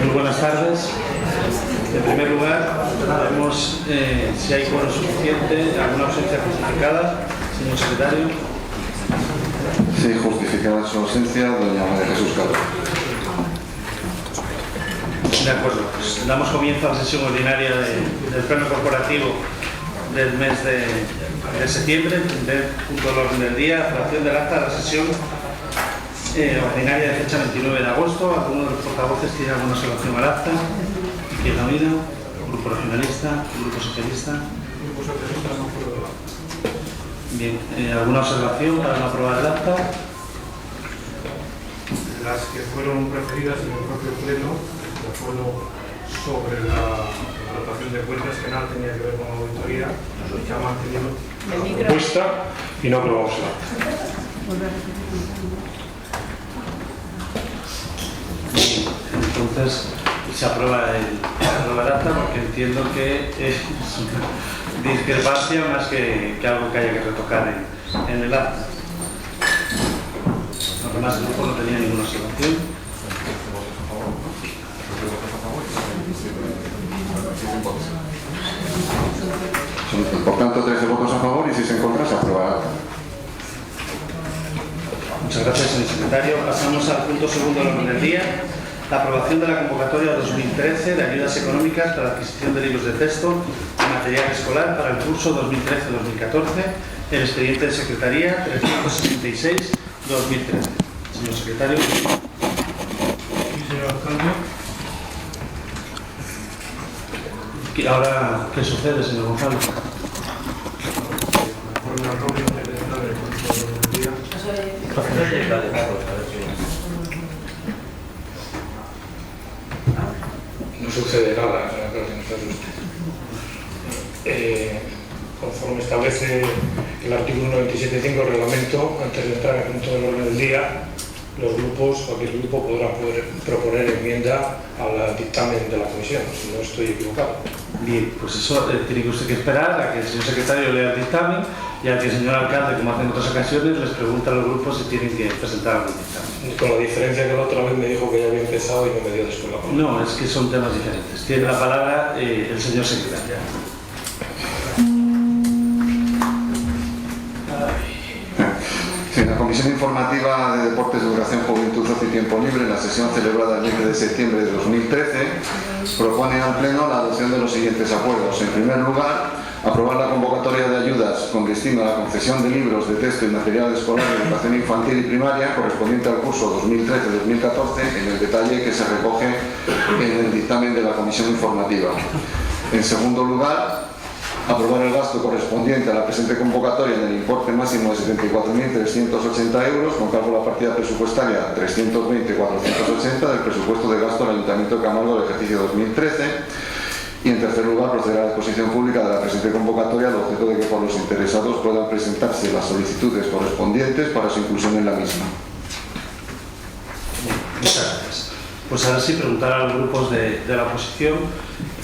Muy buenas tardes. En primer lugar, veremos si hay quórum suficiente, alguna ausencia justificada. Señor secretario. Sí, justificada su ausencia, doña María Jesús Calvo. De acuerdo, pues damos comienzo a la sesión ordinaria del Pleno Corporativo del mes de septiembre. Primer punto del orden del día, aprobación del acta de la sesión ordinaria de fecha 29 de agosto. ¿Alguno de los portavoces tiene alguna observación al acta? Izquierda Unida, Grupo Regionalista, Grupo Socialista. Grupo Socialista no puedo hablar. Bien, ¿alguna observación para no aprobar el acta? Las que fueron preferidas en el propio Pleno, el acuerdo sobre la contratación de cuentas, que nada tenía que ver con la auditoría, se ha mantenido la propuesta y no aprobamos el acta. Entonces se aprueba el acta porque entiendo que es una discrepancia más que algo que haya que retocar en el acta. Los demás grupos no tenían ninguna observación. Por tanto, 13 votos a favor y 6 en contra, se aprueba el acta. Muchas gracias, señor secretario. Pasamos al punto segundo del orden del día. La aprobación de la convocatoria 2013 de ayudas económicas para la adquisición de libros de texto y material escolar para el curso 2013-2014, el expediente de Secretaría 366-2013. Señor secretario. Sí, señor alcalde. ¿Y ahora qué sucede, señor González? Por una reunión que tendrá del punto del orden del día. No sucede nada, señor alcalde, no se asuste. Conforme establece el artículo 97.5 del reglamento, antes de entrar en el punto del orden del día, los grupos, cualquier grupo podrá proponer enmienda al dictamen de la comisión, si no estoy equivocado. Bien, pues eso tiene que usted que esperar a que el señor secretario lea el dictamen y a que el señor alcalde, como hacen en otras ocasiones, les pregunta a los grupos si tienen que presentar algún dictamen. Con la diferencia que la otra vez me dijo que ya había empezado y no me dio después la palabra. No, es que son temas diferentes. Tiene la palabra el señor secretario. Sí, la Comisión Informativa de Deportes, Educación, Juventud, Ocio y Tiempo Libre, en la sesión celebrada el 20 de septiembre de 2013, propone al Pleno la adopción de los siguientes acuerdos. En primer lugar, aprobar la convocatoria de ayudas con destino a la concesión de libros de texto y material escolar de educación infantil y primaria correspondiente al curso 2013-2014 en el detalle que se recoge en el dictamen de la Comisión Informativa. En segundo lugar, aprobar el gasto correspondiente a la presente convocatoria en el importe máximo de 74.380 euros, con cargo a la partida presupuestaria 320.480 del presupuesto de gasto del Ayuntamiento de Camargo del ejercicio 2013. Y en tercer lugar, proceder a la exposición pública de la presente convocatoria al objeto de que por los interesados puedan presentarse las solicitudes correspondientes para su inclusión en la misma. Muchas gracias. Pues ahora sí, preguntar a los grupos de la oposición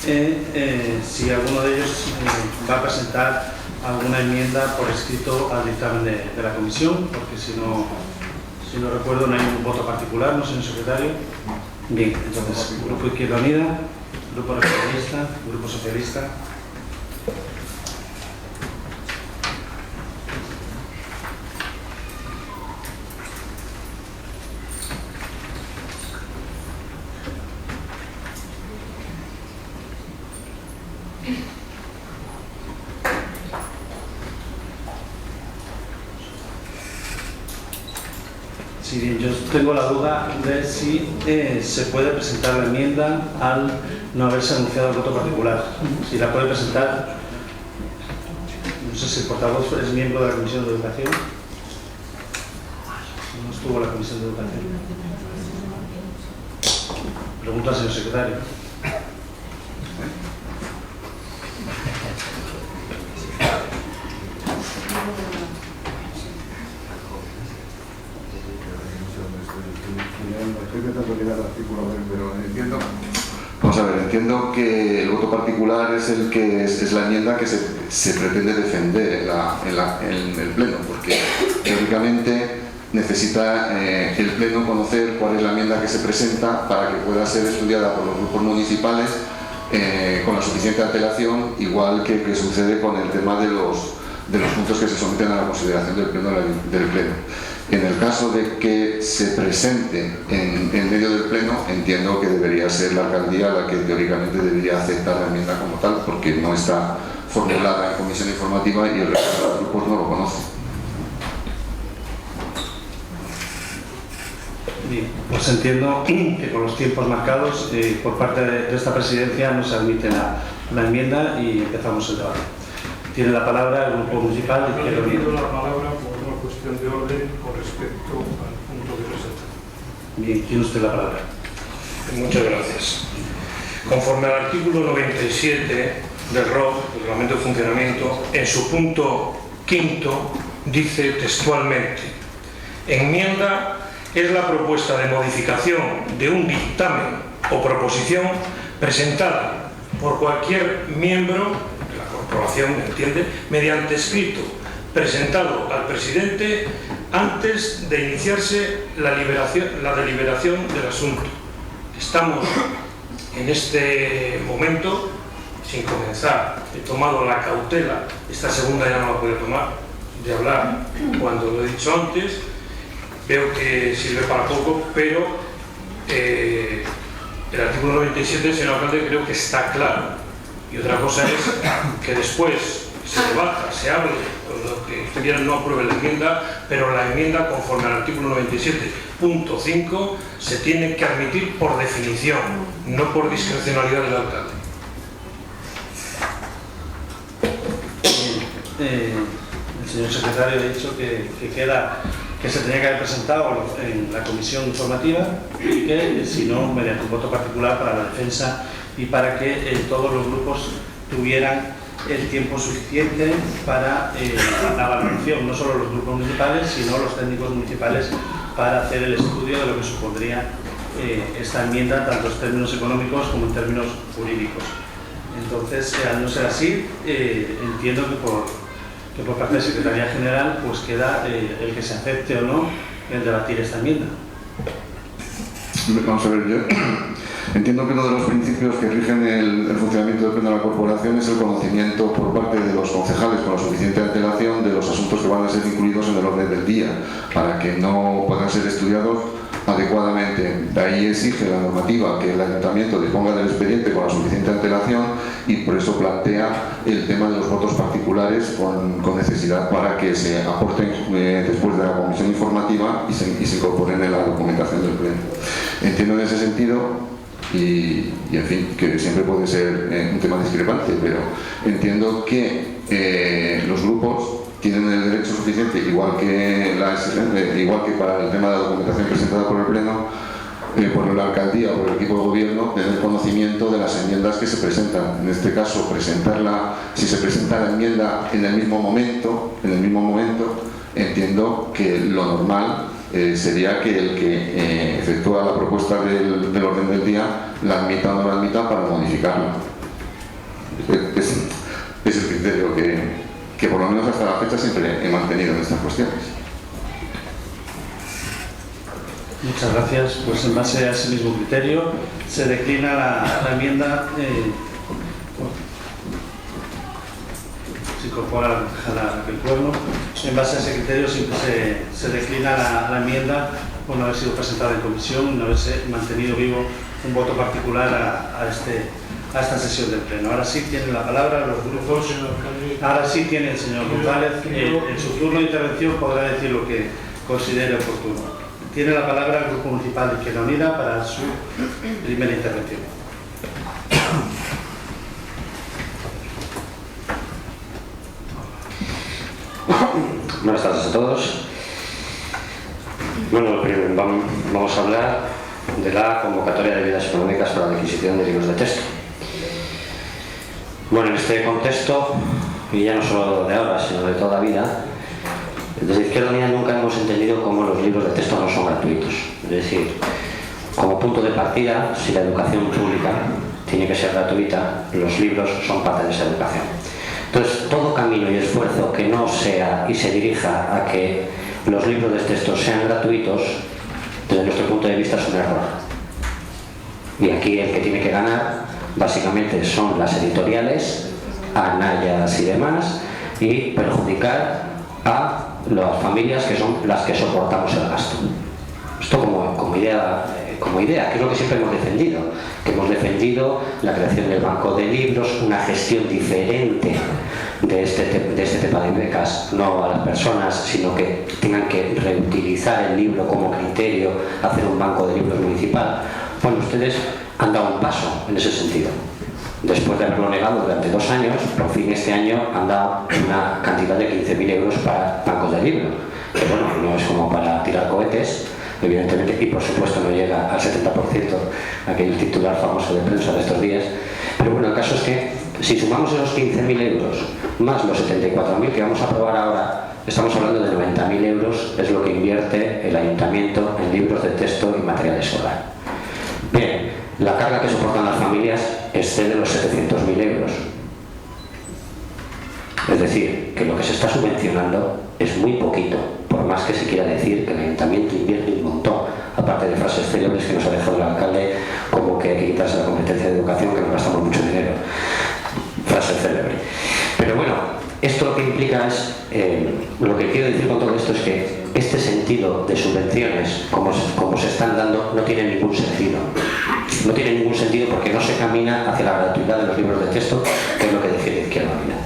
si alguno de ellos va a presentar alguna enmienda por escrito al dictamen de la comisión, porque si no recuerdo no hay ningún voto particular, ¿no, señor secretario? Bien, entonces, Grupo Izquierda Unida, Grupo Regionalista, Grupo Socialista. Sí, bien, yo tengo la duda de si se puede presentar la enmienda al no haberse anunciado el voto particular. Si la puede presentar, no sé si el portavoz es miembro de la Comisión de Educación. No estuvo en la Comisión de Educación. Pregunto al señor secretario. Vamos a ver, entiendo que el voto particular es el que es la enmienda que se pretende defender en el Pleno, porque teóricamente necesita el Pleno conocer cuál es la enmienda que se presenta para que pueda ser estudiada por los grupos municipales con la suficiente antelación, igual que sucede con el tema de los puntos que se someten a la consideración del Pleno. En el caso de que se presente en medio del Pleno, entiendo que debería ser la alcaldía la que teóricamente debería aceptar la enmienda como tal, porque no está formulada en comisión informativa y el resto de los grupos no lo conoce. Bien, pues entiendo que con los tiempos marcados por parte de esta presidencia no se admite la enmienda y empezamos el debate. Tiene la palabra el Grupo Municipal de Izquierda Unida. Pido la palabra por una cuestión de orden con respecto al punto que presenta. Bien, tiene usted la palabra. Muchas gracias. Conforme al artículo 97 del ROF, el Reglamento de Funcionamiento, en su punto quinto dice textualmente: enmienda es la propuesta de modificación de un dictamen o proposición presentada por cualquier miembro de la corporación, ¿me entiende?, mediante escrito, presentado al presidente antes de iniciarse la deliberación del asunto. Estamos en este momento sin comenzar. He tomado la cautela, esta segunda ya no la puedo tomar, de hablar cuando lo he dicho antes. Veo que sirve para poco, pero el artículo 97, señor alcalde, creo que está claro. Y otra cosa es que después se debata, se hable, con lo que usted no apruebe la enmienda, pero la enmienda, conforme al artículo 97.5, se tiene que admitir por definición, no por discrecionalidad del alcalde. El señor secretario ha dicho que se tenía que haber presentado en la comisión informativa y que, si no, mediante un voto particular para la defensa y para que todos los grupos tuvieran el tiempo suficiente para la valoración, no solo los grupos municipales, sino los técnicos municipales, para hacer el estudio de lo que supondría esta enmienda, tanto en términos económicos como en términos jurídicos. Entonces, al no ser así, entiendo que por parte de la Secretaría General pues queda el que se acepte o no el debatir esta enmienda. Vamos a ver, yo entiendo que uno de los principios que rigen el funcionamiento del Pleno de la Corporación es el conocimiento por parte de los concejales con la suficiente antelación de los asuntos que van a ser incluidos en el orden del día, para que no puedan ser estudiados adecuadamente. De ahí exige la normativa que el Ayuntamiento disponga del expediente con la suficiente antelación y por eso plantea el tema de los votos particulares con necesidad para que se aporten después de la comisión informativa y se incorporen en la documentación del Pleno. Entiendo en ese sentido y en fin, que siempre puede ser un tema discrepante, pero entiendo que los grupos tienen el derecho suficiente, igual que para el tema de la documentación presentada por el Pleno, por la alcaldía o por el equipo de gobierno, tener conocimiento de las enmiendas que se presentan. En este caso, presentarla, si se presenta la enmienda en el mismo momento, entiendo que lo normal sería que el que efectúa la propuesta del orden del día la admita o no la admita para modificarla. Es el criterio que por lo menos hasta la fecha siempre he mantenido en estas cuestiones. Muchas gracias. Pues en base a ese mismo criterio se declina la enmienda. Se incorpora la concejala Raquel Cuerno. En base a ese criterio se declina la enmienda por no haber sido presentada en comisión y no haberse mantenido vivo un voto particular a esta sesión del Pleno. Ahora sí tiene la palabra los grupos. Ahora sí tiene el señor González. En su turno de intervención podrá decir lo que considere oportuno. Tiene la palabra el Grupo Municipal de Izquierda Unida para su primera intervención. Buenas tardes a todos. Bueno, vamos a hablar de la convocatoria de ayudas económicas para la adquisición de libros de texto. Bueno, en este contexto, y ya no solo de ahora, sino de toda la vida, desde Izquierda Unida nunca hemos entendido cómo los libros de texto no son gratuitos. Es decir, como punto de partida, si la educación pública tiene que ser gratuita, los libros son parte de esa educación. Entonces, todo camino y esfuerzo que no sea y se dirija a que los libros de texto sean gratuitos, desde nuestro punto de vista es un error. Y aquí el que tiene que ganar básicamente son las editoriales, Anayas y demás, y perjudicar a las familias que son las que soportamos el gasto. Esto como idea, que es lo que siempre hemos defendido, que hemos defendido la creación del banco de libros, una gestión diferente de este tema de becas, no a las personas, sino que tengan que reutilizar el libro como criterio, hacer un banco de libros municipal. Bueno, ustedes han dado un paso en ese sentido. Después de haberlo negado durante 2 años, por fin este año han dado una cantidad de 15.000 euros para bancos de libros, que bueno, no es como para tirar cohetes, evidentemente, y por supuesto no llega al 70%, aquel titular famoso de prensa de estos días, pero bueno, el caso es que si sumamos esos 15.000 euros más los 74.000 que vamos a aprobar ahora, estamos hablando de 90.000 euros, es lo que invierte el ayuntamiento en libros de texto y material escolar. Bien, la carga que soportan las familias excede los 700.000 euros. Es decir, que lo que se está subvencionando es muy poquito, por más que se quiera decir que el ayuntamiento invierte un montón, aparte de frases célebres que nos ha dejado el alcalde, como que hay que quitarse la competencia de educación, que nos gastamos mucho dinero. Frase célebre. Pero bueno, esto lo que implica es, lo que quiero decir con todo esto es que este sentido de subvenciones, como se están dando, no tiene ningún sentido. No tiene ningún sentido porque no se camina hacia la gratuidad de los libros de texto, que es lo que defiende Izquierda Unida.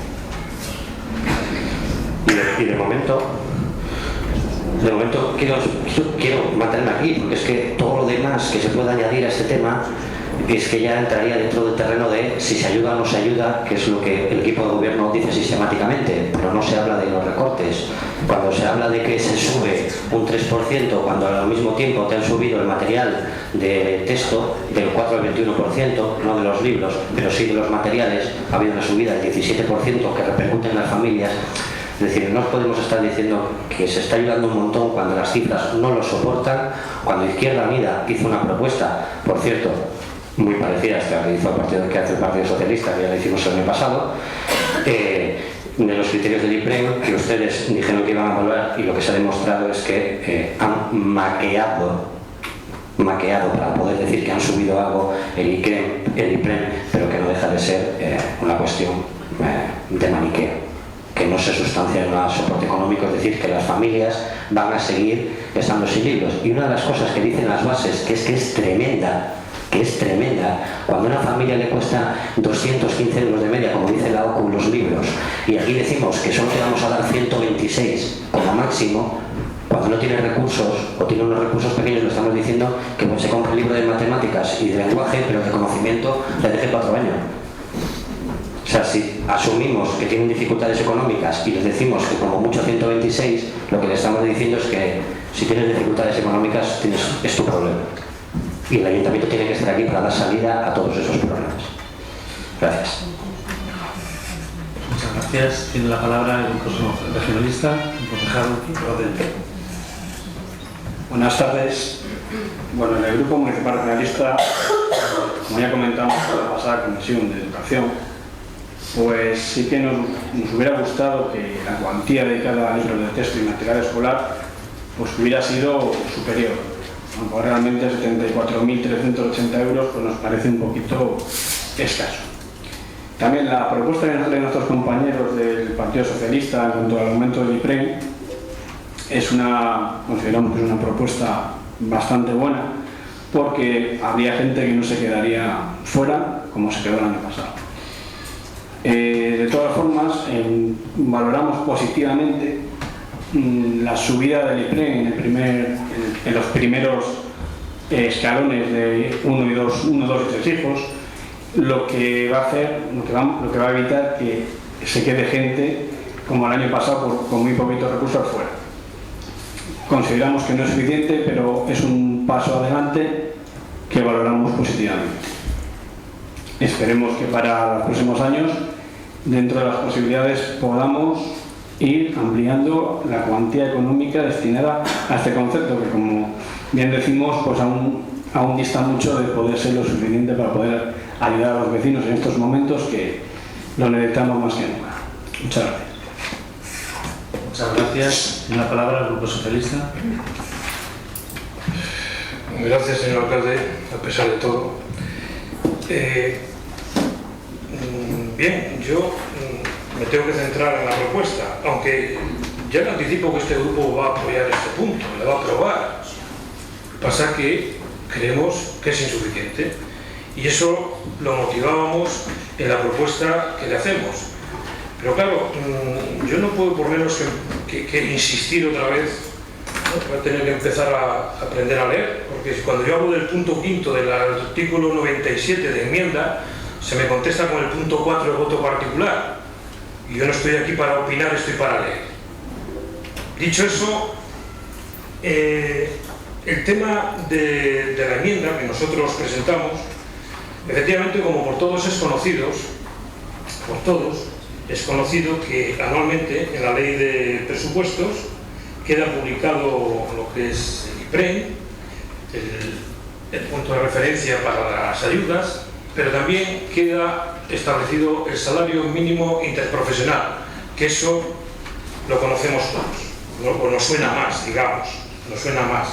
Y de momento quiero mantenerme aquí, porque es que todo lo demás que se pueda añadir a este tema es que ya entraría dentro del terreno de si se ayuda o no se ayuda, que es lo que el equipo de gobierno dice sistemáticamente, pero no se habla de los recortes. Cuando se habla de que se sube un 3%, cuando al mismo tiempo te han subido el material de texto del 4 al 21%, no de los libros, pero sí de los materiales, ha habido una subida del 17% que repercute en las familias. Es decir, no podemos estar diciendo que se está ayudando un montón cuando las cifras no lo soportan. Cuando Izquierda Unida hizo una propuesta, por cierto, muy parecida a esta que hace el Partido Socialista, que ya la hicimos el año pasado, de los criterios del IPREM, que ustedes dijeron que iban a evaluar, y lo que se ha demostrado es que han maqueado para poder decir que han subido algo el IPREM, pero que no deja de ser una cuestión de maniqueo, que no se sustancia en un soporte económico, es decir, que las familias van a seguir estando sin libros. Y una de las cosas que dicen las bases, que es tremenda, cuando a una familia le cuesta 215 euros de media, como dice la OCU, los libros, y aquí decimos que solo te vamos a dar 126 como máximo, cuando no tiene recursos o tiene unos recursos pequeños, lo estamos diciendo que pues, se compra el libro de matemáticas y de lenguaje, pero de conocimiento le deje 4 años. O sea, si asumimos que tienen dificultades económicas y les decimos que como mucho 126, lo que le estamos diciendo es que si tienes dificultades económicas es tu problema. Y el ayuntamiento tiene que estar aquí para dar salida a todos esos problemas. Gracias. Muchas gracias. Tiene la palabra el grupo regionalista, el concejal Rodríguez. Buenas tardes. Bueno, en el Grupo Municipal Regionalista, como ya comentamos en la pasada Comisión de Educación, pues sí que nos hubiera gustado que la cuantía dedicada a libros de texto y material escolar pues hubiera sido superior. Aunque realmente 74.380 euros pues nos parece un poquito escaso. También la propuesta de nuestros compañeros del Partido Socialista en cuanto al aumento del IPREM consideramos que es una propuesta bastante buena, porque habría gente que no se quedaría fuera como se quedó el año pasado. De todas formas, valoramos positivamente la subida del IPREM en los primeros escalones de 1, 2 y 3 hijos, lo que va a evitar que se quede gente como el año pasado con muy poquitos recursos fuera. Consideramos que no es suficiente, pero es un paso adelante que valoramos positivamente. Esperemos que para los próximos años, dentro de las posibilidades, podamos ir ampliando la cuantía económica destinada a este concepto, que como bien decimos, pues aún dista mucho de poder ser lo suficiente para poder ayudar a los vecinos en estos momentos que lo necesitamos más que nunca. Muchas gracias. Muchas gracias. Tiene la palabra el Grupo Socialista. Gracias, señor alcalde, a pesar de todo. Bien, yo me tengo que centrar en la propuesta, aunque ya le anticipo que este grupo va a apoyar este punto, le va a aprobar. Pasa que creemos que es insuficiente y eso lo motivábamos en la propuesta que le hacemos. Pero claro, yo no puedo por menos que insistir otra vez. Voy a tener que empezar a aprender a leer, porque cuando yo hablo del punto quinto del artículo 97 de enmienda, se me contesta con el punto 4 de voto particular. Y yo no estoy aquí para opinar, estoy para leer. Dicho eso, el tema de la enmienda que nosotros presentamos, efectivamente, como por todos es conocido que anualmente en la ley de presupuestos queda publicado lo que es el IPREN, el punto de referencia para las ayudas, pero también queda establecido el salario mínimo interprofesional, que eso lo conocemos todos, o nos suena más, digamos, nos suena más.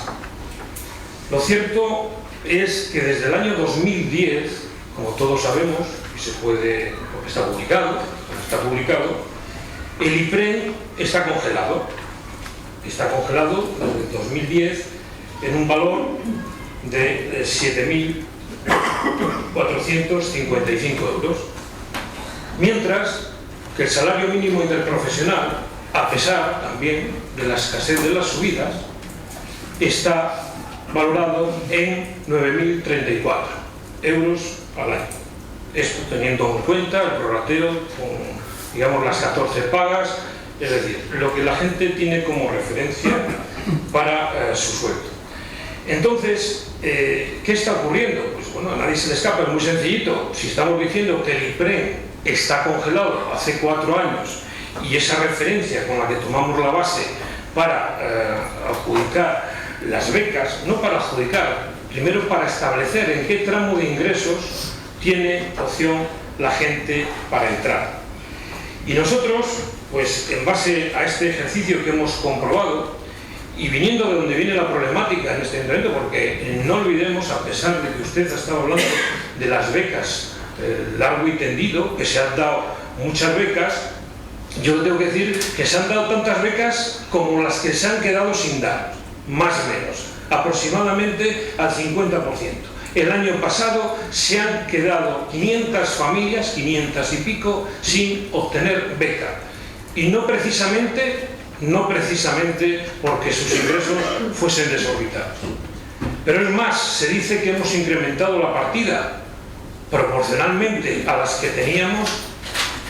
Lo cierto es que desde el año 2010, como todos sabemos, y se puede, porque está publicado, el IPREN está congelado. Está congelado desde el 2010 en un valor de 7.455 euros. Mientras que el salario mínimo interprofesional, a pesar también de la escasez de las subidas, está valorado en 9.034 euros al año. Esto teniendo en cuenta el prorrateo con, digamos, las 14 pagas, es decir, lo que la gente tiene como referencia para su sueldo. Entonces, ¿qué está ocurriendo? Pues bueno, a nadie se le escapa, es muy sencillito. Si estamos diciendo que el IPREN está congelado hace 4 años y esa referencia con la que tomamos la base para adjudicar las becas, no para adjudicar, primero para establecer en qué tramo de ingresos tiene opción la gente para entrar. Y nosotros, pues en base a este ejercicio que hemos comprobado, y viniendo de donde viene la problemática en este ayuntamiento, porque no olvidemos, a pesar de que usted ha estado hablando de las becas largo y tendido, que se han dado muchas becas, yo tengo que decir que se han dado tantas becas como las que se han quedado sin dar, más o menos, aproximadamente al 50%. El año pasado se han quedado 500 familias, 500 y pico, sin obtener beca. Y no precisamente porque sus ingresos fuesen desorbitados. Pero es más, se dice que hemos incrementado la partida proporcionalmente a las que teníamos.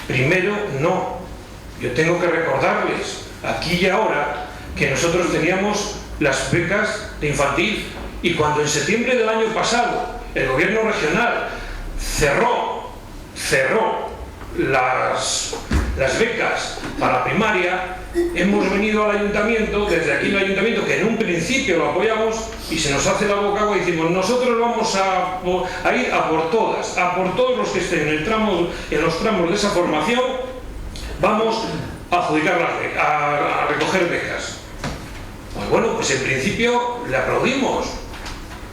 Primero, no. Yo tengo que recordarles aquí y ahora que nosotros teníamos las becas de infantil, y cuando en septiembre del año pasado el gobierno regional cerró las becas para primaria, hemos venido al ayuntamiento, desde aquí el ayuntamiento, que en un principio lo apoyamos, y se nos hace la boca agua y decimos: nosotros vamos a ir a por todas, a por todos los que estén en los tramos de esa formación, vamos a adjudicar a recoger becas. Pues bueno, pues en principio le aplaudimos,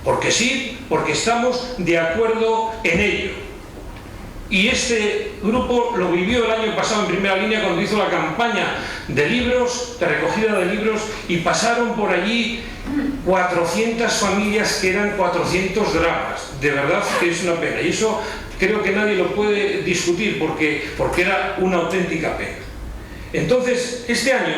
porque sí, porque estamos de acuerdo en ello. Y este grupo lo vivió el año pasado en primera línea cuando hizo la campaña de libros, de recogida de libros, y pasaron por allí 400 familias que eran 400 dramas. De verdad que es una pena, y eso creo que nadie lo puede discutir porque era una auténtica pena. Entonces, este año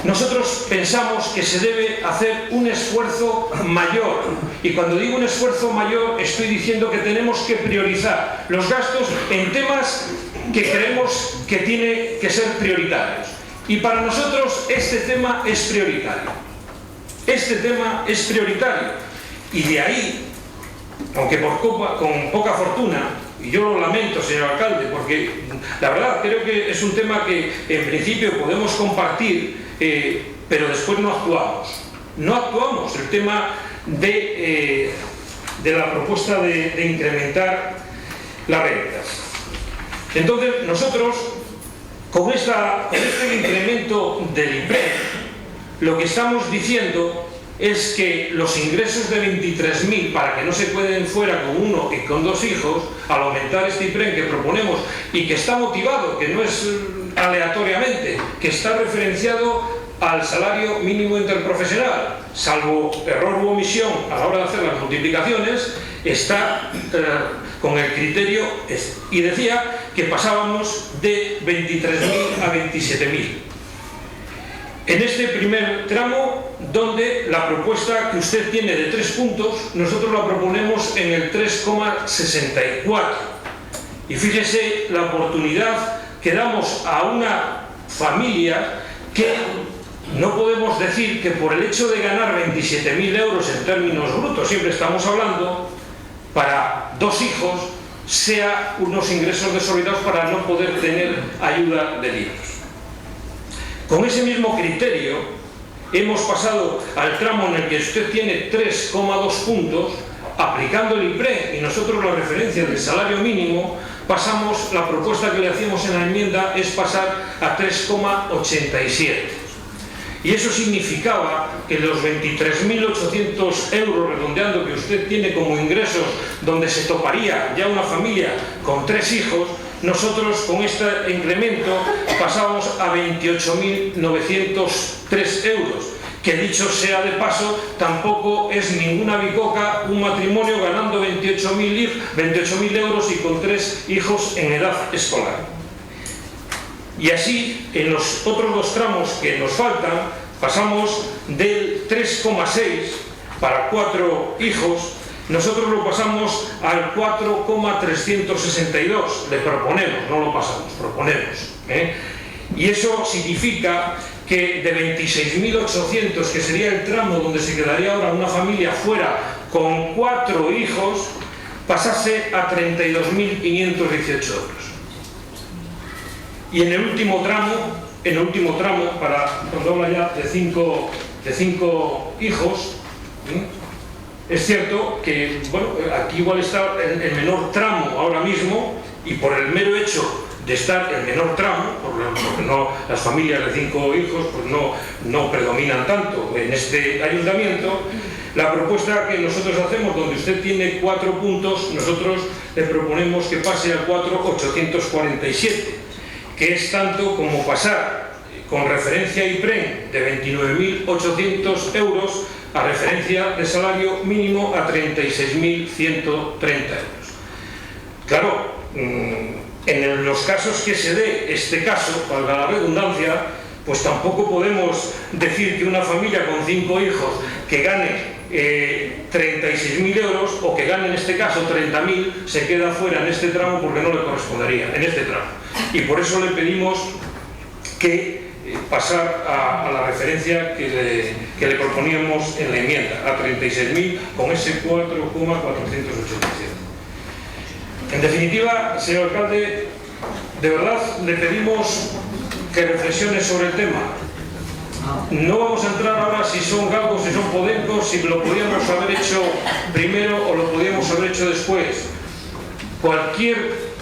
nosotros pensamos que se debe hacer un esfuerzo mayor, y cuando digo un esfuerzo mayor estoy diciendo que tenemos que priorizar los gastos en temas que creemos que tienen que ser prioritarios, y para nosotros este tema es prioritario. Y de ahí, aunque con poca fortuna, y yo lo lamento, señor alcalde, porque la verdad creo que es un tema que en principio podemos compartir, pero después no actuamos. El tema de la propuesta de incrementar las rentas. Entonces nosotros Con este incremento del IPREN, lo que estamos diciendo es que los ingresos de 23.000, para que no se queden fuera con uno y con dos hijos, al aumentar este IPREN que proponemos y que está motivado, que no es aleatoriamente, que está referenciado al salario mínimo interprofesional, salvo error u omisión a la hora de hacer las multiplicaciones, está con el criterio, y decía que pasábamos de 23.000 a 27.000. En este primer tramo, donde la propuesta que usted tiene de 3 puntos, nosotros la proponemos en el 3,64. Y fíjese la oportunidad que damos a una familia que no podemos decir que por el hecho de ganar 27.000 euros en términos brutos, siempre estamos hablando, para 2 hijos, sea unos ingresos desorbitados para no poder tener ayuda de libros. Con ese mismo criterio, hemos pasado al tramo en el que usted tiene 3,2 puntos, aplicando el IPREN y nosotros la referencia del salario mínimo, pasamos, la propuesta que le hacíamos en la enmienda es pasar a 3,87. Y eso significaba que los 23.800 euros redondeando que usted tiene como ingresos, donde se toparía ya una familia con 3 hijos, nosotros con este incremento pasábamos a 28.903 euros, que dicho sea de paso, tampoco es ninguna bicoca un matrimonio ganando 28.000 euros y con 3 hijos en edad escolar. Y así, en los otros 2 tramos que nos faltan, pasamos del 3,6 para 4 hijos, nosotros lo pasamos al 4,362, le proponemos, no lo pasamos, proponemos. Y eso significa que de 26.800, que sería el tramo donde se quedaría ahora una familia fuera con 4 hijos, pasase a 32.518 euros. Y en el último tramo, para cuando habla ya de 5 hijos, es cierto que, bueno, aquí igual está el menor tramo ahora mismo, y por el mero hecho de estar el menor tramo, porque no, las familias de 5 hijos pues no predominan tanto en este ayuntamiento, la propuesta que nosotros hacemos, donde usted tiene 4 puntos, nosotros le proponemos que pase al 4,847, que es tanto como pasar con referencia a IPREN de 29.800 euros a referencia de salario mínimo a 36.130 euros. Claro, en los casos que se dé este caso, valga la redundancia, pues tampoco podemos decir que una familia con 5 hijos que gane 36.000 euros o que gane en este caso 30.000 se queda fuera en este tramo porque no le correspondería en este tramo. Y por eso le pedimos que pasar a la referencia que le proponíamos en la enmienda, a 36.000 con ese 4,487. En definitiva, señor alcalde, de verdad le pedimos que reflexione sobre el tema. No vamos a entrar ahora si son galgos, si son podencos, si lo podíamos haber hecho primero o lo podíamos haber hecho después.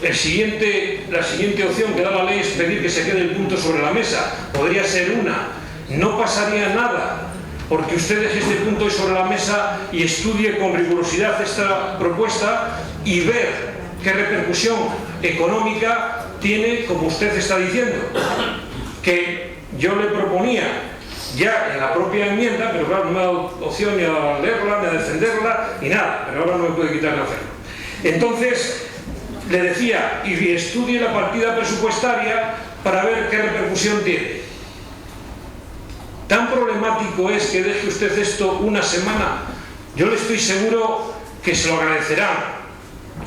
La siguiente opción que da la ley es pedir que se quede el punto sobre la mesa. Podría ser una. No pasaría nada porque usted deje este punto sobre la mesa y estudie con rigurosidad esta propuesta y ver qué repercusión económica tiene, como usted está diciendo. Que yo le proponía ya en la propia enmienda, pero claro, no me ha dado opción ni a leerla, ni a defenderla, ni nada, pero ahora no me puede quitar de hacerlo. Entonces, le decía, y estudie la partida presupuestaria para ver qué repercusión tiene. Tan problemático es que deje usted esto una semana. Yo le estoy seguro que se lo agradecerán.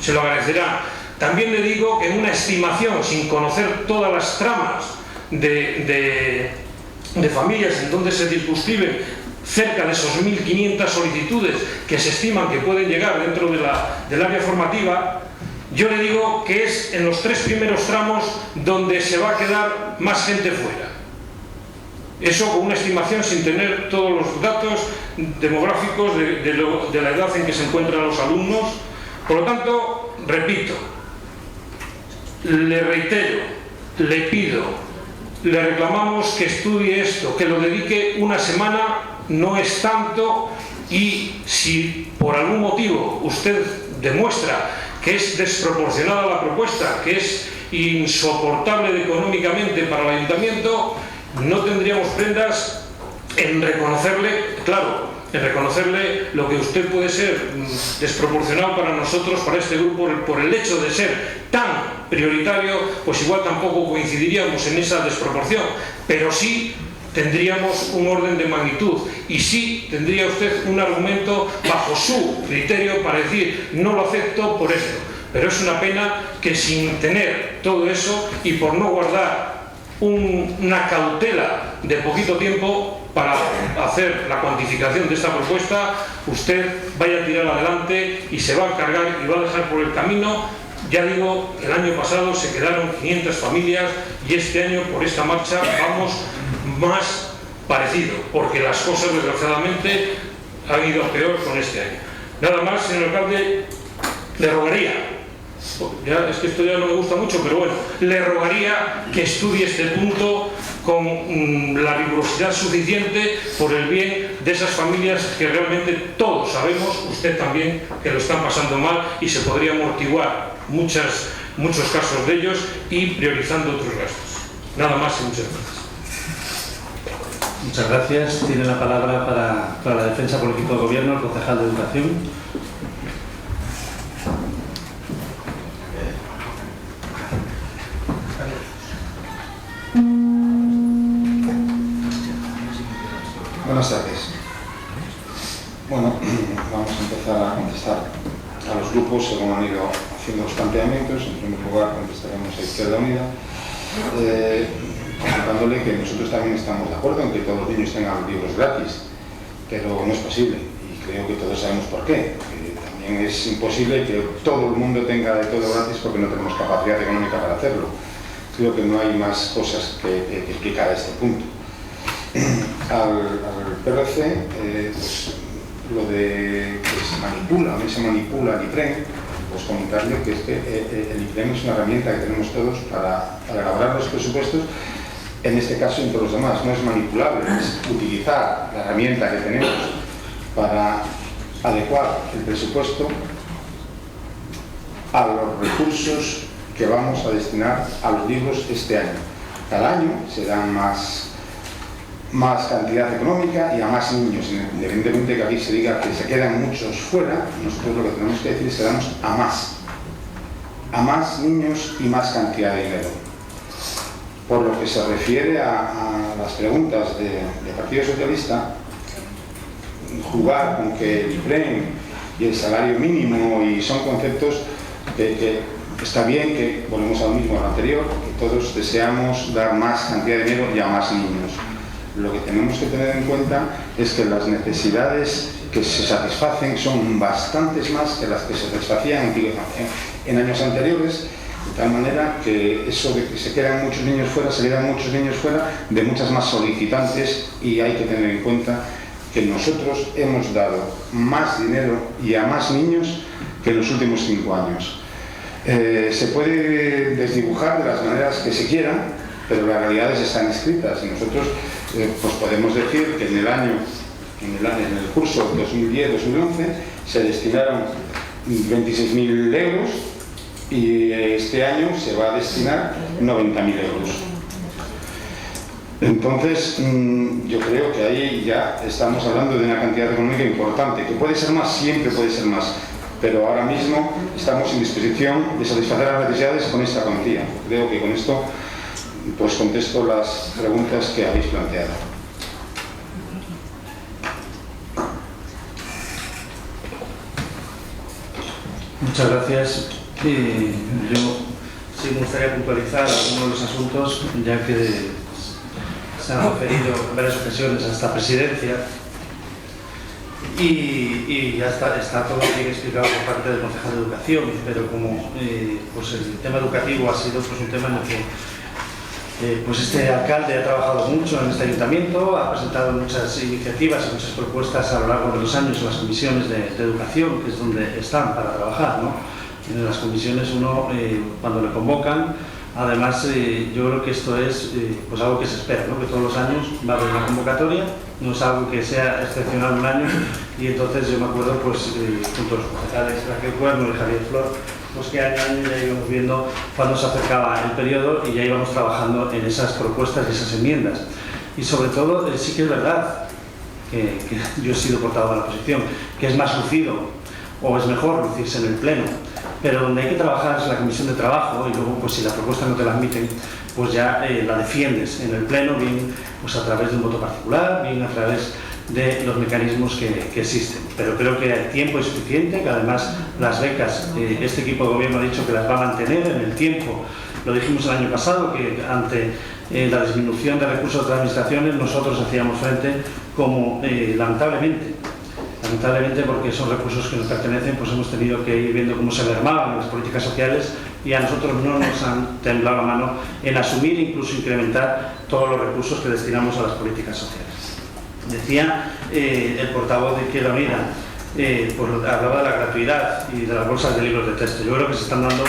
Se lo agradecerán. También le digo que en una estimación, sin conocer todas las tramas de familias en donde se circunscriben cerca de esos 1.500 solicitudes que se estiman que pueden llegar dentro del área formativa, yo le digo que es en los 3 primeros tramos donde se va a quedar más gente fuera. Eso con una estimación sin tener todos los datos demográficos de la edad en que se encuentran los alumnos. Por lo tanto, repito, le reitero, le pido le reclamamos que estudie esto, que lo dedique una semana, no es tanto, y si por algún motivo usted demuestra que es desproporcionada la propuesta, que es insoportable económicamente para el ayuntamiento, no tendríamos prendas en reconocerle, claro, en reconocerle lo que usted puede ser desproporcionado para nosotros, para este grupo, por el hecho de ser tan prioritario, pues igual tampoco coincidiríamos en esa desproporción, pero sí tendríamos un orden de magnitud y sí tendría usted un argumento bajo su criterio para decir no lo acepto por esto. Pero es una pena que sin tener todo eso y por no guardar una cautela de poquito tiempo para hacer la cuantificación de esta propuesta, usted vaya a tirar adelante y se va a cargar y va a dejar por el camino. Ya digo, el año pasado se quedaron 500 familias y este año por esta marcha vamos más parecido, porque las cosas desgraciadamente han ido a peor con este año. Nada más, señor alcalde, le rogaría, ya, es que esto ya no me gusta mucho, pero bueno, le rogaría que estudie este punto con la rigurosidad suficiente por el bien de esas familias que realmente todos sabemos, usted también, que lo están pasando mal y se podría amortiguar muchos casos de ellos y priorizando otros gastos. Nada más y muchas gracias. Muchas gracias. Tiene la palabra para la defensa por el equipo de gobierno el concejal de Educación. Buenas tardes. Bueno, vamos a empezar a contestar a los grupos según han ido haciendo los planteamientos. En primer lugar, contestaremos a Izquierda Unida, comentándole que nosotros también estamos de acuerdo en que todos los niños tengan los libros gratis, pero no es posible, y creo que todos sabemos por qué. Porque también es imposible que todo el mundo tenga de todo gratis porque no tenemos capacidad económica para hacerlo. Creo que no hay más cosas que explicar a este punto. Al PRC, pues, lo de que se manipula o no se manipula el IPREM, pues comentarle que el IPREM es una herramienta que tenemos todos para elaborar los presupuestos, en este caso y en todos los demás. No es manipulable, es utilizar la herramienta que tenemos para adecuar el presupuesto a los recursos que vamos a destinar a los libros este año. Cada año se dan más cantidad económica y a más niños, independientemente que aquí se diga que se quedan muchos fuera. Nosotros lo que tenemos que decir es que damos a más niños y más cantidad de dinero. Por lo que se refiere a las preguntas del Partido Socialista, jugar con que el IPREM y el salario mínimo y son conceptos que está bien, que volvemos a lo mismo, a lo anterior, que todos deseamos dar más cantidad de dinero y a más niños. Lo que tenemos que tener en cuenta es que las necesidades que se satisfacen son bastantes más que las que se satisfacían en años anteriores, de tal manera que eso de que se quedan muchos niños fuera, se quedan muchos niños fuera de muchas más solicitantes, y hay que tener en cuenta que nosotros hemos dado más dinero y a más niños que en los últimos 5 años. Se puede desdibujar de las maneras que se quieran, pero las realidades están escritas y nosotros pues podemos decir que en el curso 2010-2011 se destinaron 26.000 euros y este año se va a destinar 90.000 euros. Entonces, yo creo que ahí ya estamos hablando de una cantidad económica importante, que puede ser más, siempre puede ser más, pero ahora mismo estamos en disposición de satisfacer las necesidades con esta cuantía. Creo que con esto pues contesto las preguntas que habéis planteado. Muchas gracias. Yo sí me gustaría puntualizar algunos de los asuntos, ya que se han referido en varias ocasiones a esta presidencia y ya está todo bien explicado por parte del concejal de Educación, pero como pues el tema educativo ha sido pues un tema en el que pues este alcalde ha trabajado mucho en este ayuntamiento, ha presentado muchas iniciativas y muchas propuestas a lo largo de los años en las comisiones de educación, que es donde están para trabajar, ¿no? En las comisiones uno, cuando le convocan, Además, yo creo que esto es pues algo que se espera, ¿no? Que todos los años va a haber una convocatoria, no es algo que sea excepcional un año, y entonces yo me acuerdo, pues, junto a los concejales Raquel Cuerno y Javier Flor, pues que año a año ya íbamos viendo cuándo se acercaba el periodo y ya íbamos trabajando en esas propuestas y esas enmiendas. Y sobre todo, sí que es verdad que yo he sido portavoz de la oposición, que es más lucido o es mejor lucirse en el pleno, pero donde hay que trabajar es la comisión de trabajo, y luego pues si la propuesta no te la admiten, pues ya la defiendes en el pleno, bien pues a través de un voto particular, bien a través de los mecanismos que existen. Pero creo que el tiempo es suficiente, que además las becas, este equipo de gobierno ha dicho que las va a mantener en el tiempo. Lo dijimos el año pasado, que ante la disminución de recursos de las administraciones nosotros hacíamos frente como lamentablemente, porque son recursos que nos pertenecen, pues hemos tenido que ir viendo cómo se mermaban las políticas sociales, y a nosotros no nos han temblado la mano en asumir e incluso incrementar todos los recursos que destinamos a las políticas sociales. Decía el portavoz de Izquierda Unida, pues hablaba de la gratuidad y de las bolsas de libros de texto. Yo creo que se están dando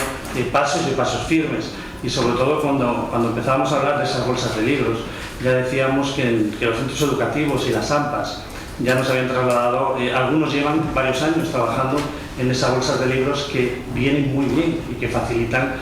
pasos y pasos firmes, y sobre todo cuando empezábamos a hablar de esas bolsas de libros, ya decíamos que los centros educativos y las AMPAs ya nos habían trasladado, algunos llevan varios años trabajando en esas bolsas de libros que vienen muy bien y que facilitan,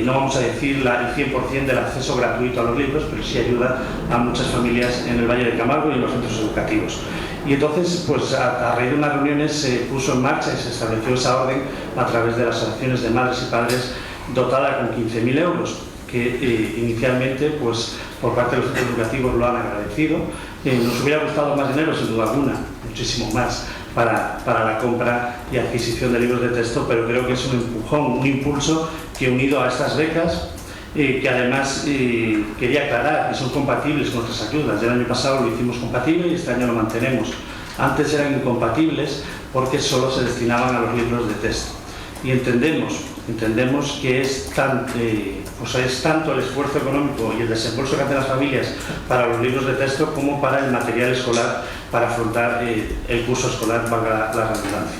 no vamos a decir el 100% del acceso gratuito a los libros, pero sí ayuda a muchas familias en el Valle de Camargo y en los centros educativos. Y entonces, pues a raíz de unas reuniones se puso en marcha y se estableció esa orden a través de las asociaciones de madres y padres, dotada con 15.000 euros, que inicialmente, pues por parte de los centros educativos lo han agradecido. Nos hubiera gustado más dinero, sin duda alguna, muchísimo más, para la compra y adquisición de libros de texto, pero creo que es un empujón, un impulso que, unido a estas becas, que además quería aclarar que son compatibles con otras ayudas. El año pasado lo hicimos compatible y este año lo mantenemos. Antes eran incompatibles porque solo se destinaban a los libros de texto. Y entendemos que es tanto el esfuerzo económico y el desembolso que hacen las familias para los libros de texto como para el material escolar para afrontar el curso escolar, valga la redundancia.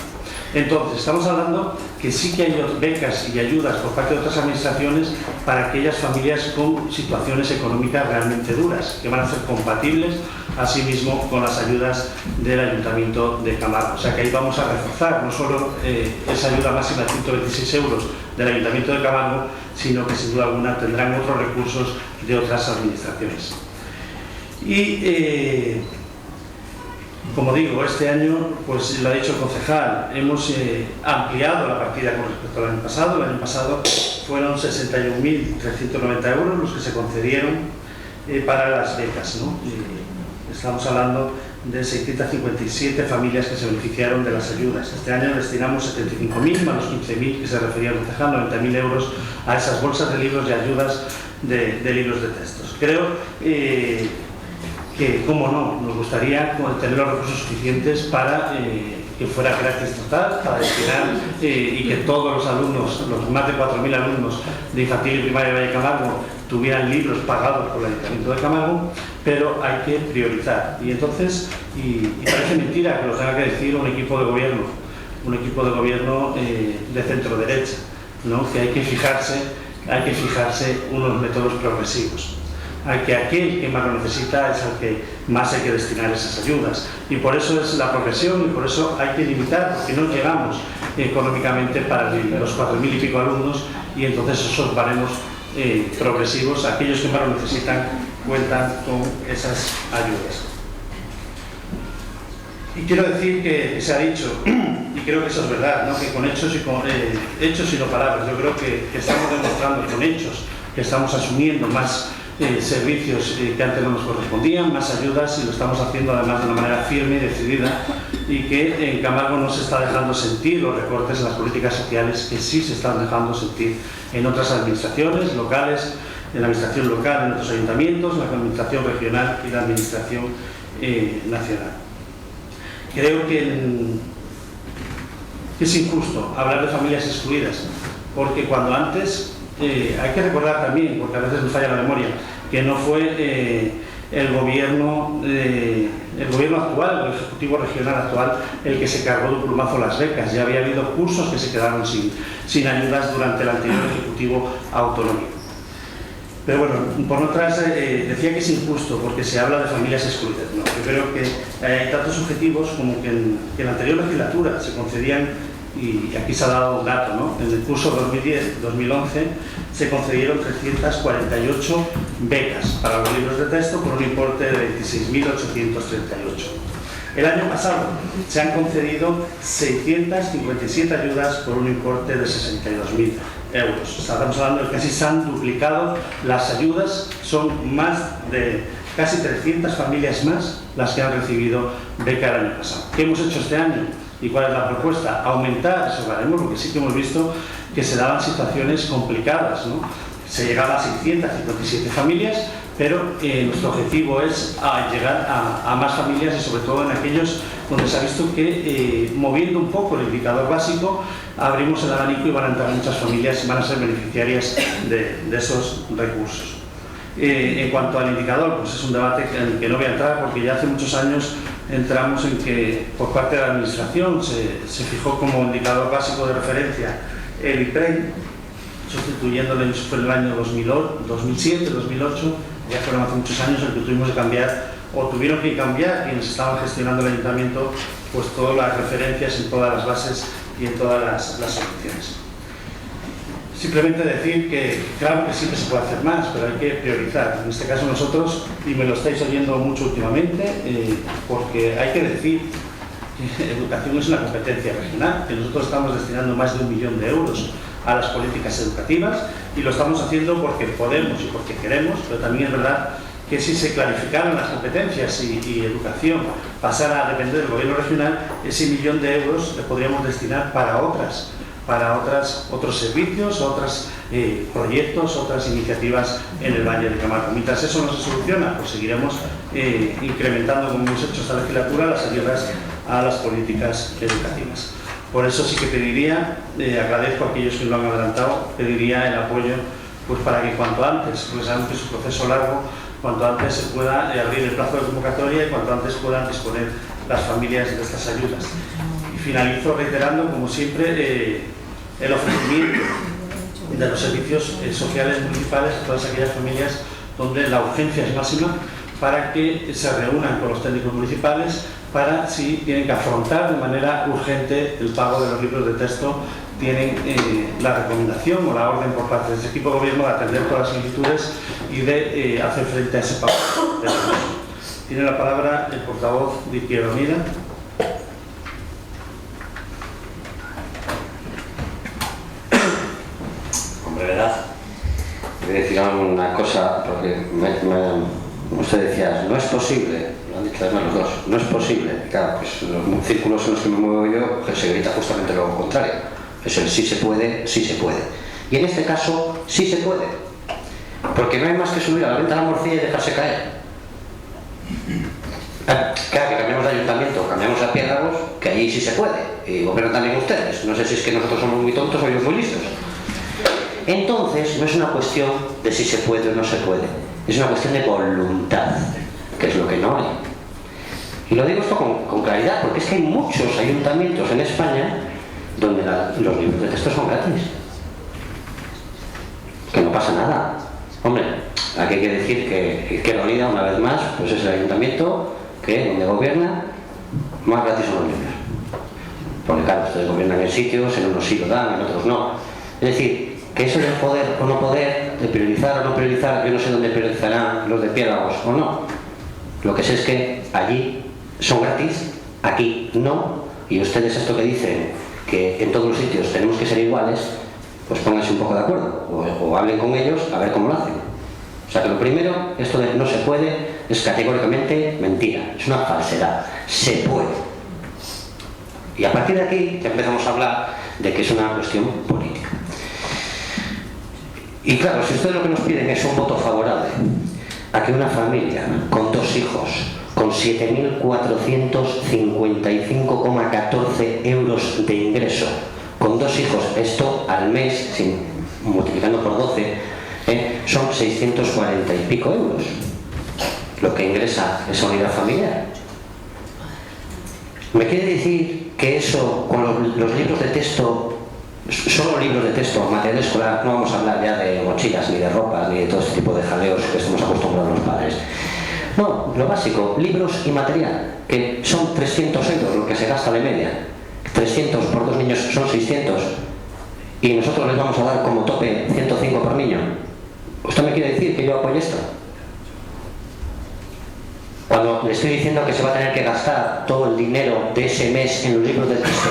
Entonces, estamos hablando que sí que hay becas y ayudas por parte de otras administraciones para aquellas familias con situaciones económicas realmente duras, que van a ser compatibles asimismo con las ayudas del Ayuntamiento de Camargo. O sea que ahí vamos a reforzar no solo esa ayuda máxima de 126 euros del Ayuntamiento de Camargo, sino que sin duda alguna tendrán otros recursos de otras administraciones. Y como digo, este año, pues lo ha dicho el concejal, hemos ampliado la partida con respecto al año pasado. El año pasado fueron 61.390 euros los que se concedieron para las becas, ¿no? Estamos hablando de 657 familias que se beneficiaron de las ayudas. Este año destinamos 75.000 más los 15.000 que se refería al concejal, 90.000 euros a esas bolsas de libros y ayudas de libros de textos. Creo que, como no, nos gustaría tener los recursos suficientes para que fuera gratis total, para destinar y que todos los alumnos, los más de 4.000 alumnos de infantil y primaria de Valle de Camargo, tuvieran libros pagados por el Ayuntamiento de Camargo, pero hay que priorizar. Y entonces, y parece mentira que lo tenga que decir un equipo de gobierno de centro-derecha, ¿no? Que hay que fijarse unos métodos progresivos. Que aquel que más lo necesita es al que más hay que destinar esas ayudas, y por eso es la progresión, y por eso hay que limitar, porque no llegamos económicamente para los 4.000 y pico alumnos, y entonces esos baremos progresivos, aquellos que más lo necesitan cuentan con esas ayudas. Y quiero decir que se ha dicho, y creo que eso es verdad, ¿no? Que con hechos y no palabras, yo creo que estamos demostrando con hechos que estamos asumiendo más servicios que antes no nos correspondían, más ayudas, y lo estamos haciendo además de una manera firme y decidida, y que en Camargo no se está dejando sentir los recortes en las políticas sociales que sí se están dejando sentir en otras administraciones locales, en la administración local, en otros ayuntamientos, en la administración regional y la administración nacional. Creo que es injusto hablar de familias excluidas, porque cuando antes, hay que recordar también, porque a veces me falla la memoria, que no fue el gobierno actual, el Ejecutivo Regional actual, el que se cargó de un plumazo las becas. Ya había habido cursos que se quedaron sin ayudas durante el anterior Ejecutivo autonómico. Pero bueno, por otras, decía que es injusto porque se habla de familias excluidas. No, yo creo que hay tantos objetivos como que en la anterior legislatura se concedían, y aquí se ha dado un dato, ¿no? En el curso 2010-2011 se concedieron 348 becas para los libros de texto por un importe de 26.838. El año pasado se han concedido 657 ayudas por un importe de 62.000 euros. Estamos hablando de que casi se han duplicado las ayudas, son más de casi 300 familias más las que han recibido beca el año pasado. ¿Qué hemos hecho este año? ¿Y cuál es la propuesta? Aumentar, eso lo haremos, porque sí que hemos visto que se daban situaciones complicadas, ¿no? Se llegaba a 657 familias, pero nuestro objetivo es llegar a más familias y sobre todo en aquellos donde se ha visto que moviendo un poco el indicador básico abrimos el abanico y van a entrar muchas familias y van a ser beneficiarias de esos recursos. En cuanto al indicador, pues es un debate en el que no voy a entrar porque ya hace muchos años entramos en que por parte de la administración se fijó como indicador básico de referencia el IPREI, sustituyéndolo en el año 2007, 2008, ya fueron hace muchos años en que tuvimos que cambiar, o tuvieron que cambiar quienes estaban gestionando el ayuntamiento, pues todas las referencias en todas las bases y en todas las soluciones. Simplemente decir que claro que sí que se puede hacer más, pero hay que priorizar. En este caso nosotros, y me lo estáis oyendo mucho últimamente, porque hay que decir que educación es una competencia regional, que nosotros estamos destinando más de 1 millón de euros a las políticas educativas y lo estamos haciendo porque podemos y porque queremos, pero también es verdad que si se clarificaran las competencias y educación pasara a depender del gobierno regional, ese 1 millón de euros le podríamos destinar para otros servicios, otros proyectos, otras iniciativas en el Valle de Camargo. Mientras eso no se soluciona, pues seguiremos incrementando, como hemos hecho esta legislatura, las ayudas a las políticas educativas. Por eso sí que pediría, agradezco a aquellos que lo han adelantado, pediría el apoyo pues para que cuanto antes, porque sabemos que es un proceso largo, cuanto antes se pueda abrir el plazo de convocatoria y cuanto antes puedan disponer las familias de estas ayudas. Y finalizo reiterando, como siempre, el ofrecimiento de los servicios sociales municipales a todas aquellas familias donde la urgencia es máxima, para que se reúnan con los técnicos municipales para, si tienen que afrontar de manera urgente el pago de los libros de texto, tienen la recomendación o la orden por parte de este equipo de gobierno de atender todas las solicitudes y de hacer frente a ese pago de los mismos. Tiene la palabra el portavoz de Izquierda Unida. Con brevedad, voy a decir una cosa, porque usted decía, no es posible, lo han dicho además los dos, no es posible. Claro, pues los círculos en los que me muevo yo, pues se grita justamente lo contrario. Es el sí se puede, sí se puede. Y en este caso, sí se puede. Porque no hay más que subir a la venta de la morcilla y dejarse caer. Claro, que cambiamos de ayuntamiento, cambiamos a Piédagos, que allí sí se puede. Y gobiernan también ustedes. No sé si es que nosotros somos muy tontos o ellos muy listos. Entonces, no es una cuestión de si se puede o no se puede. Es una cuestión de voluntad, que es lo que no hay. Y lo digo esto con claridad, porque es que hay muchos ayuntamientos en España donde los libros de texto son gratis. Que no pasa nada. Hombre, aquí hay que decir que Izquierda Unida, una vez más, pues es el ayuntamiento que, donde gobierna, más gratis son los libros. Porque claro, ustedes gobiernan en sitios, en unos sí lo dan, en otros no. Es decir, que eso de poder o no poder, de priorizar o no priorizar, yo no sé dónde priorizarán los de Piédagos o no. Lo que sé es que allí son gratis, aquí no, y ustedes esto que dicen, que en todos los sitios tenemos que ser iguales, pues pónganse un poco de acuerdo o hablen con ellos a ver cómo lo hacen. O sea que lo primero, esto de no se puede, es categóricamente mentira, es una falsedad. Se puede. Y a partir de aquí ya empezamos a hablar de que es una cuestión política. Y claro, si ustedes lo que nos piden es un voto favorable a que una familia con 2 hijos, con 7.455,14 euros de ingreso, con 2 hijos, esto al mes, multiplicando por 12, son 640 y pico euros, lo que ingresa esa unidad familiar. ¿Me quiere decir que eso, con los libros de texto, solo libros de texto, material escolar, no vamos a hablar ya de mochilas, ni de ropas, ni de todo este tipo de jaleos que estamos acostumbrados los padres. No, lo básico, libros y material, que son 300 euros lo que se gasta de media. 300 por 2 niños son 600 y nosotros les vamos a dar como tope 105 por niño. ¿Usted me quiere decir que yo apoyo esto? Cuando le estoy diciendo que se va a tener que gastar todo el dinero de ese mes en los libros de texto,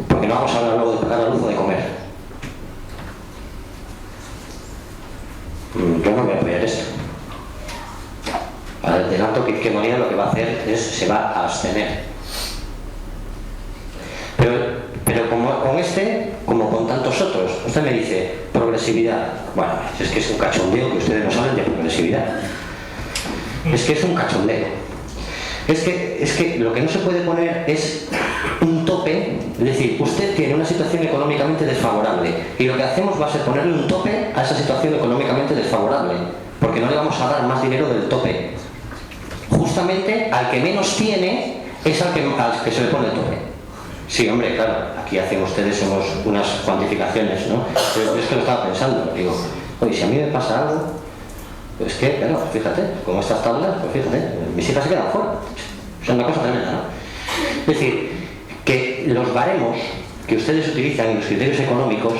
porque no vamos a hablar luego de pagar la luz o de comer. Yo no voy a apoyar esto. Adelanto que Izquierda Unida lo que va a hacer es se va a abstener. Pero como con este, como con tantos otros, usted me dice progresividad. Bueno, es que es un cachondeo que ustedes no saben de progresividad. Es que es un cachondeo. Es que lo que no se puede poner es un tope, es decir, usted tiene una situación económicamente desfavorable y lo que hacemos va a ser ponerle un tope a esa situación económicamente desfavorable, porque no le vamos a dar más dinero del tope. Justamente al que menos tiene es al que se le pone el tope. Sí, hombre, claro, aquí hacen ustedes unas cuantificaciones, ¿no? Pero es que lo estaba pensando, digo, oye, si a mí me pasa algo, pues que, claro, fíjate, como estas tablas, pues fíjate, mis hijas se quedan fuera. Es una cosa tremenda, ¿no? Es decir, que los baremos que ustedes utilizan en los criterios económicos,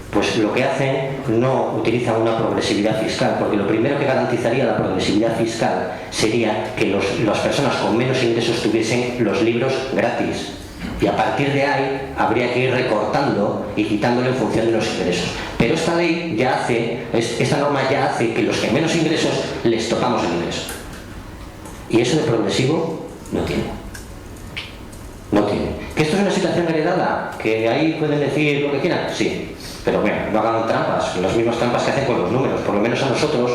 pues lo que hacen, no utilizan una progresividad fiscal, porque lo primero que garantizaría la progresividad fiscal sería que las personas con menos ingresos tuviesen los libros gratis. Y a partir de ahí habría que ir recortando y quitándole en función de los ingresos. Pero esta ley ya hace, esta norma ya hace que los que menos ingresos les tocamos el ingreso. Y eso de progresivo no tiene. No tiene. ¿Que esto es una situación heredada? ¿Que ahí pueden decir lo que quieran? Sí. Pero bueno, no hagan trampas, las mismas trampas que hacen con los números. Por lo menos a nosotros,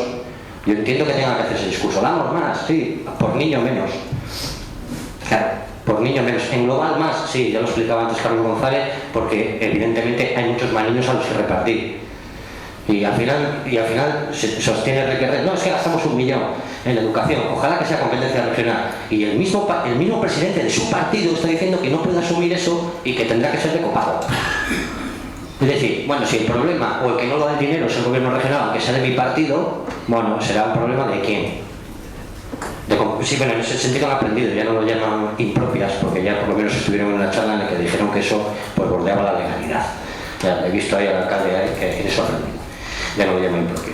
yo entiendo que tengan que hacer ese discurso. Damos más, sí, por niño menos. Claro. Por niño menos. En global más, sí, ya lo explicaba antes Carlos González, porque evidentemente hay muchos más niños a los que repartir. Y al final se sostiene Requerre, no, es que gastamos 1 millón en la educación, ojalá que sea competencia regional. Y el mismo presidente de su partido está diciendo que no puede asumir eso y que tendrá que ser de copago. Es decir, bueno, si el problema o el que no da el dinero es el gobierno regional, aunque sea de mi partido, bueno, será un problema de quién. Sí, bueno, en ese sentido han aprendido, ya no lo llaman impropias, porque ya por lo menos estuvieron en una charla en la que dijeron que eso pues bordeaba la legalidad. Ya he visto ahí al alcalde que en eso aprendido, ya no lo llaman impropio.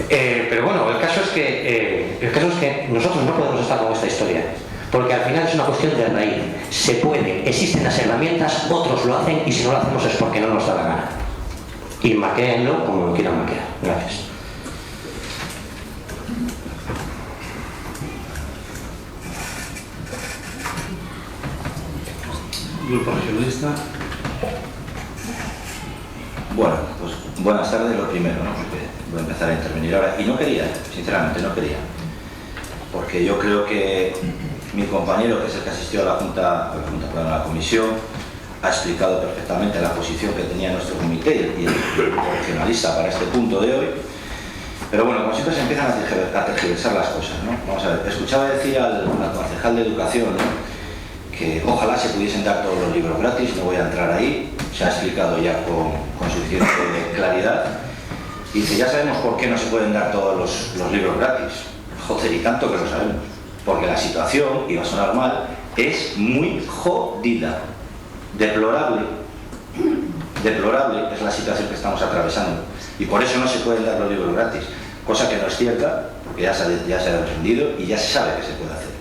Pero bueno, el caso es que nosotros no podemos estar con esta historia, porque al final es una cuestión de raíz. Se puede, existen las herramientas, otros lo hacen y si no lo hacemos es porque no nos da la gana. Y maquéenlo como lo quieran maquear. Gracias. Grupo Regionalista. Bueno, pues buenas tardes, lo primero, ¿no? Porque voy a empezar a intervenir ahora. Y no quería, sinceramente, no quería. Porque yo creo que mi compañero, que es el que asistió a la comisión, ha explicado perfectamente la posición que tenía nuestro comité y el grupo regionalista para este punto de hoy. Pero bueno, como siempre se empiezan a tergiversar las cosas, ¿no? Vamos a ver, escuchaba decir al concejal de Educación, ¿no?, que ojalá se pudiesen dar todos los libros gratis, no voy a entrar ahí, se ha explicado ya con suficiente claridad. Y dice, ya sabemos por qué no se pueden dar todos los libros gratis. Joder, y tanto que lo sabemos. Porque la situación, y va a sonar mal, es muy jodida. Deplorable es la situación que estamos atravesando. Y por eso no se pueden dar los libros gratis. Cosa que no es cierta, porque ya se ha aprendido y ya se sabe que se puede hacer.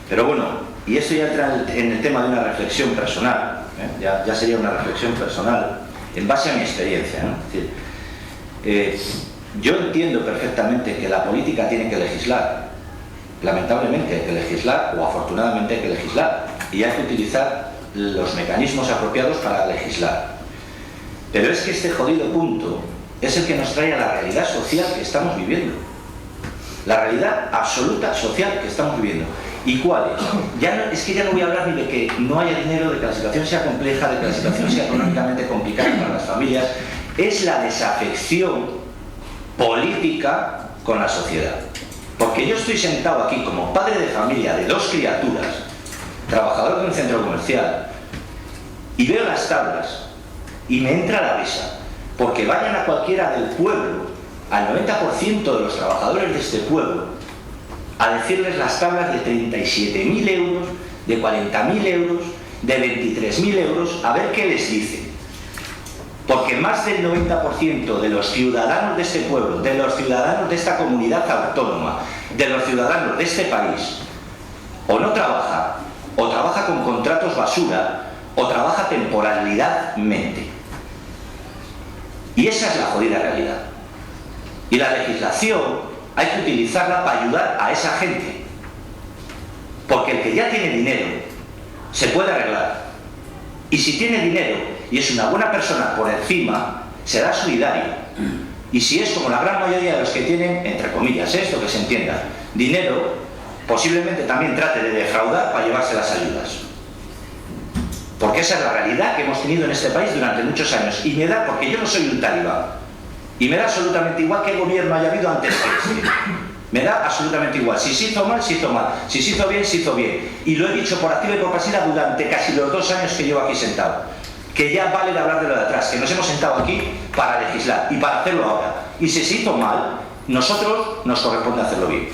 Pero bueno, y esto ya entra en el tema de una reflexión personal, ¿eh? Ya sería una reflexión personal, en base a mi experiencia, ¿no? Es decir, yo entiendo perfectamente que la política tiene que legislar. Lamentablemente hay que legislar, o afortunadamente hay que legislar, y hay que utilizar los mecanismos apropiados para legislar. Pero es que este jodido punto es el que nos trae a la realidad social que estamos viviendo. La realidad absoluta social que estamos viviendo. ¿Y cuál es? Es que ya no voy a hablar ni de que no haya dinero, de que la situación sea compleja, de que la situación sea económicamente complicada para las familias. Es la desafección política con la sociedad. Porque yo estoy sentado aquí como padre de familia de 2 criaturas, trabajador de un centro comercial, y veo las tablas y me entra la risa, porque vayan a cualquiera del pueblo, al 90% de los trabajadores de este pueblo, a decirles las tablas de 37.000 euros, de 40.000 euros, de 23.000 euros, a ver qué les dicen. Porque más del 90% de los ciudadanos de este pueblo, de los ciudadanos de esta comunidad autónoma, de los ciudadanos de este país, o no trabaja, o trabaja con contratos basura, o trabaja temporalidadmente. Y esa es la jodida realidad. Y la legislación hay que utilizarla para ayudar a esa gente. Porque el que ya tiene dinero se puede arreglar. Y si tiene dinero y es una buena persona por encima, será solidario. Y si es como la gran mayoría de los que tienen, entre comillas, esto que se entienda, dinero, posiblemente también trate de defraudar para llevarse las ayudas. Porque esa es la realidad que hemos tenido en este país durante muchos años. Y me da, porque yo no soy un talibán, y me da absolutamente igual qué gobierno haya habido antes que este. Me da absolutamente igual. Si se hizo mal, se hizo mal. Si se hizo bien, se hizo bien. Y lo he dicho por activa y por pasiva durante casi los 2 años que llevo aquí sentado. Que ya vale de hablar de lo de atrás, que nos hemos sentado aquí para legislar y para hacerlo ahora. Y si se hizo mal, nosotros nos corresponde hacerlo bien.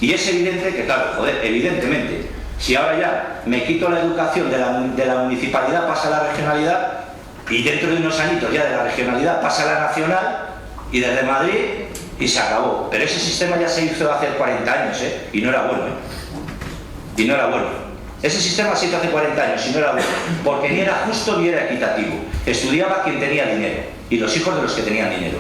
Y es evidente que, claro, joder, evidentemente, si ahora ya me quito la educación de la municipalidad, pasa a la regionalidad, y dentro de unos añitos ya de la regionalidad pasa a la nacional, y desde Madrid, y se acabó. Pero ese sistema ya se hizo hace 40 años, y no era bueno. Y no era bueno. Ese sistema se hizo hace 40 años y no era bueno, porque ni era justo ni era equitativo. Estudiaba quien tenía dinero, y los hijos de los que tenían dinero.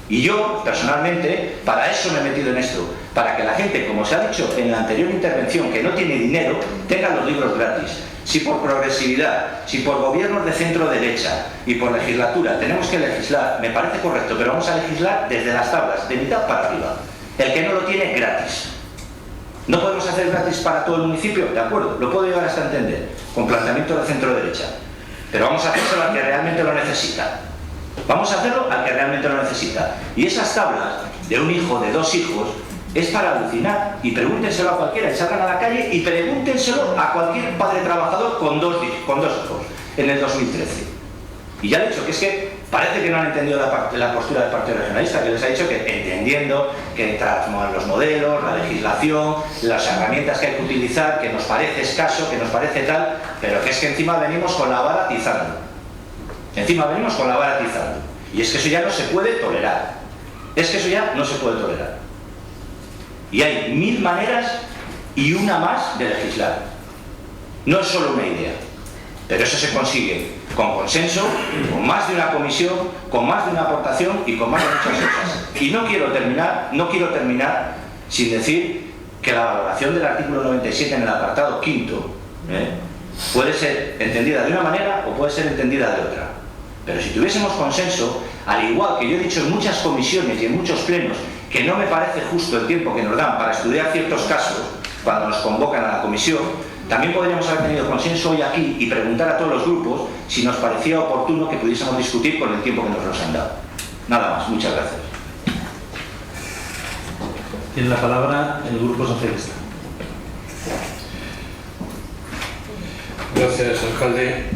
Y yo, personalmente, para eso me he metido en esto, para que la gente, como se ha dicho en la anterior intervención, que no tiene dinero, tenga los libros gratis. Si por progresividad, si por gobiernos de centro-derecha y por legislatura tenemos que legislar, me parece correcto, pero vamos a legislar desde las tablas, de mitad para arriba. El que no lo tiene, gratis. ¿No podemos hacer gratis para todo el municipio? De acuerdo, lo puedo llegar hasta entender, con planteamiento de centro-derecha. Pero vamos a hacérselo al que realmente lo necesita. Vamos a hacerlo al que realmente lo necesita. Y esas tablas de un hijo, de 2 hijos, es para alucinar. Y pregúntenselo a cualquiera, y salgan a la calle y pregúntenselo a cualquier padre trabajador con dos hijos en el 2013. Y ya he dicho que es que parece que no han entendido la postura del Partido Regionalista, que les ha dicho que entendiendo que transforman los modelos, la legislación, las herramientas que hay que utilizar, que nos parece escaso, que nos parece tal, pero que es que encima venimos con la vara atizando. Encima venimos con la vara atizando. Y es que eso ya no se puede tolerar. Es que eso ya no se puede tolerar. Y hay 1000 maneras y una más de legislar. No es solo una idea. Pero eso se consigue con consenso, con más de una comisión, con más de una aportación y con más de muchas cosas. Y no quiero terminar sin decir que la valoración del artículo 97 en el apartado 5º puede ser entendida de una manera o puede ser entendida de otra. Pero si tuviésemos consenso, al igual que yo he dicho en muchas comisiones y en muchos plenos, que no me parece justo el tiempo que nos dan para estudiar ciertos casos cuando nos convocan a la comisión, también podríamos haber tenido consenso hoy aquí y preguntar a todos los grupos si nos parecía oportuno que pudiésemos discutir con el tiempo que nos los han dado. Nada más, muchas gracias. Tiene la palabra el Grupo Socialista. Gracias, alcalde.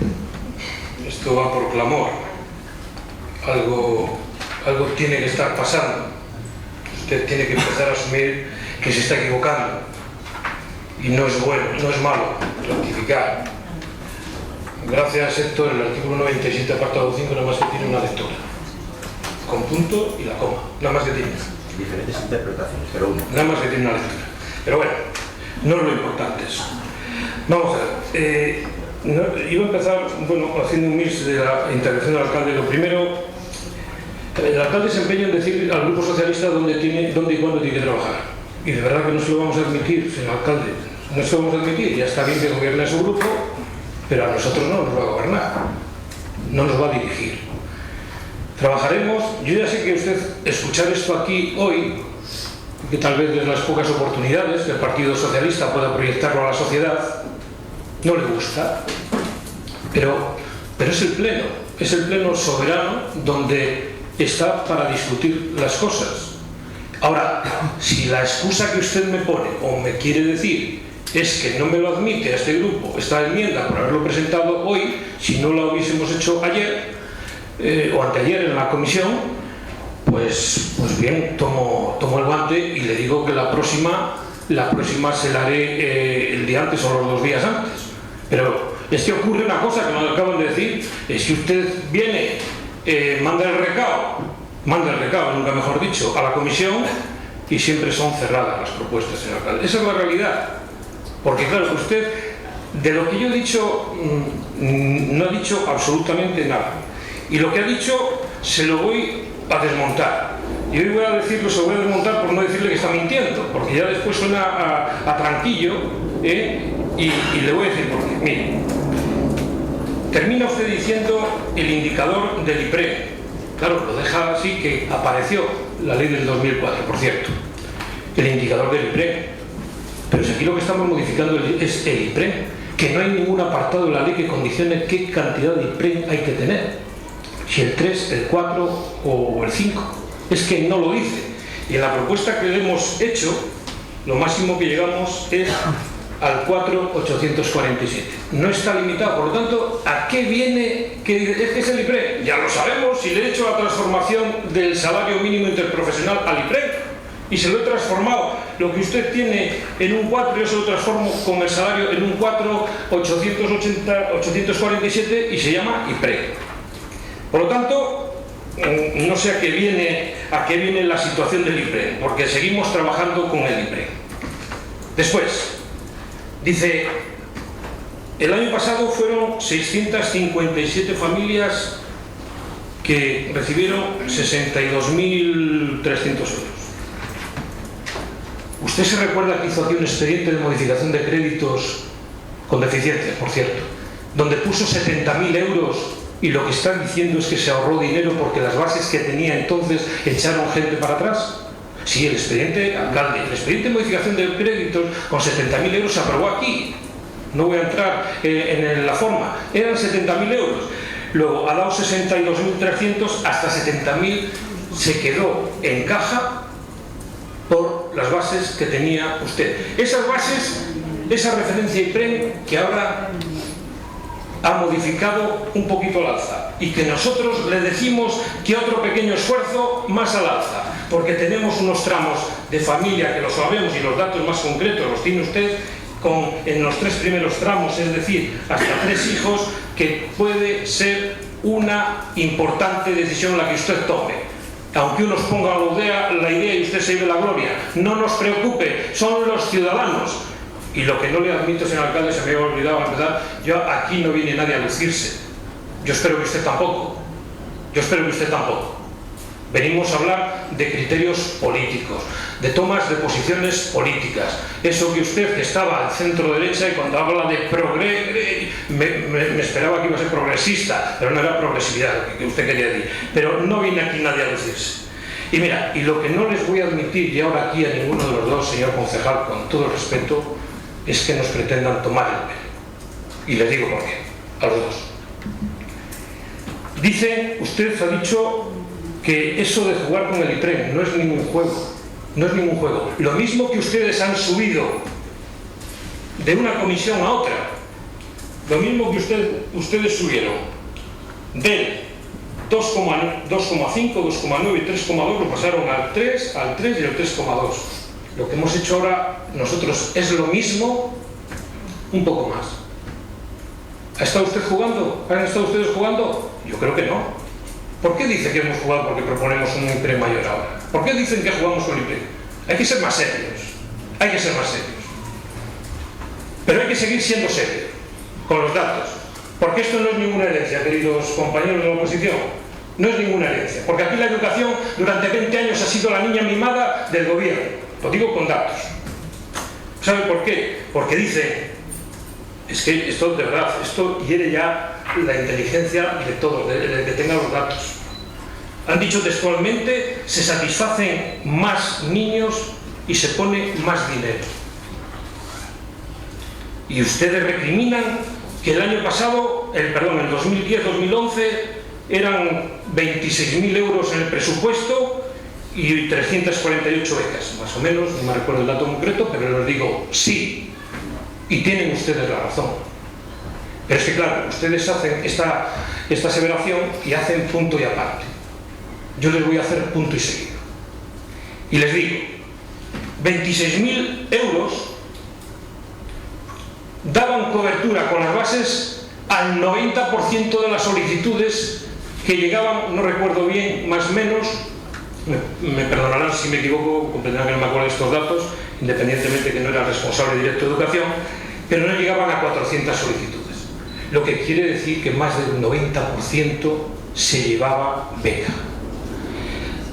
Esto va por clamor. Algo tiene que estar pasando. Usted tiene que empezar a asumir que se está equivocando. Y no es bueno, no es malo rectificar. Gracias, Héctor, el artículo 97, apartado 5, nada más que tiene una lectura. Con punto y la coma. Nada más que tiene. Diferentes interpretaciones, pero uno. Nada más que tiene una lectura. Pero bueno, no es lo importante eso. Vamos a ver. Iba a empezar, haciendo un mix de la intervención del alcalde. Lo primero, el alcalde se empeña en decir al Grupo Socialista dónde y cuándo tiene que trabajar. Y de verdad que no se lo vamos a admitir, señor alcalde. No se lo vamos a admitir. Ya está bien que gobierne su grupo, pero a nosotros no nos va a gobernar. No nos va a dirigir. Trabajaremos. Yo ya sé que usted escuchar esto aquí hoy, que tal vez de las pocas oportunidades que el Partido Socialista pueda proyectarlo a la sociedad, no le gusta, pero es el pleno soberano donde está para discutir las cosas. Ahora, si la excusa que usted me pone o me quiere decir es que no me lo admite a este grupo esta enmienda por haberlo presentado hoy. Si no la hubiésemos hecho ayer o anteayer en la comisión, pues bien, tomo el guante y le digo que la próxima se la haré el día antes o los 2 días antes. Pero es que ocurre una cosa que nos acaban de decir, es que usted viene, manda el recado, nunca mejor dicho, a la comisión, y siempre son cerradas las propuestas, señor alcalde. Esa es la realidad. Porque claro, usted, de lo que yo he dicho, no ha dicho absolutamente nada. Y lo que ha dicho, se lo voy a desmontar. Y hoy voy a decirlo, se lo voy a desmontar por no decirle que está mintiendo, porque ya después suena a tranquillo, y le voy a decir por qué. Mire, termina usted diciendo el indicador del IPRE. Claro, lo deja así, que apareció la ley del 2004, por cierto, el indicador del IPRE. Pero si aquí lo que estamos modificando es el IPRE, que no hay ningún apartado de la ley que condicione qué cantidad de IPRE hay que tener, si el 3, el 4 o el 5, es que no lo dice. Y en la propuesta que le hemos hecho, lo máximo que llegamos es al 4.847. No está limitado, por lo tanto, ¿a qué viene? ¿Qué es el IPRE? Ya lo sabemos, si le he hecho la transformación del salario mínimo interprofesional al IPRE, y se lo he transformado, lo que usted tiene en un 4, yo se lo transformo con el salario en un 4.847 y se llama IPRE. Por lo tanto, no sé a qué viene la situación del IPRE, porque seguimos trabajando con el IPRE. Después, dice, el año pasado fueron 657 familias que recibieron 62.300 euros. ¿Usted se recuerda que hizo aquí un expediente de modificación de créditos con deficiencias, por cierto, donde puso 70.000 euros y lo que están diciendo es que se ahorró dinero porque las bases que tenía entonces echaron gente para atrás? Sí, el expediente, alcalde, el expediente de modificación de créditos con 70.000 euros se aprobó aquí. No voy a entrar en la forma. Eran 70.000 euros. Luego ha dado 62.300, hasta 70.000 se quedó en caja por las bases que tenía usted. Esas bases, esa referencia IPREN que ahora ha modificado un poquito al alza y que nosotros le decimos que otro pequeño esfuerzo más al alza, porque tenemos unos tramos de familia que lo sabemos y los datos más concretos los tiene usted en los 3 primeros tramos, es decir, hasta 3 hijos, que puede ser una importante decisión la que usted tome. Aunque unos pongan la idea y usted se lleve la gloria, no nos preocupe, son los ciudadanos. Y lo que no le admito, señor alcalde, se me había olvidado a empezar, yo aquí no viene nadie a lucirse. Yo espero que usted tampoco. Venimos a hablar de criterios políticos, de tomas de posiciones políticas. Eso que usted, que estaba al centro derecha y cuando habla de me esperaba que iba a ser progresista, pero no era progresividad lo que usted quería decir. Pero no viene aquí nadie a lucirse. Y mira, y lo que no les voy a admitir, y ahora aquí a ninguno de los dos, señor concejal, con todo el respeto, es que nos pretendan tomar el pelo. Y les digo por qué, a los dos. Dice, usted ha dicho que eso de jugar con el IPREN no es ningún juego, Lo mismo que ustedes han subido de una comisión a otra, lo mismo que ustedes subieron del 2,5, 2,9 y 3,2, lo pasaron al 3 y al 3,2. Lo que hemos hecho ahora nosotros es lo mismo, un poco más. ¿Ha estado usted jugando? ¿Han estado ustedes jugando? Yo creo que no. ¿Por qué dice que hemos jugado porque proponemos un IPRE mayor ahora? ¿Por qué dicen que jugamos con IPRE? Hay que ser más serios. Pero hay que seguir siendo serios con los datos. Porque esto no es ninguna herencia, queridos compañeros de la oposición. No es ninguna herencia. Porque aquí la educación durante 20 años ha sido la niña mimada del gobierno. Lo digo con datos. ¿Sabe por qué? Porque dicen, es que esto de verdad, esto hiere ya la inteligencia de todos, de que tengan los datos. Han dicho textualmente, se satisfacen más niños y se pone más dinero. Y ustedes recriminan que el año pasado, el 2010-2011, eran 26.000 euros en el presupuesto y 348 becas, más o menos, no me recuerdo el dato concreto, pero les digo, sí, y tienen ustedes la razón. Pero es que claro, ustedes hacen esta aseveración y hacen punto y aparte. Yo les voy a hacer punto y seguido. Y les digo, 26.000 euros daban cobertura con las bases al 90% de las solicitudes que llegaban, no recuerdo bien, más o menos, me perdonarán si me equivoco, comprenderán que no me acuerdo de estos datos, independientemente que no era responsable directo de educación, pero no llegaban a 400 solicitudes. Lo que quiere decir que más del 90% se llevaba beca.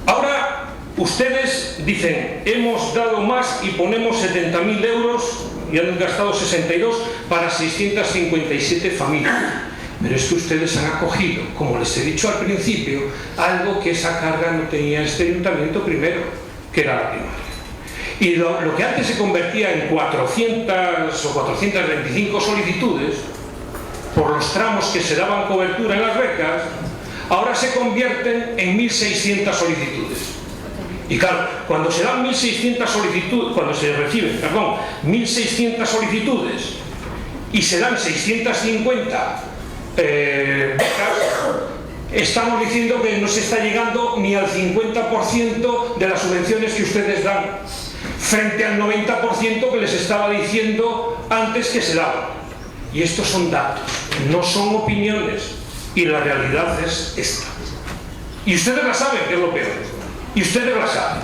Ahora ustedes dicen, hemos dado más y ponemos 70.000 euros y han gastado 62 para 657 familias. Pero es que ustedes han acogido, como les he dicho al principio, algo que esa carga no tenía este ayuntamiento primero, que era la primaria. Y lo que antes se convertía en 400 o 425 solicitudes, por los tramos que se daban cobertura en las becas, ahora se convierten en 1.600 solicitudes. Y claro, cuando se dan 1.600 solicitudes, cuando se reciben, 1.600 solicitudes y se dan 650 becas, estamos diciendo que no se está llegando ni al 50% de las subvenciones que ustedes dan, frente al 90% que les estaba diciendo antes que se daban. Y estos son datos, no son opiniones, y la realidad es esta. Y ustedes la saben, que es lo peor, y ustedes la saben.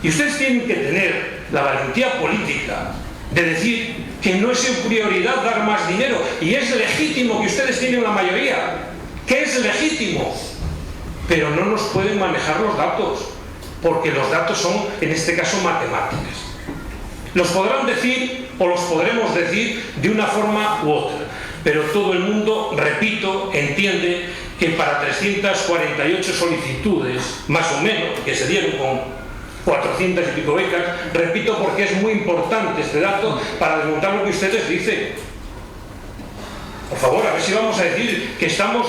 Y ustedes tienen que tener la valentía política de decir que no es su prioridad dar más dinero, y es legítimo que ustedes tienen la mayoría, que es legítimo, pero no nos pueden manejar los datos, porque los datos son, en este caso, matemáticas. Los podrán decir o los podremos decir de una forma u otra, pero todo el mundo, repito, entiende que para 348 solicitudes, más o menos, que se dieron con 400 y pico becas, repito porque es muy importante este dato para desmontar lo que ustedes dicen. Por favor, a ver si vamos a decir que estábamos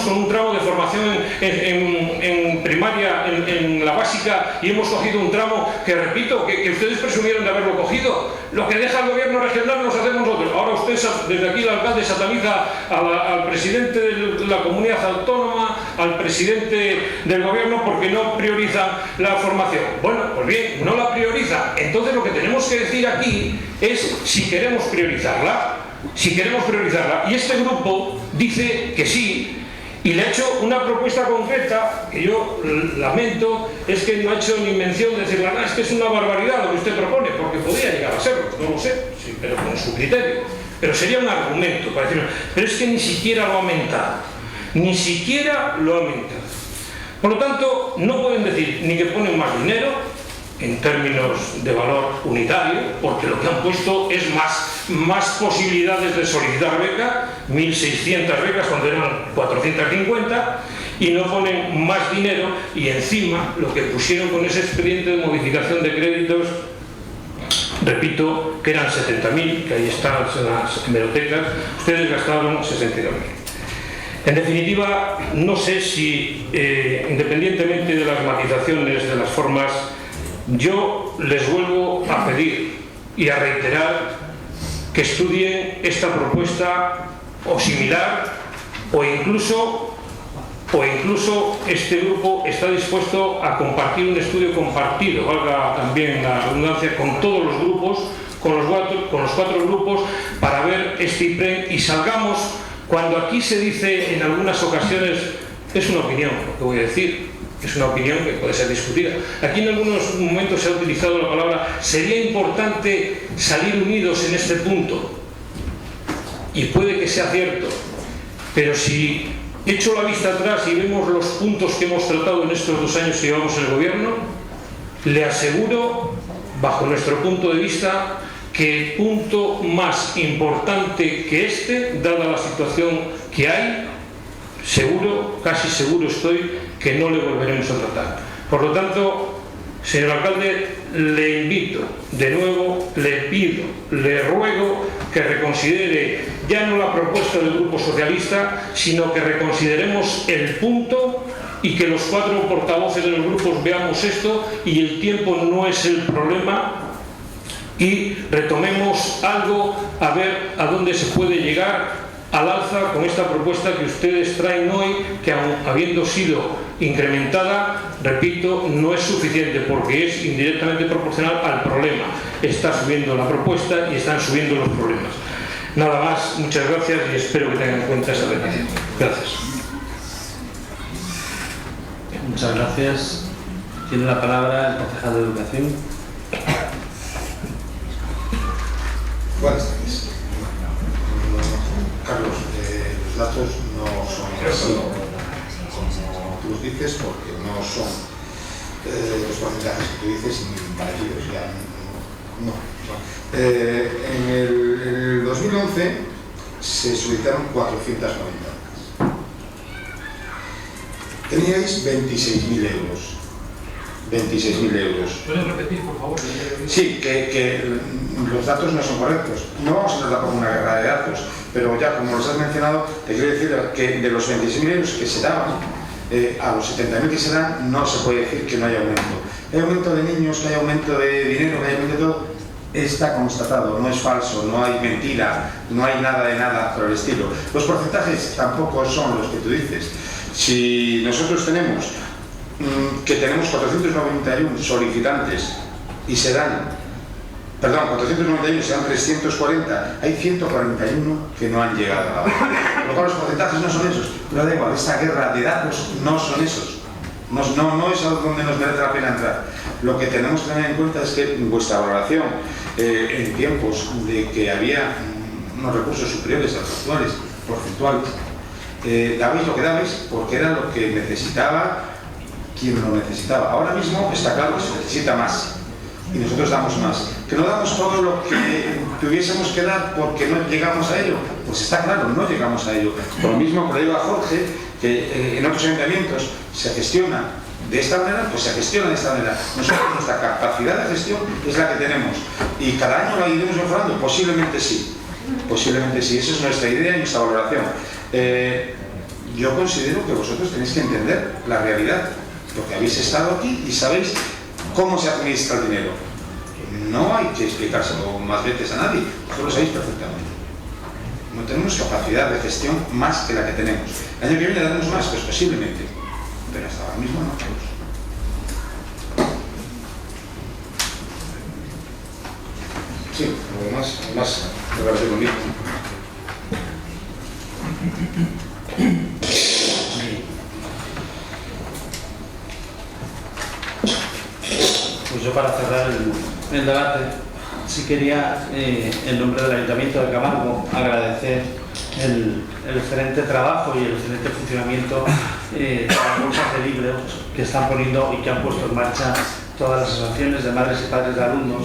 con un tramo de formación en primaria, en la básica, y hemos cogido un tramo que, repito, que ustedes presumieron de haberlo cogido. Lo que deja el gobierno regional nos hacemos nosotros. Ahora usted, desde aquí el alcalde sataniza al presidente de la comunidad autónoma, al presidente del gobierno, porque no priorizan la formación. Bueno, pues bien, no la priorizan. Entonces lo que tenemos que decir aquí es si queremos priorizarla. Si queremos priorizarla, y este grupo dice que sí, y le ha hecho una propuesta concreta que yo lamento, es que no ha hecho ni mención de decir, es que es una barbaridad lo que usted propone, porque podría llegar a serlo, no lo sé, sí, pero con su criterio, pero sería un argumento para decirlo, pero es que ni siquiera lo ha aumentado, ni siquiera lo ha aumentado. Por lo tanto, no pueden decir ni que ponen más dinero en términos de valor unitario, porque lo que han puesto es más posibilidades de solicitar beca, 1.600 becas cuando eran 450, y no ponen más dinero, y encima lo que pusieron con ese expediente de modificación de créditos, repito, que eran 70.000, que ahí están las hemerotecas, ustedes gastaron 62.000. En definitiva, no sé si, independientemente de las matizaciones, de las formas, yo les vuelvo a pedir y a reiterar que estudien esta propuesta o similar, o incluso este grupo está dispuesto a compartir un estudio compartido, valga también la redundancia, con todos los grupos, con los cuatro grupos, para ver este IPREN y salgamos. Cuando aquí se dice en algunas ocasiones, es una opinión lo que voy a decir, es una opinión que puede ser discutida. Aquí en algunos momentos se ha utilizado la palabra, sería importante salir unidos en este punto, y puede que sea cierto, pero si echo la vista atrás y vemos los puntos que hemos tratado en estos 2 años que llevamos en el gobierno, le aseguro, bajo nuestro punto de vista, que el punto más importante que este, dada la situación que hay, seguro, casi seguro estoy, que no le volveremos a tratar. Por lo tanto, señor alcalde, le invito, de nuevo, le pido, le ruego que reconsidere ya no la propuesta del Grupo Socialista, sino que reconsideremos el punto y que los 4 portavoces de los grupos veamos esto, y el tiempo no es el problema, y retomemos algo, a ver a dónde se puede llegar al alza con esta propuesta que ustedes traen hoy, que aun habiendo sido incrementada, repito, no es suficiente porque es indirectamente proporcional al problema. Está subiendo la propuesta y están subiendo los problemas. Nada más, muchas gracias y espero que tengan en cuenta esa petición. Gracias. Muchas gracias. Tiene la palabra el concejal de Educación. Buenas tardes. Carlos, los datos no son así como tú los dices, porque no son los porcentajes que tú dices ni parecidos. Ya no. En el 2011 se solicitaron 490 becas. Teníais 26.000 euros. 26.000 euros. ¿Pueden repetir, por favor? Sí, que los datos no son correctos. No vamos a entrar tampoco en una guerra de datos, pero ya como los has mencionado, te quiero decir que de los 26.000 euros que se daban, a los 70.000 que se dan, no se puede decir que no haya aumento. Hay aumento de niños, que hay aumento de dinero, que hay aumento de todo, está constatado, no es falso, no hay mentira, no hay nada de nada por el estilo. Los porcentajes tampoco son los que tú dices. Si nosotros tenemos 491 solicitantes y se dan, 491 y se dan 340, hay 141 que no han llegado a la base. Por lo cual los porcentajes no son esos, pero da igual, esta guerra de datos no son esos. No es algo donde nos merece la pena entrar. Lo que tenemos que tener en cuenta es que vuestra valoración, en tiempos de que había unos recursos superiores a los actuales, porcentuales, dabais lo que dabais porque era lo que necesitaba quien lo necesitaba. Ahora mismo está claro que se necesita más y nosotros damos más. Que no damos todo lo que tuviésemos que dar porque no llegamos a ello, pues está claro, no llegamos a ello. Por lo mismo, por ahí va Jorge, que en otros ayuntamientos se gestiona de esta manera, pues se gestiona de esta manera. Nosotros, nuestra capacidad de gestión es la que tenemos y cada año la iremos mejorando, posiblemente sí, esa es nuestra idea y nuestra valoración. Yo considero que vosotros tenéis que entender la realidad, porque habéis estado aquí y sabéis cómo se administra el dinero. No hay que explicárselo más veces a nadie, vosotros lo sabéis perfectamente. No tenemos capacidad de gestión más que la que tenemos. El año que viene daremos más, pues posiblemente, pero hasta ahora mismo no tenemos. Sí, además, me parece conmigo. Pues yo, para cerrar el debate, sí quería, en nombre del Ayuntamiento de Camargo, agradecer el excelente trabajo y el excelente funcionamiento de las bolsas de libros que están poniendo y que han puesto en marcha todas las asociaciones de madres y padres de alumnos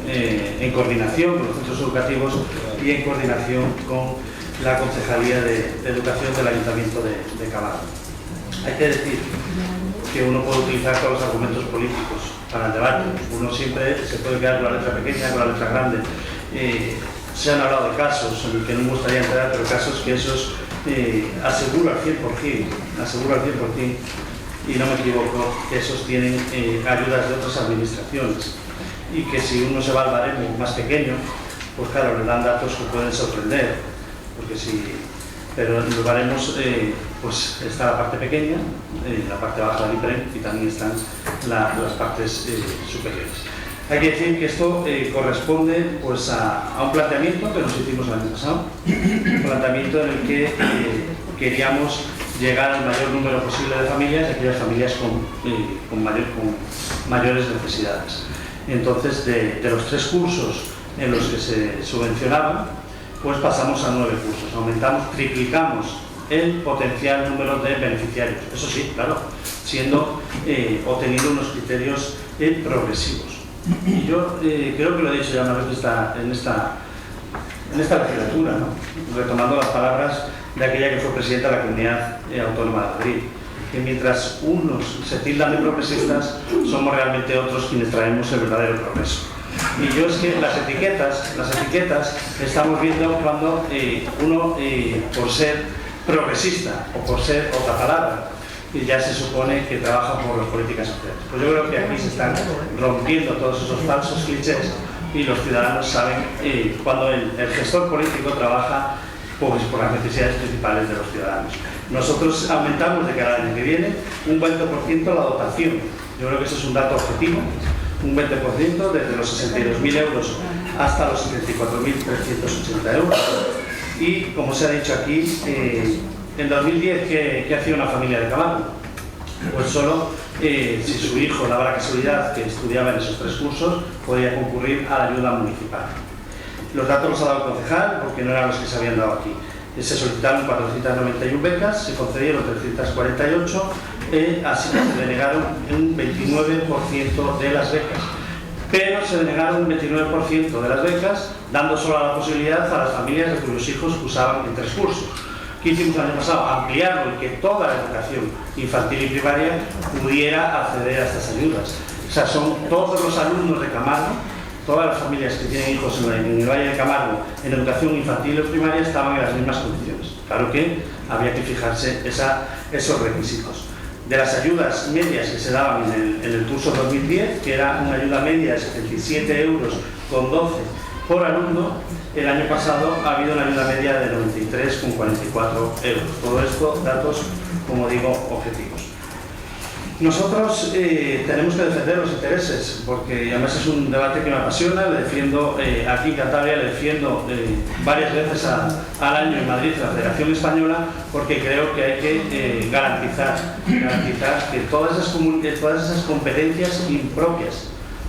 en coordinación con los centros educativos y en coordinación con la Concejalía de Educación del Ayuntamiento de Camargo. Hay que decir que uno puede utilizar todos los argumentos políticos para el debate. Uno siempre se puede quedar con la letra pequeña, con la letra grande. Se han hablado de casos en los que no me gustaría entrar, pero casos que esos aseguro al 100%, y no me equivoco, que esos tienen ayudas de otras administraciones y que si uno se va al baremo más pequeño, pues claro, le dan datos que pueden sorprender, porque pero en los baremos pues está la parte pequeña, la parte baja del IPREM y también están las partes superiores. Hay que decir que esto corresponde pues a un planteamiento que nos hicimos el año pasado, un planteamiento en el que queríamos llegar al mayor número posible de familias, aquellas familias con mayores necesidades. Entonces, de los 3 cursos en los que se subvencionaban, pues pasamos a 9 cursos, triplicamos el potencial número de beneficiarios. Eso sí, claro, o teniendo unos criterios progresivos. Y yo creo que lo he dicho ya una vez en esta legislatura, ¿no? Retomando las palabras de aquella que fue presidenta de la Comunidad Autónoma de Madrid, que mientras unos se tildan de progresistas, somos realmente otros quienes traemos el verdadero progreso. Y yo es que las etiquetas estamos viendo cuando uno, por ser progresista o por ser otra palabra, ya se supone que trabaja por las políticas sociales. Pues yo creo que aquí se están rompiendo todos esos falsos clichés y los ciudadanos saben cuando el gestor político trabaja pues, por las necesidades principales de los ciudadanos. Nosotros aumentamos de cada año que viene un 20% la dotación. Yo creo que ese es un dato objetivo, un 20% desde los 62.000 euros hasta los 74.380 euros. Y como se ha dicho aquí, en 2010, ¿qué hacía una familia de Camargo? Pues solo si su hijo daba la casualidad que estudiaba en esos 3 cursos, podía concurrir a la ayuda municipal. Los datos los ha dado el concejal porque no eran los que se habían dado aquí. Se solicitaron 491 becas, se concedieron 348, así que se denegaron un 29% de las becas. Pero se denegaron un 29% de las becas, dando solo la posibilidad a las familias de cuyos hijos cursaban en 3 cursos. ¿Qué hicimos el año pasado? Ampliarlo y que toda la educación infantil y primaria pudiera acceder a estas ayudas. O sea, son todos los alumnos de Camargo, todas las familias que tienen hijos en el Valle de Camargo en educación infantil o primaria estaban en las mismas condiciones. Claro que había que fijarse esos requisitos. De las ayudas medias que se daban en el curso 2010, que era una ayuda media de 77,12 euros por alumno, el año pasado ha habido una ayuda media de 93,44 euros. Todo esto, datos, como digo, objetivos. Nosotros tenemos que defender los intereses, porque además es un debate que me apasiona. Le defiendo aquí en Cantabria, le defiendo varias veces al año en Madrid la Federación Española, porque creo que hay que garantizar que todas esas competencias impropias.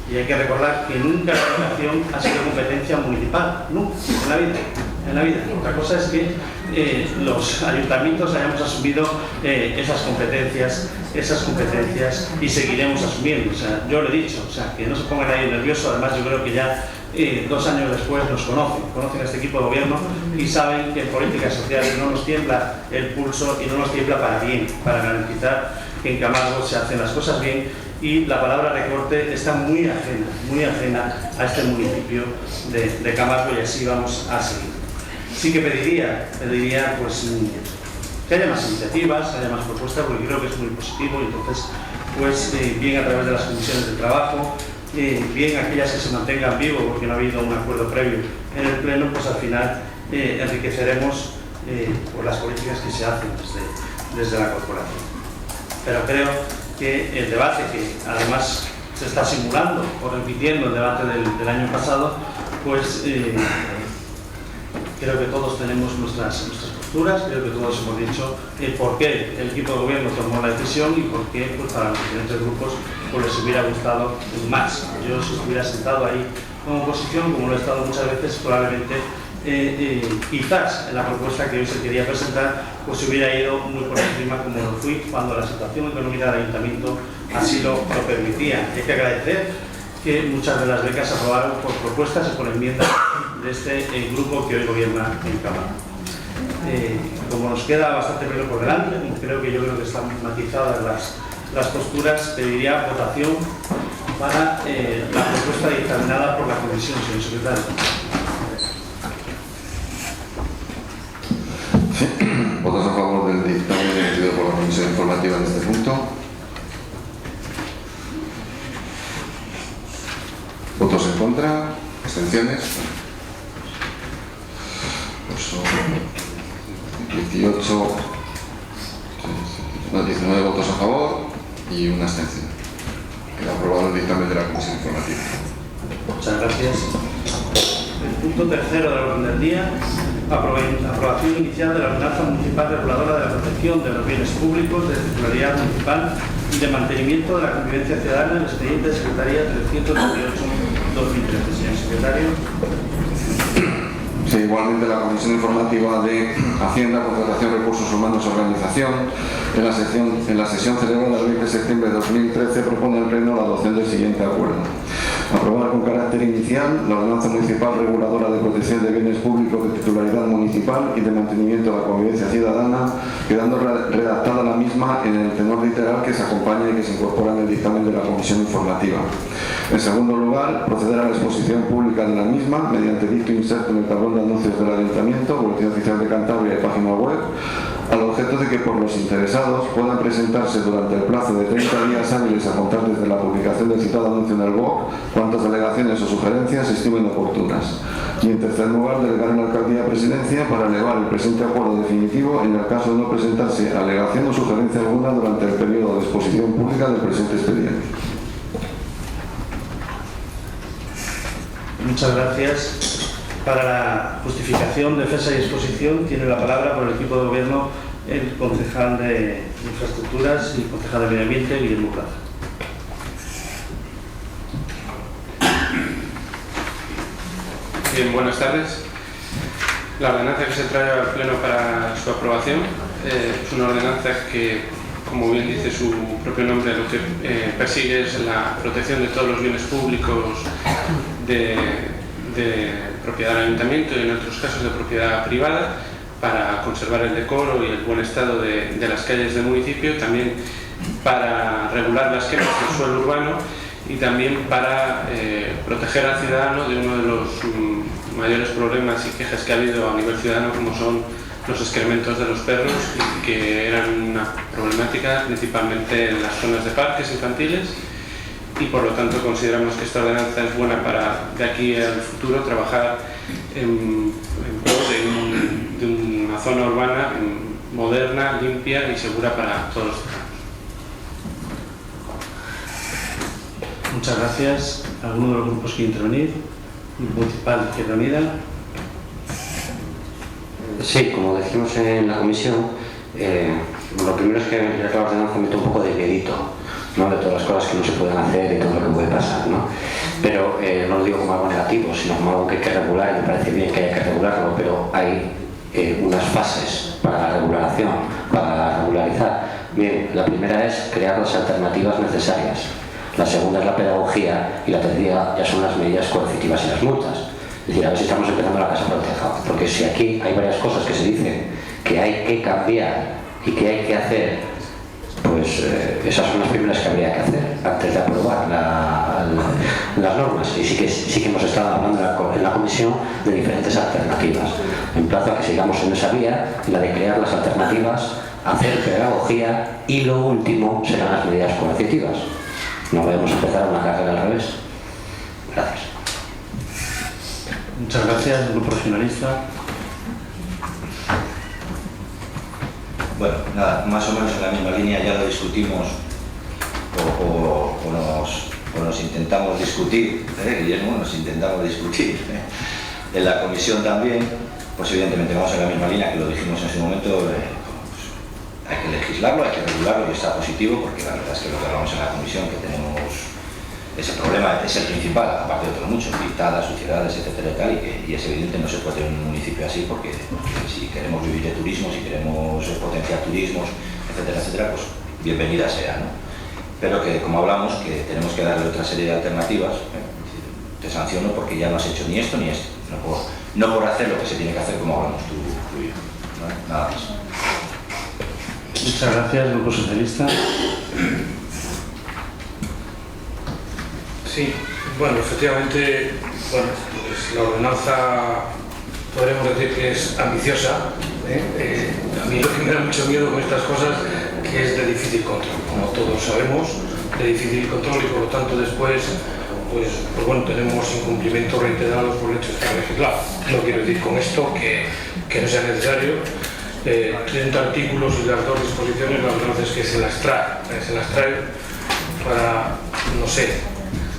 Y hay que recordar que nunca la educación ha sido competencia municipal, nunca, en la vida. Otra cosa es que los ayuntamientos hayamos asumido esas competencias y seguiremos asumiendo. O sea, yo lo he dicho, o sea, que no se ponga nadie nervioso. Además, yo creo que ya 2 años después nos conocen a este equipo de gobierno y saben que en políticas sociales no nos tiembla el pulso y no nos tiembla para bien, para garantizar que en Camargo se hacen las cosas bien. Y la palabra recorte está muy ajena a este municipio de Camargo, y así vamos a seguir. Sí que pediría pues, que haya más iniciativas, que haya más propuestas, porque creo que es muy positivo, y entonces, pues, bien a través de las comisiones de trabajo, bien aquellas que se mantengan vivos, porque no ha habido un acuerdo previo en el Pleno, pues al final enriqueceremos pues, las políticas que se hacen desde la corporación. Pero creo que el debate, que además se está simulando o repitiendo el debate del año pasado, pues creo que todos tenemos nuestras posturas, creo que todos hemos dicho por qué el equipo de gobierno tomó la decisión y por qué pues, para los diferentes grupos pues, les hubiera gustado más. Yo, si estuviera sentado ahí como oposición, como lo he estado muchas veces, probablemente quizás en la propuesta que hoy se quería presentar pues se hubiera ido muy por encima, como lo fui cuando la situación económica del ayuntamiento así lo permitía. Hay que agradecer que muchas de las becas se aprobaron por propuestas y por enmiendas de este grupo que hoy gobierna en Cámara. Como nos queda bastante pelo por delante, creo que están matizadas las posturas, pediría votación para la propuesta dictaminada por la Comisión, señor secretario. ¿Votos a favor del dictamen emitido por la Comisión Informativa en este punto? ¿Votos en contra? ¿Abstenciones? Pues son 19 votos a favor y una abstención. Queda aprobado el dictamen de la Comisión Informativa. Muchas gracias. El punto tercero del orden del día: aprobación inicial de la ordenanza municipal reguladora de la protección de los bienes públicos de titularidad municipal y de mantenimiento de la convivencia ciudadana en el expediente de Secretaría 328/2013. Señor secretario. Sí, igualmente la Comisión Informativa de Hacienda, Contratación, Recursos Humanos y Organización, en la sesión celebrada el 20 de septiembre de 2013, propone al Pleno la adopción del siguiente acuerdo. Aprobar con carácter inicial la ordenanza municipal reguladora de protección de bienes públicos de titularidad municipal y de mantenimiento de la convivencia ciudadana, quedando redactada la misma en el tenor literal que se acompaña y que se incorpora en el dictamen de la Comisión Informativa. En segundo lugar, proceder a la exposición pública de la misma mediante dicto inserto en el tablón de anuncios del Ayuntamiento, Boletín Oficial de Cantabria y página web, al objeto de que por los interesados puedan presentarse durante el plazo de 30 días hábiles a contar desde la publicación del citado anuncio en el BOC cuantas alegaciones o sugerencias se estimen oportunas. Y en tercer lugar, delegar en la alcaldía presidencia para elevar el presente acuerdo definitivo en el caso de no presentarse alegación o sugerencia alguna durante el periodo de exposición pública del presente expediente. Muchas gracias. Para la justificación, defensa y exposición tiene la palabra por el equipo de gobierno el concejal de Infraestructuras y el concejal de Medio Ambiente, Guillermo Plaza. Bien, buenas tardes. La ordenanza que se trae al Pleno para su aprobación es una ordenanza que, como bien dice su propio nombre, lo que persigue es la protección de todos los bienes públicos de propiedad del ayuntamiento y en otros casos de propiedad privada, para conservar el decoro y el buen estado de las calles del municipio, también para regular las quemas del suelo urbano y también para proteger al ciudadano de uno de los mayores problemas y quejas que ha habido a nivel ciudadano, como son los excrementos de los perros, y que eran una problemática principalmente en las zonas de parques infantiles. Y por lo tanto consideramos que esta ordenanza es buena para de aquí al futuro trabajar en pro de una zona urbana moderna, limpia y segura para todos los ciudadanos. Muchas gracias. ¿Alguno de los grupos quiere intervenir? Grupo Municipal Izquierda Unida. Sí, como decimos en la comisión, lo primero es que la ordenanza mete un poco de miedito, ¿no?, de todas las cosas que no se pueden hacer y todo lo que puede pasar, ¿no? Pero no lo digo como algo negativo, sino como algo que hay que regular, y me parece bien que haya que regularlo, pero hay unas fases para la regulación, para regularizar. Bien, la primera es crear las alternativas necesarias, la segunda es la pedagogía y la tercera ya son las medidas coercitivas y las multas. Es decir, a ver si estamos empezando la casa por el tejado, porque si aquí hay varias cosas que se dicen que hay que cambiar y que hay que hacer, pues esas son las primeras que habría que hacer antes de aprobar las normas. Y sí que hemos estado hablando en la comisión de diferentes alternativas. Emplazo a que sigamos en esa vía, la de crear las alternativas, hacer pedagogía y lo último serán las medidas coercitivas. No podemos empezar una carrera al revés. Gracias. Muchas gracias, Grupo Regionalista. Bueno, nada, más o menos en la misma línea, ya lo discutimos o nos intentamos discutir, Guillermo, nos intentamos discutir en la comisión también. Pues evidentemente vamos en la misma línea que lo dijimos en su momento. Pues, hay que legislarlo, hay que regularlo y está positivo, porque la verdad es que lo que hablamos en la comisión, que tenemos ese problema, es el principal, aparte de otros muchos, pintadas, suciedades, etcétera y tal, y es evidente, no se puede tener un municipio así, porque si queremos vivir de turismo, si queremos potenciar turismos, etcétera, etcétera, pues bienvenida sea, ¿no? Pero que, como hablamos, que tenemos que darle otra serie de alternativas. Te sanciono porque ya no has hecho ni esto ni esto, no por hacer lo que se tiene que hacer, como hablamos tú y yo, ¿no? Nada más. Muchas gracias, Grupo Socialista. Sí, bueno, efectivamente, bueno, pues la ordenanza podremos decir que es ambiciosa. A mí lo que me da mucho miedo con estas cosas, que es de difícil control, como todos sabemos, de difícil control, y por lo tanto después, pues bueno, tenemos incumplimientos reiterados por el hecho de estar legislado. No quiero decir con esto que no sea necesario. 30 artículos y las 2 disposiciones, la verdad es que se las trae para, no sé,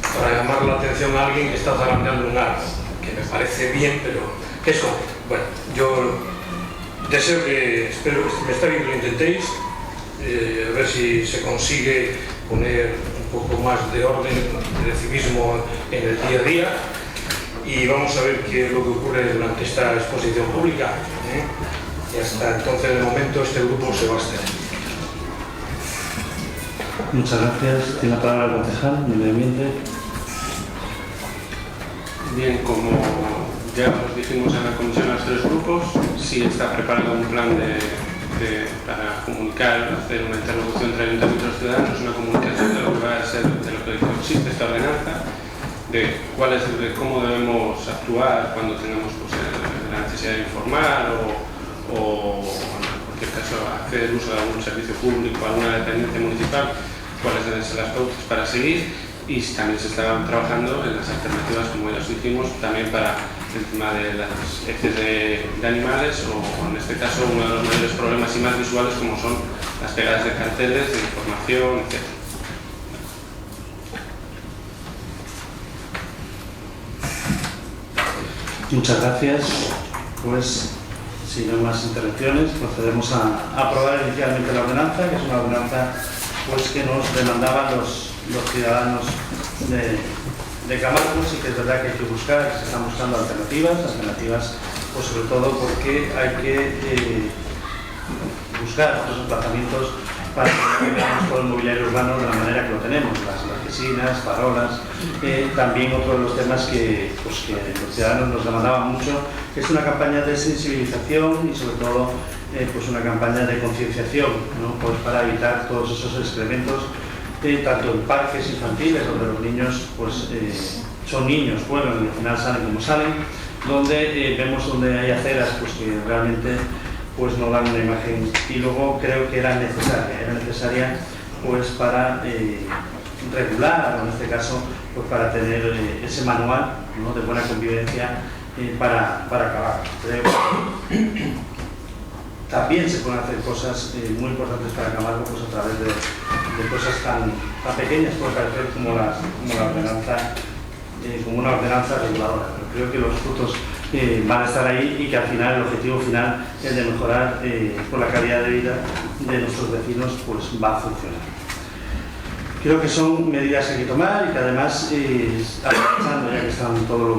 para llamar la atención a alguien que está zarandeando un árbol, que me parece bien, pero es como, bueno, yo deseo que, espero que me está bien que lo intentéis, a ver si se consigue poner un poco más de orden, de civismo en el día a día, y vamos a ver qué es lo que ocurre durante esta exposición pública, y hasta entonces, de momento, este grupo se va a abstener. Muchas gracias. Tiene la palabra el concejal de Medio Ambiente. Bien, como ya os dijimos en la comisión a los 3 grupos, sí está preparado un plan para comunicar, hacer una interlocución entre ayuntamientos y ciudadanos, una comunicación de lo que va a ser, de lo que consiste esta ordenanza, de cómo debemos actuar cuando tengamos pues, la necesidad de informar o cualquier caso, hacer uso de algún servicio público, alguna dependencia municipal, cuáles deben ser las pautas para seguir, y también se está trabajando en las alternativas, como ya os dijimos, también para el tema de las heces de animales, o en este caso uno de los mayores problemas y más visuales, como son las pegadas de carteles, de información, etc. Muchas gracias. Pues, si no hay más intervenciones, procedemos a aprobar inicialmente la ordenanza, que es una ordenanza pues, que nos demandaban los ciudadanos de Camargo. Sí que es verdad que hay que buscar, se están buscando alternativas, pues sobre todo porque hay que buscar otros emplazamientos para que tengamos todo el mobiliario urbano de la manera que lo tenemos, las marquesinas, farolas. También otro de los temas que los ciudadanos nos demandaban mucho, que es una campaña de sensibilización y sobre todo pues una campaña de concienciación, ¿no? Pues para evitar todos esos excrementos, tanto en parques infantiles, donde los niños pues, son niños, juegan y al final salen como salen, donde vemos donde hay aceras pues, que realmente pues no dan una imagen, y luego creo que era necesaria pues para regular, o en este caso pues para tener ese manual, ¿no? De buena convivencia para acabar. Creo que también se pueden hacer cosas muy importantes para Camargo pues a través de cosas tan pequeñas, puede parecer como una ordenanza reguladora, pero creo que los frutos van a estar ahí, y que al final el objetivo final es de mejorar por la calidad de vida de nuestros vecinos, pues va a funcionar. Creo que son medidas que hay que tomar y que además, aprovechando ya que están todos los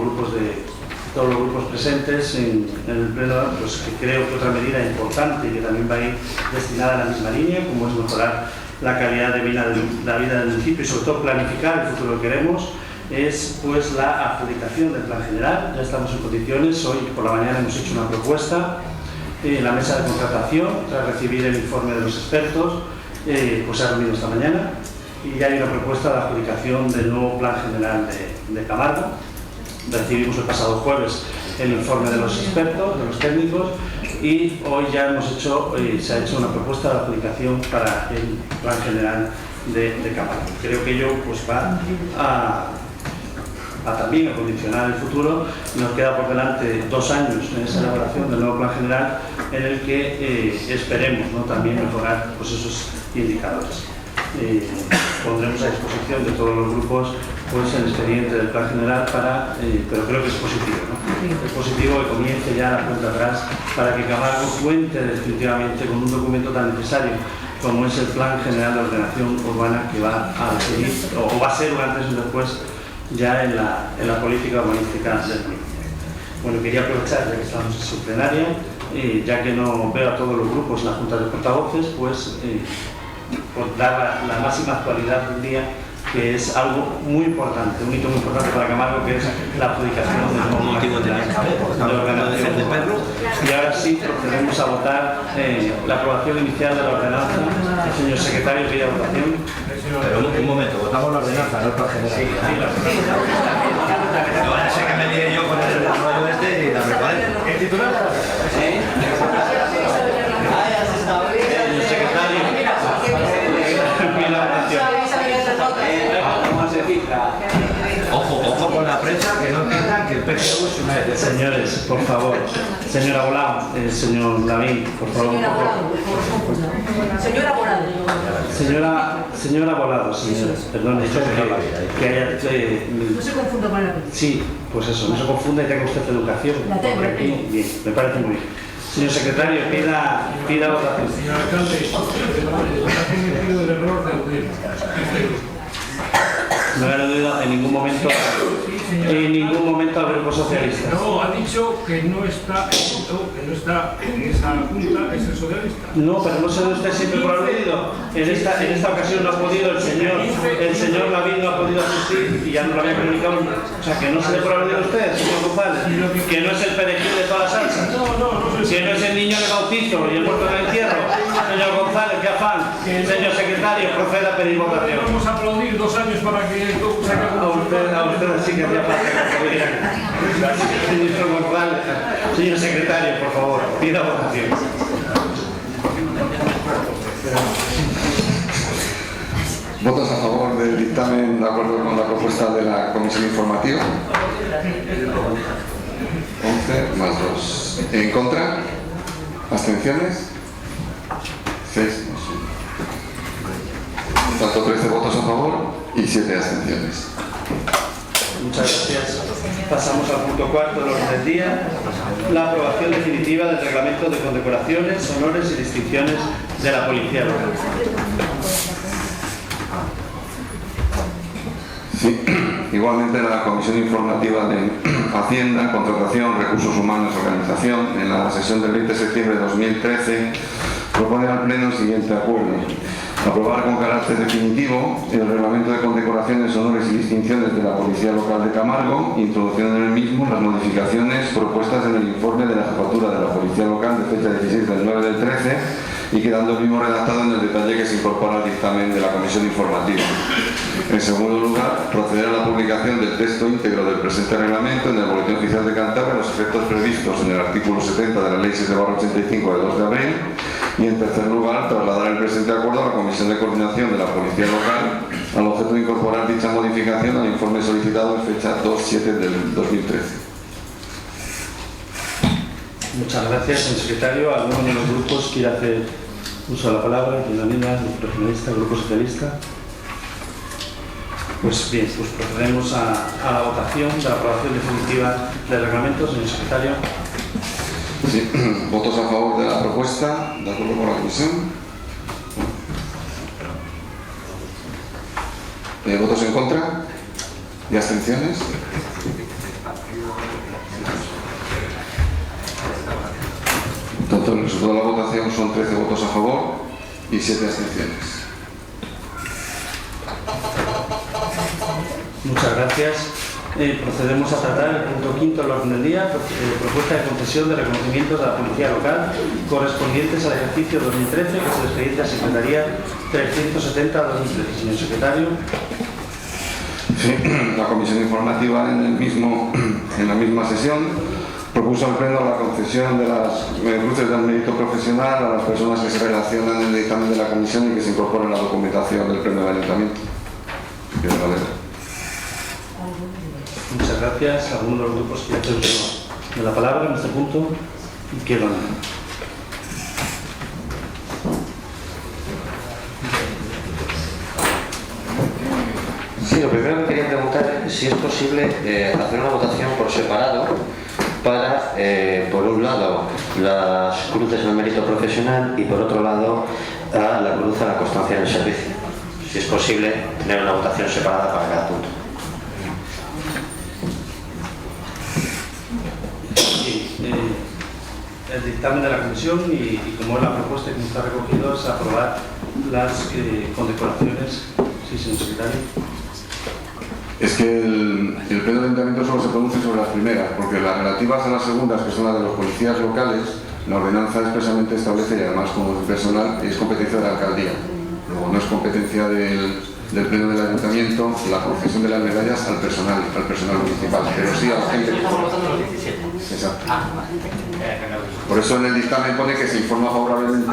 grupos presentes en el pleno, pues que creo que otra medida importante y que también va a ir destinada a la misma línea, como es mejorar la calidad de vida del municipio y sobre todo planificar el futuro que queremos, es pues la adjudicación del plan general. Ya estamos en condiciones, hoy por la mañana hemos hecho una propuesta en la mesa de contratación, tras recibir el informe de los expertos, pues se ha reunido esta mañana, y ya hay una propuesta de adjudicación del nuevo plan general de Camargo. Recibimos el pasado jueves el informe de los expertos, de los técnicos, y hoy ya se ha hecho una propuesta de adjudicación para el plan general de Camargo. Creo que ello pues, va a también a condicionar el futuro. Nos queda por delante 2 años en esa elaboración del nuevo plan general, en el que esperemos, ¿no? También mejorar pues, esos indicadores. Pondremos a disposición de todos los grupos pues, el expediente del plan general pero creo que es positivo, ¿no? Es positivo que comience ya la cuenta atrás para que Camargo cuente definitivamente con un documento tan necesario como es el plan general de ordenación urbana, que va a definir, o va a ser un antes y un después ya en la política urbanística del municipio. Bueno, quería aprovechar, ya que estamos en su plenaria, ya que no veo a todos los grupos en la Junta de Portavoces, pues por dar la máxima actualidad del día, que es algo muy importante, un hito muy importante para Camargo, que es la adjudicación del nuevo plan de ordenación urbana. Y ahora sí procedemos a votar la aprobación inicial de la ordenanza. El señor secretario pide votación. Pero un momento, votamos la ordenanza, no el plan general. No vaya a ser que me líe yo con el rollo este y la preparé. ¿El titular? Señor secretario, pide la votación. Ojo con la prensa, que no entiendan que el PGU es una de... Señores, por favor. Señora Bolao, señor Lavín, por favor. Señora Bolado. Señora Bolado, señores. Perdón, he dicho que haya... No se confunda con la prensa. Sí, pues eso, no se confunda y tenga usted educación. La tengo. Bien, me parece muy bien. Señor secretario, pida votación. Señor alcalde, ha cometido el error de aludir. No he aludido en ningún momento al Grupo Socialista. No, ha dicho que no está en esa junta, es el socialista. No, pero no se dé usted siempre por aludido. En esta ocasión no ha podido el señor Lavín no ha podido asistir y ya no lo había comunicado. O sea, que no se dé por aludido usted, señor González, que no es el perejil de todas las salsas. Que no es el niño de bautizo y el muerto del entierro. Señor González, qué afán. Señor secretario, proceda a pedir votación. Vamos a aplaudir 2 años para que esto se acabe. A usted sí que hacía falta que señor González. Señor secretario, por favor, pida votación. ¿Votos a favor del dictamen de acuerdo con la propuesta de la comisión informativa? 11 más 2. ¿En contra? ¿Abstenciones? 6 más 1. Tanto 13 votos a favor y 7 abstenciones. Muchas gracias. Pasamos al punto 4 del orden del día. La aprobación definitiva del reglamento de condecoraciones, honores y distinciones de la Policía Local. Sí, igualmente la Comisión Informativa de Hacienda, Contratación, Recursos Humanos y Organización, en la sesión del 20 de septiembre de 2013, propone al Pleno el siguiente acuerdo. Aprobar con carácter definitivo el reglamento de condecoraciones, honores y distinciones de la Policía Local de Camargo, introduciendo en el mismo las modificaciones propuestas en el informe de la Jefatura de la Policía Local de fecha 16 del 9 del 13 y quedando el mismo redactado en el detalle que se incorpora al dictamen de la Comisión Informativa. En segundo lugar, proceder a la publicación del texto íntegro del presente reglamento en el Boletín Oficial de Cantabria a los efectos previstos en el artículo 70 de la Ley 7/85 de 2 de abril. Y en tercer lugar, trasladar el presente acuerdo a la Comisión de Coordinación de la Policía Local al objeto de incorporar dicha modificación al informe solicitado en fecha 2/7 del 2013. Muchas gracias, señor secretario. ¿Alguno de los grupos quiere hacer uso de la palabra? Finalina, Grupo Regionalista, Grupo Socialista. Pues bien, pues procedemos a la votación de la aprobación definitiva del reglamento, señor secretario. Sí. ¿Votos a favor de la propuesta? ¿De acuerdo con la comisión? ¿Votos en contra? ¿Y abstenciones? Tanto el resultado de la votación son 13 votos a favor y 7 abstenciones. Muchas gracias. Procedemos a tratar el punto 5 del orden del día, propuesta de concesión de reconocimientos de la Policía Local correspondientes al ejercicio 2013, que es el expediente a Secretaría 370-2013. Señor secretario. Sí, la Comisión Informativa en la misma sesión propuso al Pleno la concesión de las cruces del mérito profesional a las personas que se relacionan en el dictamen de la Comisión y que se incorporan en la documentación del Pleno del Ayuntamiento. Muchas gracias. ¿Alguno de los grupos quiere hacer uso de la palabra en este punto? Izquierda. Sí, lo primero que quería preguntar es si es posible hacer una votación por separado para, por un lado, las cruces en el mérito profesional y por otro lado, la cruz a la constancia en el servicio. Si es posible tener una votación separada para cada punto. El dictamen de la Comisión y como es la propuesta que está recogido es aprobar las condecoraciones. Sí, señor secretario. Es que el Pleno del Ayuntamiento solo se pronuncia sobre las primeras, porque las relativas a las segundas, que son las de los policías locales, la ordenanza expresamente establece, y además como es personal, es competencia de la alcaldía. Luego no es competencia del Pleno del Ayuntamiento la concesión de las medallas al personal municipal, pero sí a la gente. Exacto. Por eso en el dictamen pone que se informa favorablemente.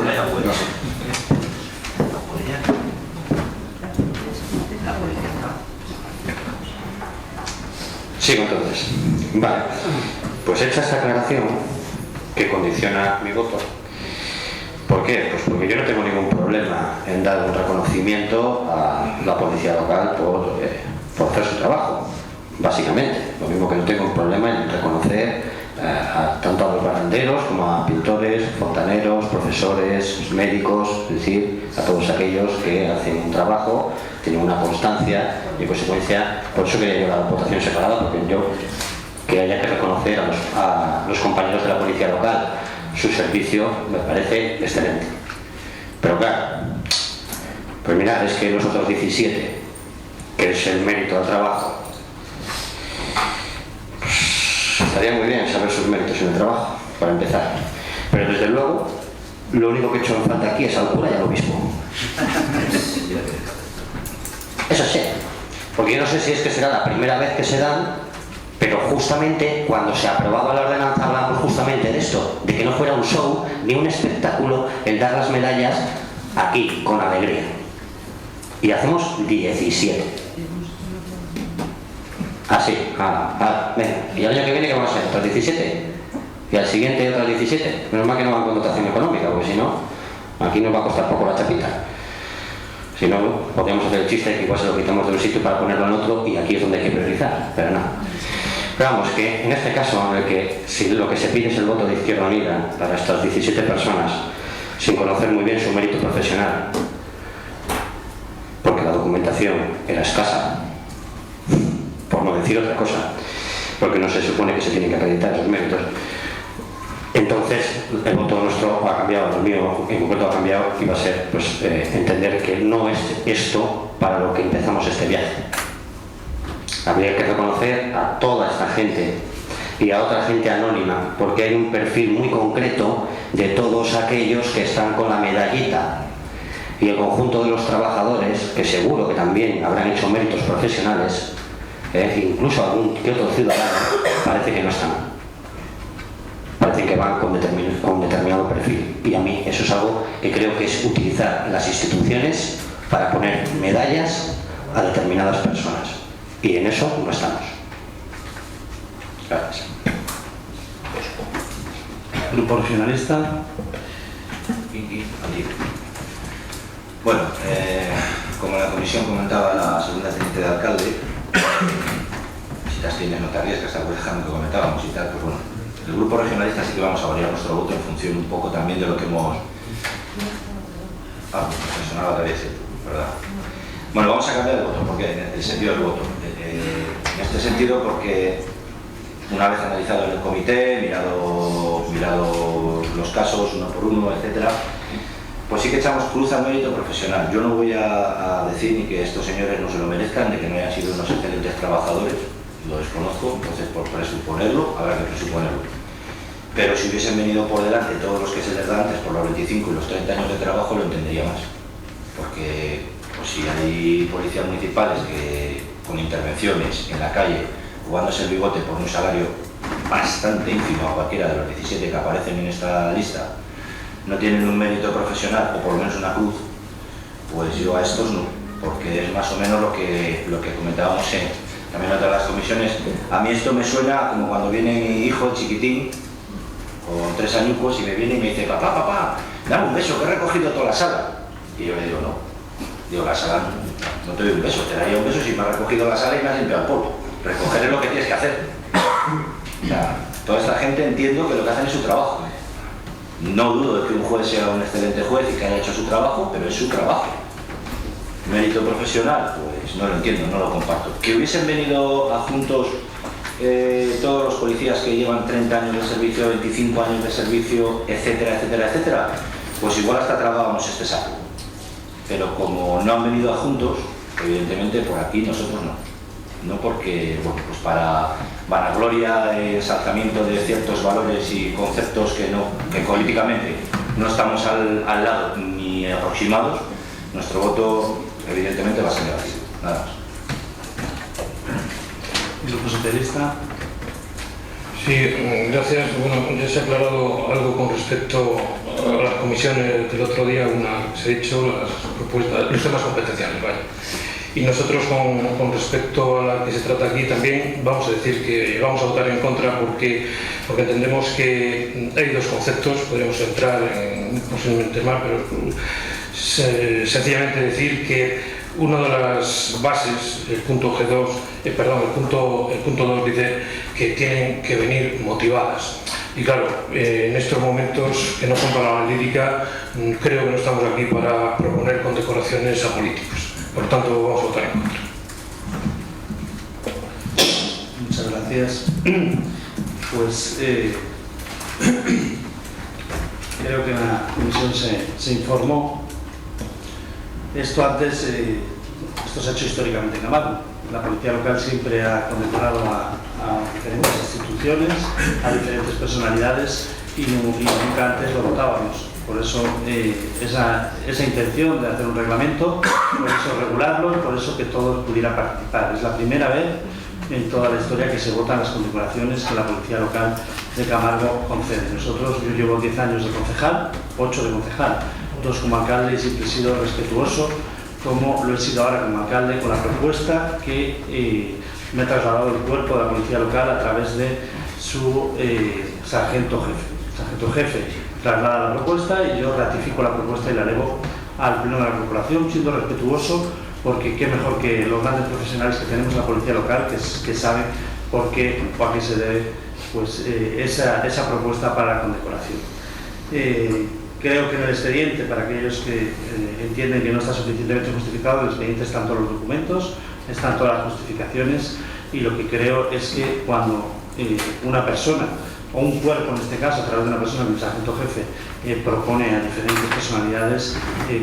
Sigo entonces. Vale. Pues hecha esta aclaración, que condiciona mi voto. ¿Por qué? Pues porque yo no tengo ningún problema en dar un reconocimiento a la policía local por hacer su trabajo, básicamente. Lo mismo que no tengo un problema en reconocer tanto a los barrenderos como a pintores, fontaneros, profesores, médicos, es decir, a todos aquellos que hacen un trabajo, tienen una constancia y en consecuencia, por eso quería yo la votación separada, porque yo que haya que reconocer a los compañeros de la policía local su servicio me parece excelente. Pero claro, pues mirad, es que los otros 17, que es el mérito al trabajo, pues estaría muy bien saber sus méritos en el trabajo, para empezar. Pero desde luego, lo único que he hecho en falta aquí es al cura y al obispo. Eso sí, porque yo no sé si es que será la primera vez que se dan, pero justamente cuando se aprobaba la ordenanza hablábamos justamente de esto, de que no fuera un show ni un espectáculo el dar las medallas aquí, con alegría. y hacemos 17. Así, venga. ¿Y el año que viene qué vamos a hacer? ¿Otros 17? ¿Y al siguiente otros 17? Menos mal que no va en connotación económica, porque si no, aquí nos va a costar poco la chapita. Si no, podríamos hacer el chiste de que igual se lo quitamos de un sitio para ponerlo en otro y aquí es donde hay que priorizar, pero no. Pero vamos, que en este caso, en el que si lo que se pide es el voto de Izquierda Unida para estas 17 personas, sin conocer muy bien su mérito profesional, porque la documentación era escasa, por no decir otra cosa, porque no se supone que se tienen que acreditar esos méritos, entonces el voto nuestro ha cambiado, el mío en concreto ha cambiado, y va a ser pues, entender que no es esto para lo que empezamos este viaje. Habría que reconocer a toda esta gente y a otra gente anónima, porque hay un perfil muy concreto de todos aquellos que están con la medallita, y el conjunto de los trabajadores, que seguro que también habrán hecho méritos profesionales, incluso algún que otro ciudadano, parece que no están. Parece que van con determinado perfil, y a mí eso es algo que creo que es utilizar las instituciones para poner medallas a determinadas personas, y en eso no estamos. Gracias. Grupo Regionalista. Bueno, como la comisión comentaba, la segunda teniente de alcalde, si las tienes no te arriesgas, te acuerdas que comentábamos y tal, pues bueno, el grupo regionalista sí que vamos a variar nuestro voto en función un poco también de lo que hemos... sonaba otra vez, ¿verdad? Bueno, vamos a cambiar el voto, porque el sentido del voto. En este sentido, porque una vez analizado en el comité, mirado los casos uno por uno, etcétera, pues sí que echamos cruz al mérito profesional. Yo no voy a decir ni que estos señores no se lo merezcan, ni que no hayan sido unos excelentes trabajadores, lo desconozco, entonces por presuponerlo, habrá que presuponerlo. Pero si hubiesen venido por delante todos los que se les da antes por los 25 y los 30 años de trabajo, lo entendería más. Porque pues, si hay policías municipales que con intervenciones en la calle, jugándose el bigote por un salario bastante ínfimo a cualquiera de los 17 que aparecen en esta lista, no tienen un mérito profesional o por lo menos una cruz, pues yo a estos no, porque es más o menos lo que comentábamos también en otras comisiones. A mí esto me suena como cuando viene mi hijo chiquitín con 3 añucos y me viene y me dice: papá, dame un beso, que he recogido toda la sala. Y yo le digo: no, digo, la sala no te doy un beso, te daría un beso si me has recogido la sala y me has limpiado el polvo. Recoger es lo que tienes que hacer. O sea, toda esta gente entiendo que lo que hacen es su trabajo. No dudo de que un juez sea un excelente juez y que haya hecho su trabajo, pero es su trabajo. Mérito profesional, pues no lo entiendo, no lo comparto. Que hubiesen venido adjuntos todos los policías que llevan 30 años de servicio, 25 años de servicio, etcétera, etcétera, etcétera, pues igual hasta tragábamos este saco. Pero como no han venido adjuntos, evidentemente por aquí nosotros no. No porque, bueno, pues para vanagloria, ensalzamiento de ciertos valores y conceptos que políticamente no estamos al lado ni aproximados, nuestro voto evidentemente va a ser negativo. Nada más. Grupo Socialista. Sí, gracias. Bueno, ya se ha aclarado algo con respecto a las comisiones del otro día, se ha dicho las propuestas, los temas competenciales, vaya. Y nosotros con respecto a la que se trata aquí también vamos a decir que vamos a votar en contra porque entendemos que hay dos conceptos, podríamos entrar en posiblemente más, pero sencillamente decir que una de las bases, el punto G2, el punto 2 dice que tienen que venir motivadas. Y claro, en estos momentos que no son para la lírica, creo que no estamos aquí para proponer condecoraciones a políticos. Por lo tanto, vamos a votar en contra. Muchas gracias. Pues creo que la comisión se informó. Esto antes, esto se ha hecho históricamente en Camargo. La policía local siempre ha condecorado a diferentes instituciones, a diferentes personalidades y nunca antes lo votábamos. Por eso esa intención de hacer un reglamento, por eso regularlo y por eso que todos pudieran participar. Es la primera vez en toda la historia que se votan las condecoraciones que la policía local de Camargo concede. Yo llevo 10 años de concejal, 8 de concejal, 2 como alcalde y siempre he sido respetuoso como lo he sido ahora como alcalde, con la propuesta que me ha trasladado el cuerpo de la policía local a través de su sargento jefe. El sargento jefe traslada la propuesta y yo ratifico la propuesta y la elevo al pleno de la corporación, siendo respetuoso, porque qué mejor que los grandes profesionales que tenemos en la policía local que saben por qué o a qué se debe pues, esa propuesta para la condecoración. Creo que en el expediente, para aquellos que entienden que no está suficientemente justificado, el expediente están todos los documentos, están todas las justificaciones, y lo que creo es que cuando una persona, o un cuerpo en este caso, a través de una persona, como el sargento jefe, propone a diferentes personalidades,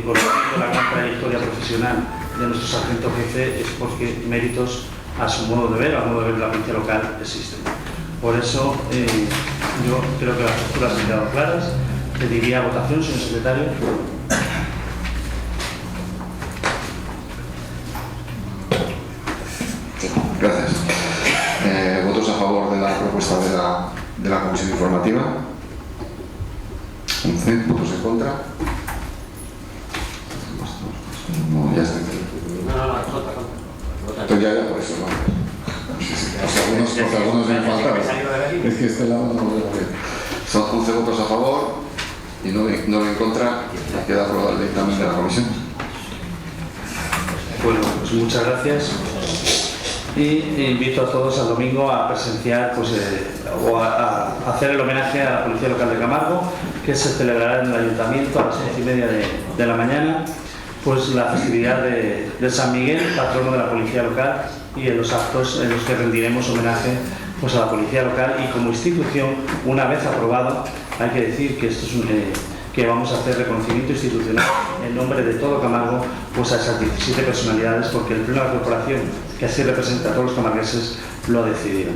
conociendo la gran trayectoria profesional de nuestro sargento jefe, es porque méritos a su modo de ver, al modo de ver de la policía local, existen. Por eso, yo creo que las posturas han quedado claras. Pediría votación, señor secretario. Gracias. ¿Votos a favor de la propuesta de la comisión informativa? 11. ¿Votos en contra? No, ya está. Entonces ya por eso, ¿no? Sí, sí. Algunos me faltaban. Es que este lado no lo veo bien. Son 11 votos a favor y 9 en contra. Queda aprobado el dictamen de la comisión. Bueno, pues muchas gracias. Y invito a todos al domingo a presenciar pues, o a hacer el homenaje a la Policía Local de Camargo, que se celebrará en el Ayuntamiento a las 11:30 de la mañana, pues la festividad de San Miguel, patrono de la Policía Local, y en los actos en los que rendiremos homenaje pues, a la Policía Local. Y como institución, una vez aprobado, hay que decir que esto es que vamos a hacer reconocimiento institucional en nombre de todo Camargo pues a esas 17 personalidades, porque el pleno de la corporación, que así representa a todos los camargueses, lo ha decidido.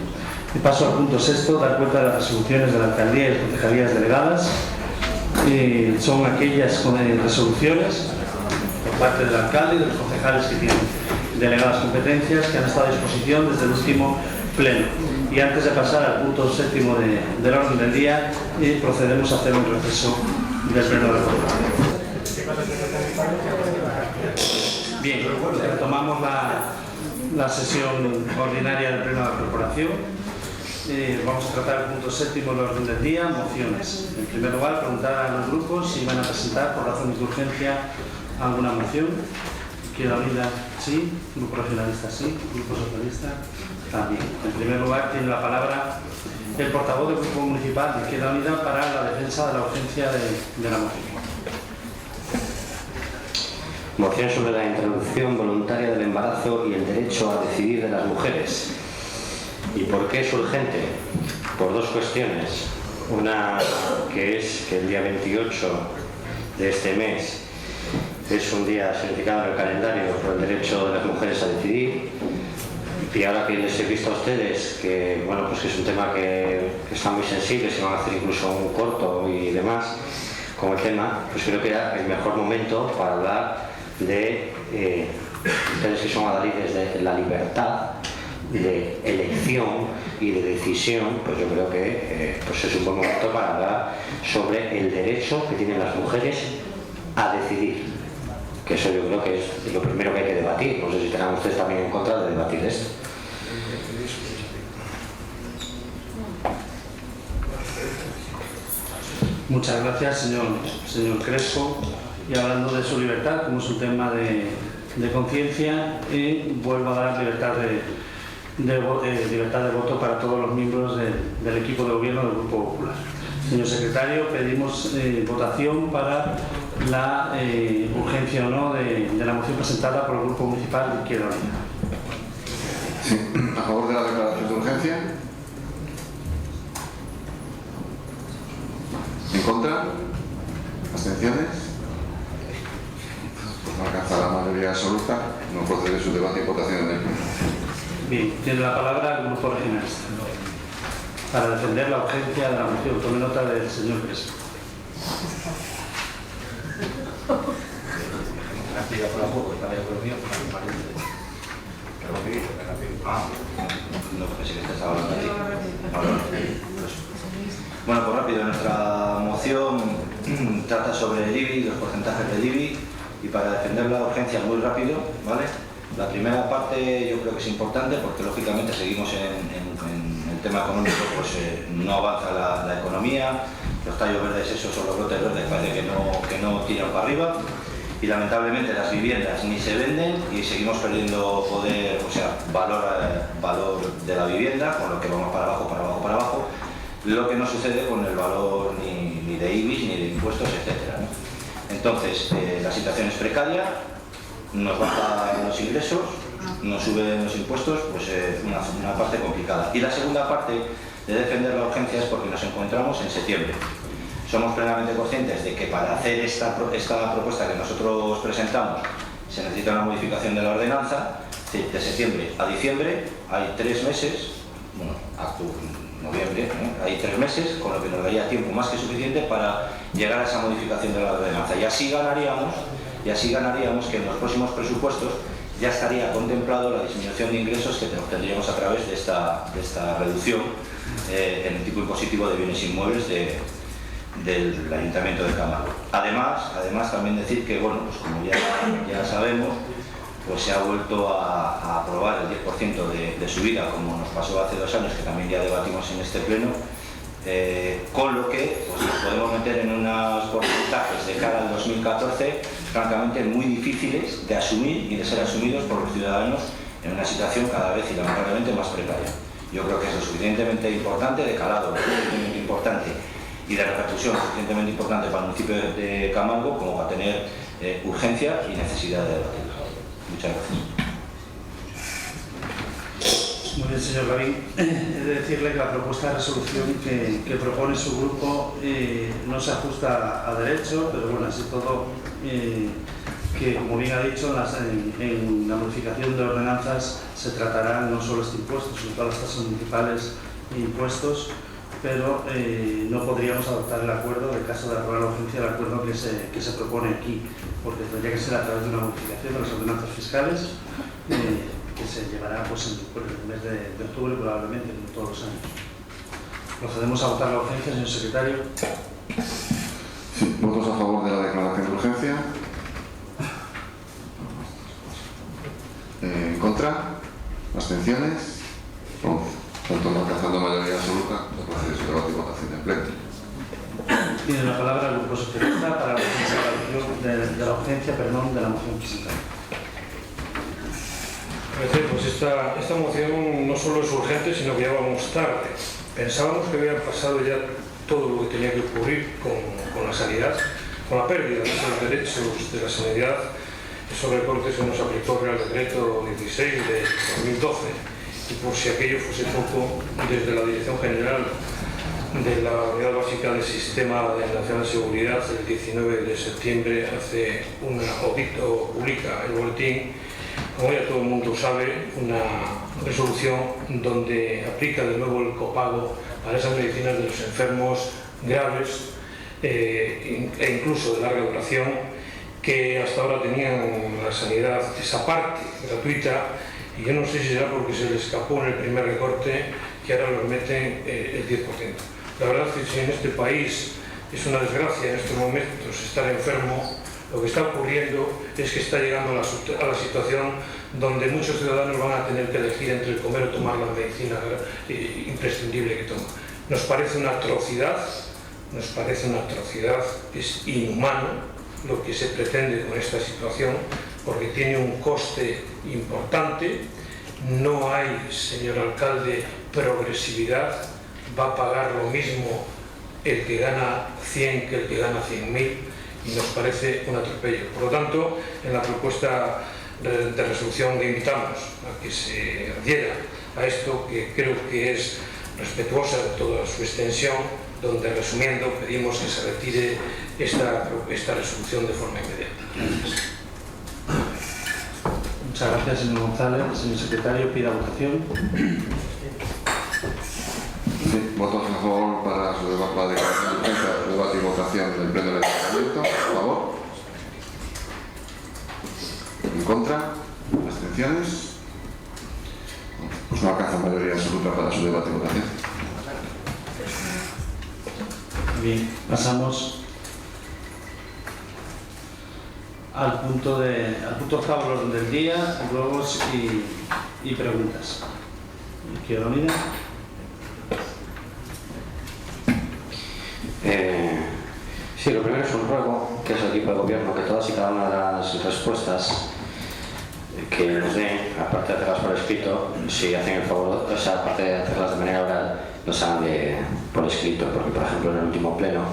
Y paso al punto 6, dar cuenta de las resoluciones de la alcaldía y las concejalías delegadas. Son aquellas resoluciones por parte del alcalde y de los concejales que tienen delegadas competencias, que han estado a disposición desde el último pleno. Y antes de pasar al punto 7 del orden del día, procedemos a hacer un receso del pleno de la corporación. Bien, retomamos la sesión ordinaria del pleno de la corporación. Vamos a tratar el punto 7 del orden del día, mociones. En primer lugar, preguntar a los grupos si van a presentar por razones de urgencia alguna moción. Izquierda Unida, sí. Grupo Regionalista, sí. Grupo Socialista, también. En primer lugar, tiene la palabra el portavoz del Grupo Municipal de Izquierda Unida para la defensa de la urgencia de la moción. Moción sobre la interrupción voluntaria del embarazo y el derecho a decidir de las mujeres. ¿Y por qué es urgente? Por dos cuestiones. Una, que es que el día 28 de este mes es un día significado en el calendario por el derecho de las mujeres a decidir. Y ahora que les he visto a ustedes que, bueno, pues que es un tema que está muy sensible, se van a hacer incluso un corto y demás con el tema, pues creo que era el mejor momento para hablar de ustedes que son adalides de la libertad de elección y de decisión. Pues yo creo que pues es un buen momento para hablar sobre el derecho que tienen las mujeres a decidir, que eso yo creo que es lo primero que hay que debatir. No sé si estarán ustedes también en contra de debatir esto. Muchas gracias, señor Crespo. Y hablando de su libertad, como es un tema de conciencia, vuelvo a dar libertad de voto para todos los miembros del equipo de gobierno del Grupo Popular. Señor secretario, pedimos votación para la urgencia o no de la moción presentada por el Grupo Municipal de Izquierda Unida. Sí. ¿A favor de la declaración de urgencia? ¿En contra? ¿Abstenciones? Pues no alcanza la mayoría absoluta, no procede su debate y votación en el pleno. Bien, tiene la palabra el Grupo Regionalista para defender la urgencia de la moción. Tome nota del señor Crespo. Bueno, pues rápido, nuestra moción trata sobre el IBI, los porcentajes del IBI, y para defender la urgencia muy rápido, ¿vale? La primera parte yo creo que es importante porque lógicamente seguimos en el tema económico, pues no avanza la economía, los tallos verdes esos o los brotes verdes parece que no tiran para arriba y lamentablemente las viviendas ni se venden y seguimos perdiendo poder, o sea, valor de la vivienda, con lo que vamos para abajo, lo que no sucede con el valor ni de IBIs ni de impuestos, etcétera, ¿no? Entonces, la situación es precaria, nos bajan los ingresos, nos suben los impuestos, pues una parte complicada. Y la segunda parte de defender la urgencia es porque nos encontramos en septiembre. Somos plenamente conscientes de que para hacer esta propuesta que nosotros presentamos se necesita una modificación de la ordenanza. De septiembre a diciembre hay 3 meses, bueno, noviembre, ¿no? Hay 3 meses, con lo que nos daría tiempo más que suficiente para llegar a esa modificación de la ordenanza. Y así ganaríamos que en los próximos presupuestos ya estaría contemplado la disminución de ingresos que obtendríamos a través de esta reducción en el tipo impositivo de bienes inmuebles del Ayuntamiento de Camargo. Además también decir que, bueno, pues como ya sabemos, pues se ha vuelto a aprobar el 10% de subida, como nos pasó hace 2 años, que también ya debatimos en este pleno, con lo que pues, nos podemos meter en unos porcentajes de cara al 2014 francamente muy difíciles de asumir y de ser asumidos por los ciudadanos en una situación cada vez y lamentablemente más precaria. Yo creo que es lo suficientemente importante, de calado, lo suficientemente importante y de repercusión suficientemente importante para el municipio de Camargo como para tener urgencia y necesidad de debatirlo. Muchas gracias. Muy bien, señor Gavín. He de decirle que la propuesta de resolución que propone su grupo no se ajusta a derecho, pero bueno, así todo, que como bien ha dicho, en la modificación de ordenanzas se tratarán no solo este impuesto, sino todas las tasas municipales e impuestos, pero no podríamos adoptar el acuerdo, en caso de aprobar la urgencia, el acuerdo que se propone aquí, porque tendría que ser a través de una modificación de las ordenanzas fiscales que se llevará pues, en el mes de octubre probablemente, como todos los años. Procedemos a votar la urgencia, señor secretario. Sí, ¿votos a favor de la declaración de urgencia? ¿En contra? ¿Abstenciones? 11. Tanto no alcanzando mayoría absoluta, se procede su debate y votación en pleno. Tiene la palabra el Grupo Socialista para la presentación de la urgencia, de la moción presentada. Pues esta moción no solo es urgente, sino que ya vamos tarde. Pensábamos que había pasado ya todo lo que tenía que ocurrir con la sanidad, con la pérdida de esos derechos de la sanidad, esos recortes que nos aplicó el Real Decreto 16 de 2012. Y por si aquello fuese poco, desde la Dirección General de la Unidad Básica del Sistema Nacional de Seguridad, el 19 de septiembre hace publica el boletín, como ya todo el mundo sabe, una resolución donde aplica de nuevo el copago para esas medicinas de los enfermos graves e incluso de larga duración, que hasta ahora tenían la sanidad esa parte gratuita, y yo no sé si será porque se les escapó en el primer recorte que ahora los meten el 10%. La verdad es que si en este país es una desgracia en estos momentos estar enfermo, lo que está ocurriendo es que está llegando a la situación donde muchos ciudadanos van a tener que elegir entre comer o tomar la medicina imprescindible que toman. Nos parece una atrocidad, es inhumano lo que se pretende con esta situación, porque tiene un coste importante, no hay, señor alcalde, progresividad, va a pagar lo mismo el que gana 100 que el que gana 100.000, y nos parece un atropello. Por lo tanto, en la propuesta de resolución le invitamos a que se adhiera a esto, que creo que es respetuosa de toda su extensión, donde, resumiendo, pedimos que se retire esta resolución de forma inmediata. Muchas gracias, señor González. Señor secretario, pida votación. Sí, votos a favor para la declaración de urgencia, debate y votación del pleno del Ayuntamiento. A favor. En contra. Abstenciones. Pues no alcanza mayoría absoluta para su debate y votación. Bien, pasamos al punto octavo del orden del día, ruegos y preguntas. Izquierda Unida. Sí, lo primero es un ruego, que es el equipo de gobierno, que todas y cada una de las respuestas que nos den, aparte de hacerlas por escrito, si hacen el favor, o sea, aparte de hacerlas de manera oral, nos hagan por escrito, porque por ejemplo en el último pleno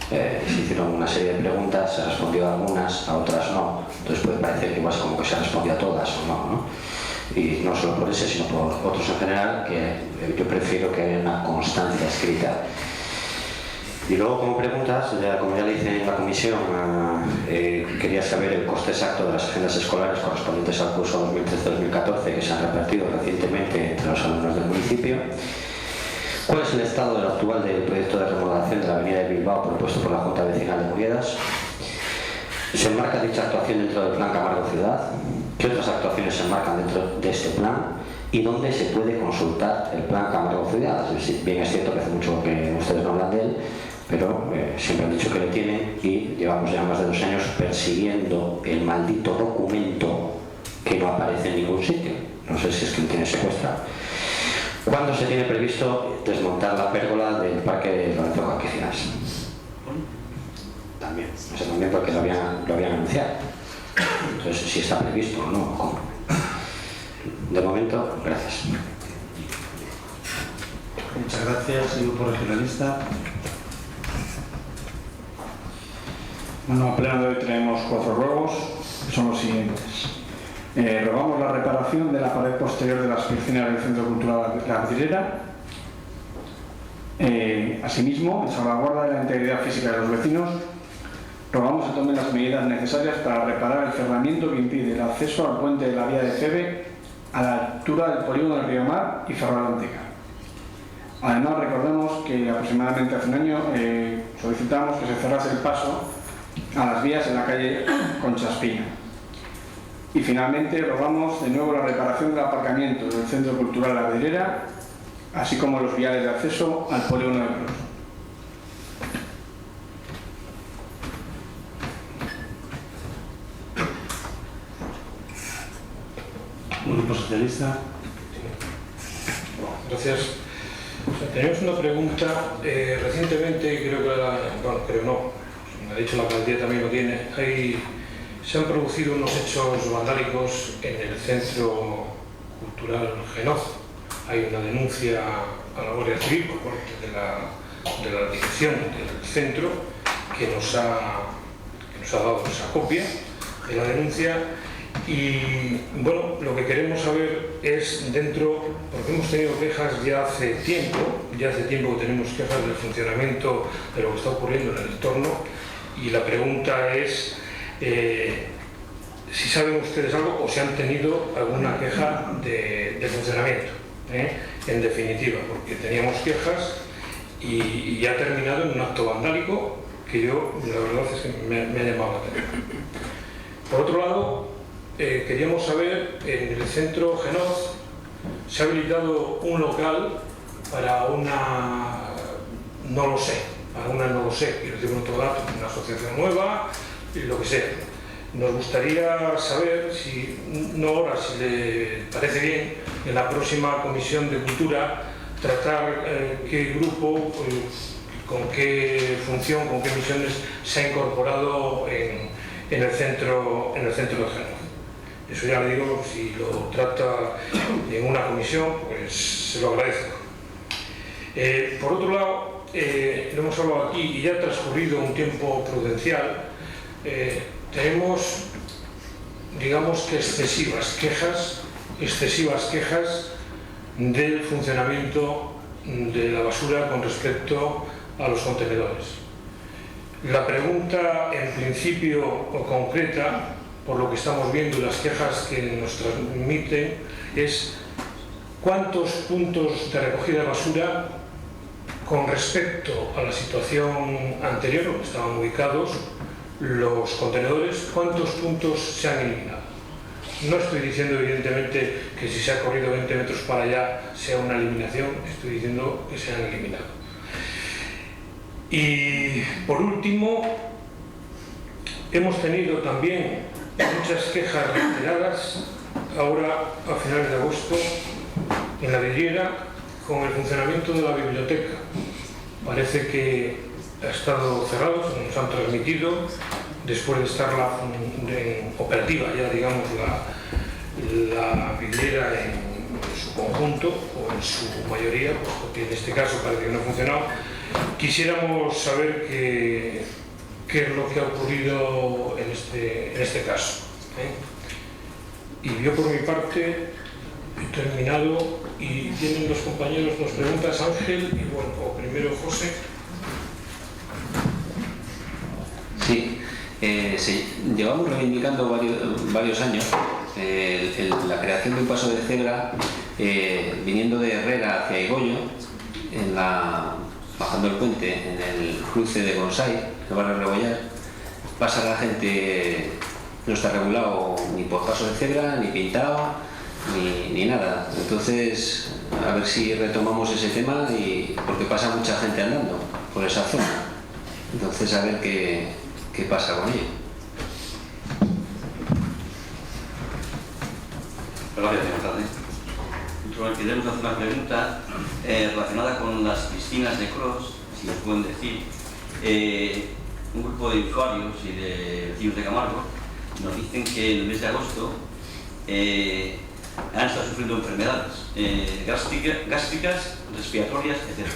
se hicieron una serie de preguntas, se respondió a algunas, a otras no, entonces puede parecer que igual es como que se ha respondido a todas o no, ¿no? Y no solo por ese, sino por otros en general, que yo prefiero que haya una constancia escrita. Y luego, como preguntas, como ya le hice en la comisión, quería saber el coste exacto de las agendas escolares correspondientes al curso 2013-2014 que se han repartido recientemente entre los alumnos del municipio. ¿Cuál es el estado actual del proyecto de remodelación de la avenida de Bilbao propuesto por la Junta Vecinal de Muriedas? ¿Se enmarca dicha actuación dentro del Plan Camargo Ciudad? ¿Qué otras actuaciones se enmarcan dentro de este plan? ¿Y dónde se puede consultar el Plan Camargo Ciudad? Es decir, bien es cierto que hace mucho que ustedes no hablan de él, pero siempre han dicho que lo tienen y llevamos ya más de 2 años persiguiendo el maldito documento que no aparece en ningún sitio. No sé si es que lo tiene secuestrado. ¿Cuándo se tiene previsto desmontar la pérgola del Parque de Lorenzo Caquicinas? También, eso también porque lo habían anunciado. Entonces, si está previsto o no, ¿cómo? De momento, gracias. Muchas gracias, Grupo Regionalista. Bueno, a pleno de hoy tenemos 4 ruegos, que son los siguientes. Rogamos la reparación de la pared posterior de las piscinas del Centro Cultural La Vidriera. Asimismo, en salvaguarda de la integridad física de los vecinos, rogamos que tomen las medidas necesarias para reparar el cerramiento que impide el acceso al puente de la vía de Feve a la altura del polígono del Río Mar y Ferrolántica. Además, recordemos que aproximadamente hace un año solicitamos que se cerrase el paso a las vías en la calle Concha Espina. Y finalmente rogamos de nuevo la reparación del aparcamiento del Centro Cultural La Vidriera, así como los viales de acceso al polígono de Cruz. Grupo Socialista. Gracias. Tenemos una pregunta. Recientemente, creo no, me ha dicho la alcaldía también lo tiene, se han producido unos hechos vandálicos en el Centro Cultural Genoz. Hay una denuncia a la Guardia Civil por parte de la dirección del centro que nos ha dado esa copia de la denuncia. Y bueno, lo que queremos saber es porque hemos tenido quejas ya hace tiempo que tenemos quejas del funcionamiento de lo que está ocurriendo en el entorno, y la pregunta es si saben ustedes algo o si han tenido alguna queja de funcionamiento, en definitiva, porque teníamos quejas y ya ha terminado en un acto vandálico que yo, la verdad es que me ha llamado la atención. Por otro lado, queríamos saber, en el centro Genoz se ha habilitado un local para una no lo sé, quiero decir, un otro dato, una asociación nueva, lo que sea. Nos gustaría saber, si le parece bien, en la próxima Comisión de Cultura, tratar qué grupo, con qué función, con qué misiones se ha incorporado en el centro de Genoz. Eso ya le digo, si lo trata en una comisión, pues se lo agradezco. Por otro lado, lo hemos hablado aquí y ya ha transcurrido un tiempo prudencial, tenemos, digamos que excesivas quejas del funcionamiento de la basura con respecto a los contenedores. La pregunta, en principio o concreta, por lo que estamos viendo y las quejas que nos transmiten, es cuántos puntos de recogida de basura con respecto a la situación anterior, donde estaban ubicados los contenedores, cuántos puntos se han eliminado. No estoy diciendo evidentemente que si se ha corrido 20 metros para allá sea una eliminación, estoy diciendo que se han eliminado. Y por último, hemos tenido también muchas quejas reiteradas ahora a finales de agosto en la vidriera con el funcionamiento de la biblioteca. Parece que ha estado cerrado, nos han transmitido, después de estar operativa ya, digamos, la vidriera en su conjunto o en su mayoría, pues porque en este caso parece que no ha funcionado. Quisiéramos saber qué es lo que ha ocurrido en este caso, Y yo por mi parte he terminado y tienen los compañeros dos preguntas, Ángel y bueno, o primero José. Sí, llevamos reivindicando varios años la creación de un paso de cebra viniendo de Herrera hacia Igoyo, bajando el puente en el cruce de Bonsai, el barrio Rebollar. Pasa la gente, no está regulado ni por paso de cebra, ni pintado, ni nada. Entonces, a ver si retomamos ese tema, porque pasa mucha gente andando por esa zona. Entonces, a ver qué pasa con ello. Gracias, señor alcalde. Queremos hacer una pregunta relacionada con las piscinas de Cros, si nos pueden decir. Un grupo de usuarios y de vecinos de Camargo nos dicen que en el mes de agosto han estado sufriendo enfermedades gástricas, respiratorias, etc.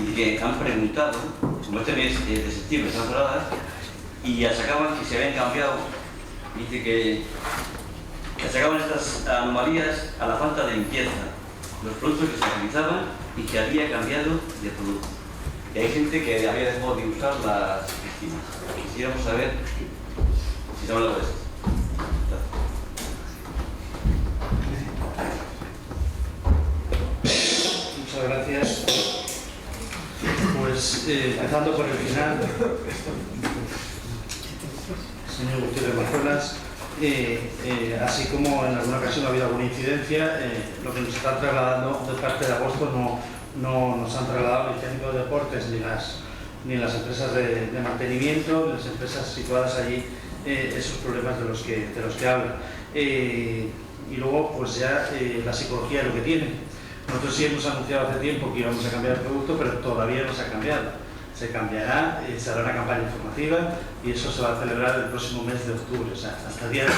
Y que han preguntado, como este mes de septiembre están cerradas, y achacaban que se habían cambiado, dice que achacaban estas anomalías a la falta de limpieza, los productos que se utilizaban y que había cambiado de producto. Y hay gente que había dejado de usar las piscinas. Quisiéramos saber si se habla de esto. Muchas gracias. Pues empezando por el final, señor Gutiérrez Marzuelas, así como en alguna ocasión ha habido alguna incidencia, lo que nos están trasladando de parte de agosto no nos han trasladado ni técnicos de deportes ni las empresas de mantenimiento, ni las empresas situadas allí, esos problemas de los que hablan. Y luego, pues ya la psicología es lo que tiene. Nosotros sí hemos anunciado hace tiempo que íbamos a cambiar el producto, pero todavía no se ha cambiado. Se cambiará, se hará una campaña informativa y eso se va a celebrar el próximo mes de octubre. O sea, hasta el día de hoy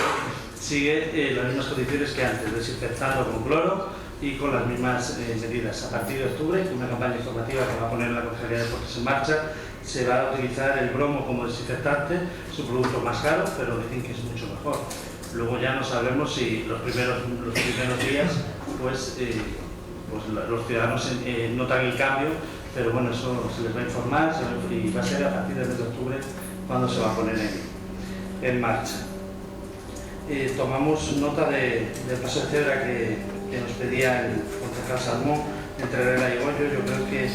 sigue las mismas condiciones que antes, desinfectando con cloro y con las mismas medidas. A partir de octubre, una campaña informativa que va a poner la Consejería de Deportes en marcha, se va a utilizar el bromo como desinfectante, es un producto más caro, pero dicen que es mucho mejor. Luego ya no sabremos si los primeros días pues los ciudadanos notan el cambio, pero bueno, eso se les va a informar y va a ser a partir del mes de octubre cuando se va a poner en marcha. Tomamos nota del paso de cebra que nos pedía el concejal Salmón entre Herrera y Goyo. Yo creo que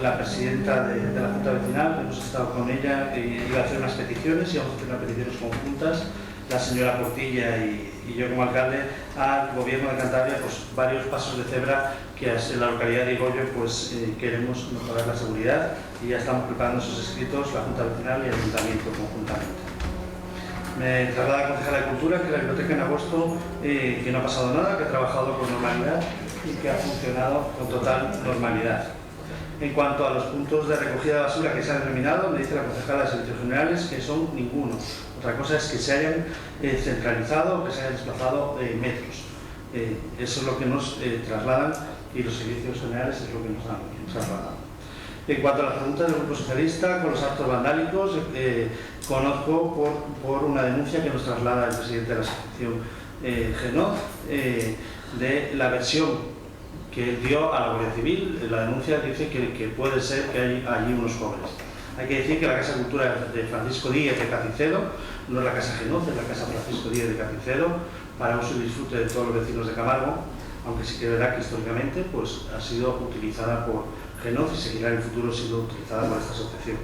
la presidenta de la Junta Vecinal, hemos estado con ella, iba a hacer unas peticiones, íbamos a hacer unas peticiones conjuntas, la señora Portilla y yo como alcalde, al gobierno de Cantabria, pues varios pasos de cebra que en la localidad de Igoyo pues queremos mejorar la seguridad y ya estamos preparando esos escritos, la Junta Vecinal y el Ayuntamiento conjuntamente. Me traslada la concejala de Cultura que la biblioteca en agosto que no ha pasado nada, que ha trabajado con normalidad y que ha funcionado con total normalidad. En cuanto a los puntos de recogida de basura que se han eliminado, me dice la concejala de Servicios Generales que son ninguno. Otra cosa es que se hayan centralizado o que se hayan desplazado metros. Eso es lo que nos trasladan y los servicios generales es lo que nos han trasladado. En cuanto a las preguntas del Grupo Socialista, con los actos vandálicos, conozco por una denuncia que nos traslada el presidente de la asociación GENOZ de la versión que él dio a la Guardia Civil. La denuncia dice que puede ser que hay allí unos jóvenes. Hay que decir que la Casa de Cultura de Francisco Díez de Cacicedo no es la Casa GENOZ, es la Casa Francisco Díez de Cacicedo, para uso y disfrute de todos los vecinos de Camargo, aunque sí que verá que históricamente pues, ha sido utilizada por GENOZ y seguirá en el futuro siendo utilizada por esta asociación.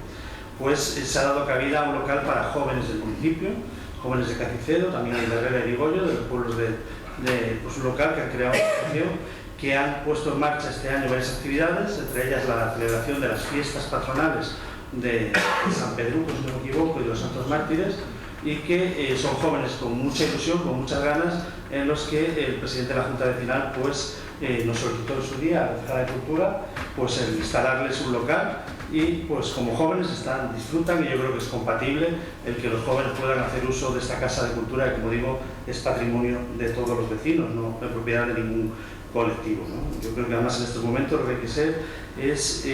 Pues se ha dado cabida a un local para jóvenes del municipio, jóvenes de Cacicedo, también de Herrera y Igoyo, de los pueblos pues un local que han creado una asociación que han puesto en marcha este año varias actividades, entre ellas la celebración de las fiestas patronales de San Pedruco, si no me equivoco, y de los Santos Mártires, y que son jóvenes con mucha ilusión, con muchas ganas, en los que el presidente de la Junta Vecinal pues, nos solicitó en su día a la Concejala de Cultura pues, el instalarles un local y pues como jóvenes disfrutan y yo creo que es compatible el que los jóvenes puedan hacer uso de esta casa de cultura que como digo es patrimonio de todos los vecinos, no es propiedad de ningún colectivo, ¿no? Yo creo que además en estos momentos lo que hay que hacer es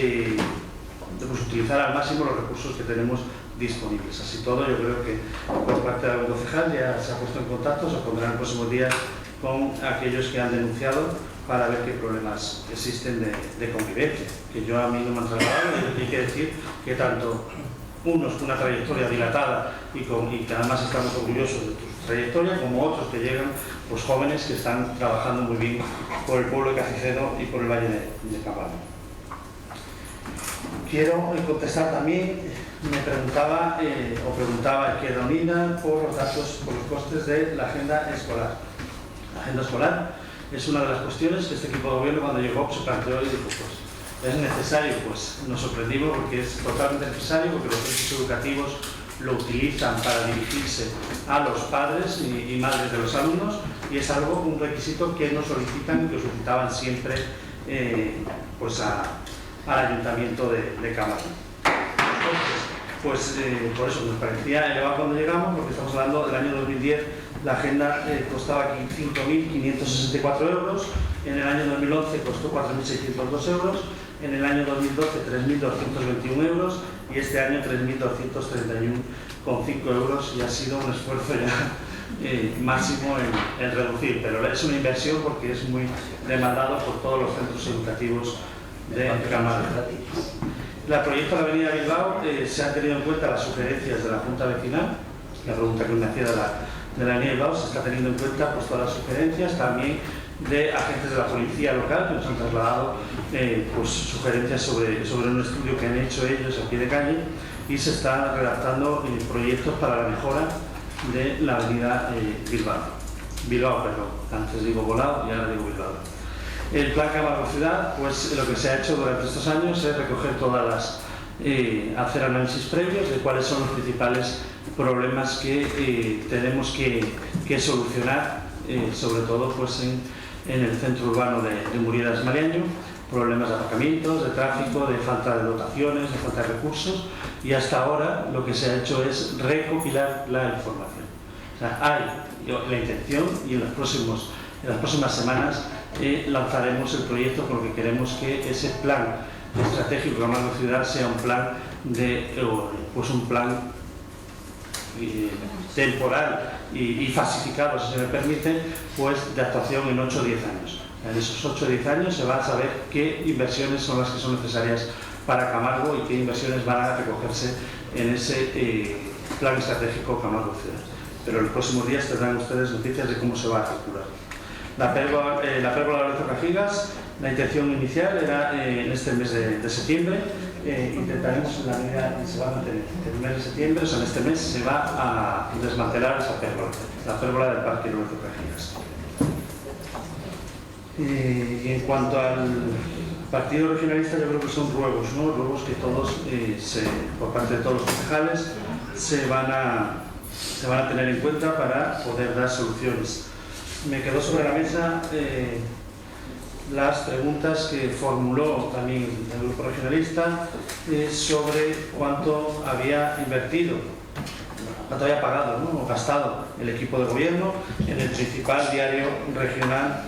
pues, utilizar al máximo los recursos que tenemos disponibles. Así todo yo creo que por parte de la concejal ya se ha puesto en contacto, se pondrá en los próximos días con aquellos que han denunciado para ver qué problemas existen de convivencia, que yo a mí no me han trasladado y hay que decir que tanto unos con una trayectoria dilatada y que además estamos orgullosos de tu trayectoria, como otros que llegan, pues jóvenes que están trabajando muy bien por el pueblo de Cacicedo y por el Valle de Camargo. Quiero contestar también, me preguntaba Izquierda Unida por los datos, por los costes de la agenda escolar. La agenda escolar es una de las cuestiones que este equipo de gobierno cuando llegó se planteó y dijo, pues es necesario, pues nos sorprendimos porque es totalmente necesario, porque los centros educativos lo utilizan para dirigirse a los padres y madres de los alumnos y es algo, un requisito que nos solicitan y que solicitaban siempre pues al Ayuntamiento de Camargo. Pues por eso nos parecía elevado cuando llegamos, porque estamos hablando del año 2010, la agenda costaba 5.564 euros, en el año 2011 costó 4.602 euros, en el año 2012 3.221 euros y este año 3.231,5 euros y ha sido un esfuerzo ya máximo en reducir, pero es una inversión porque es muy demandado por todos los centros educativos de Camargo. El proyecto de la Avenida Bilbao se han tenido en cuenta las sugerencias de la Junta Vecinal, la pregunta que me hacía de la Avenida Bilbao, se está teniendo en cuenta pues, todas las sugerencias, también de agentes de la policía local que nos han trasladado pues, sugerencias sobre un estudio que han hecho ellos a pie de calle y se están redactando proyectos para la mejora de la Avenida Bilbao, perdón, antes digo Volado y ahora digo Bilbao. El plan Camargo Ciudad, pues lo que se ha hecho durante estos años es recoger todas las, hacer análisis previos de cuáles son los principales problemas que tenemos que solucionar, sobre todo pues en el centro urbano de Murieras Mariaño, problemas de aparcamientos, de tráfico, de falta de dotaciones, de falta de recursos y hasta ahora lo que se ha hecho es recopilar la información. O sea, hay la intención y en las próximas semanas lanzaremos el proyecto porque queremos que ese plan estratégico de Camargo Ciudad sea un plan temporal y falsificado, si se me permite, pues de actuación en 8 o 10 años. En esos 8 o 10 años se va a saber qué inversiones son las que son necesarias para Camargo y qué inversiones van a recogerse en ese plan estratégico Camargo Ciudad. Pero en los próximos días tendrán ustedes noticias de cómo se va a ejecutar. La pérgola de Lorenzo Cajigas, la intención inicial era en este mes de septiembre, intentaremos en la medida que se va a mantener. El mes de septiembre, o sea, en este mes, se va a desmantelar esa pérgola, la pérgola del Parque Lorenzo Cajigas. Y en cuanto al Partido Regionalista, yo creo que son ruegos, ¿no? Ruegos que todos, por parte de todos los concejales, se van a tener en cuenta para poder dar soluciones. Me quedó sobre la mesa las preguntas que formuló también el Grupo Regionalista sobre cuánto había invertido, cuánto había pagado, ¿no? O gastado el equipo de gobierno en el principal diario regional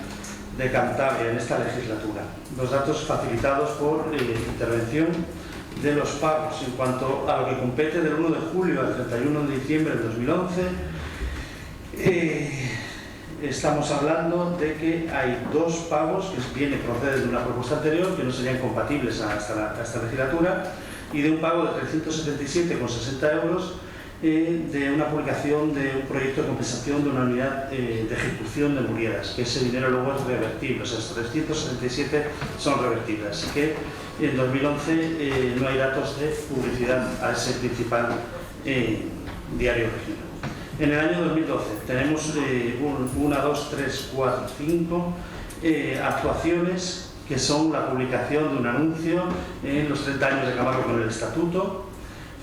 de Cantabria en esta legislatura. Los datos facilitados por intervención de los pagos en cuanto a lo que compete del 1 de julio al 31 de diciembre del 2011. Estamos hablando de que hay 2 pagos que proceden de una propuesta anterior que no serían compatibles a esta legislatura y de un pago de 377,60 euros de una publicación de un proyecto de compensación de una unidad de ejecución de Murieras, que ese dinero luego es revertible, o sea, estos 377 son revertibles, así que en 2011 no hay datos de publicidad a ese principal diario regional. En el año 2012 tenemos 1, 2, 3, 4, 5 actuaciones que son la publicación de un anuncio en los 30 años de Camargo con el Estatuto,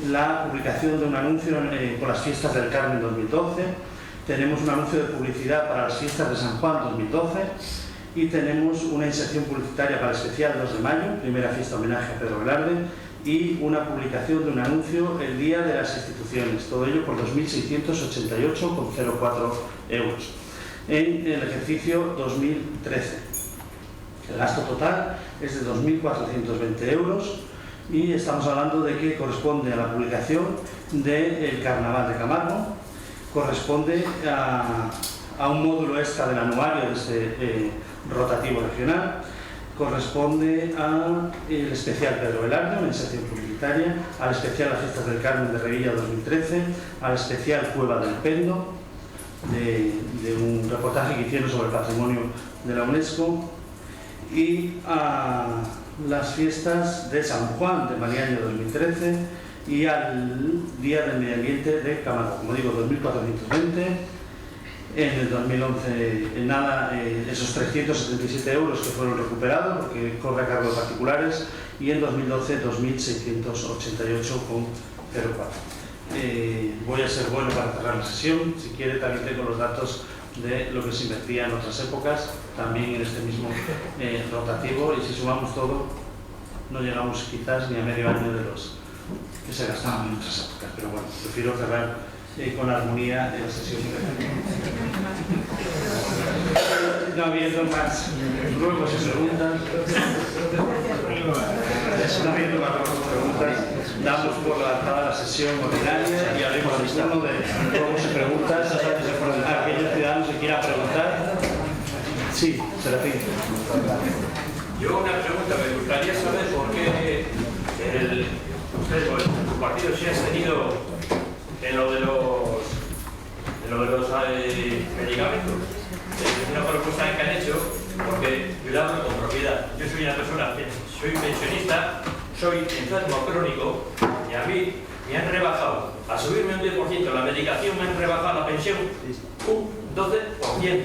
la publicación de un anuncio por las fiestas del Carmen 2012, tenemos un anuncio de publicidad para las fiestas de San Juan 2012 y tenemos una inserción publicitaria para el especial 2 de mayo, primera fiesta homenaje a Pedro Velarde, y una publicación de un anuncio el día de las instituciones, todo ello por 2.688,04 euros en el ejercicio 2013. El gasto total es de 2.420 euros y estamos hablando de que corresponde a la publicación del Carnaval de Camargo, corresponde a un módulo extra del anuario de este rotativo regional, corresponde al especial Pedro Velarde, una inserción publicitaria, al especial Las Fiestas del Carmen de Revilla 2013, al especial Cueva del Pendo, de un reportaje que hicieron sobre el patrimonio de la UNESCO, y a las fiestas de San Juan de Mariaño 2013 y al Día del Medio Ambiente de Camargo, como digo, 2.420. En el 2011, esos 377 euros que fueron recuperados porque corre a cargo de particulares, y en 2012 2.688,04. Voy a ser bueno para cerrar la sesión. Si quiere, también tengo los datos de lo que se invertía en otras épocas, también en este mismo rotativo, y si sumamos todo, no llegamos quizás ni a medio año de los que se gastaban en otras épocas. Pero bueno, prefiero cerrar con armonía en la sesión. No habiendo más ruegos y preguntas, damos por lanzada la sesión ordinaria y haremos el turno de ruegos y preguntas a aquellos ciudadanos que quieran preguntar. Sí, Serafín. Yo una pregunta, me gustaría saber por qué tu partido se ha abstenido en lo de los medicamentos. Es una propuesta que han hecho, porque yo la hablo con propiedad. Yo soy una persona que soy pensionista, soy enfermo crónico, y a mí me han rebajado, a subirme un 10% la medicación, me han rebajado la pensión un 12%.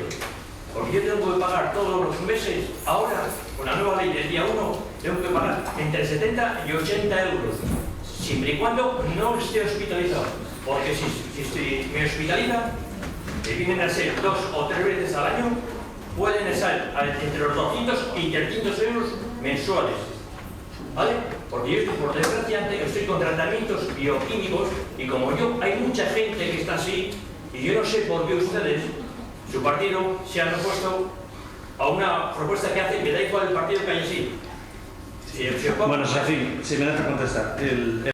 Porque yo tengo que pagar todos los meses, ahora, con la nueva ley del día 1, tengo que pagar entre 70 y 80 euros, siempre y cuando no esté hospitalizado. Porque si me hospitalizan, que vienen a ser 2 o 3 veces al año, pueden estar entre los 200 y 300 euros mensuales. ¿Vale? Porque yo estoy, por desgracia, estoy con tratamientos bioquímicos, y como yo, hay mucha gente que está así, y yo no sé por qué ustedes, su partido, se han opuesto a una propuesta que hace que da igual el partido que haya así. Bueno, Serafín, si me deja contestar.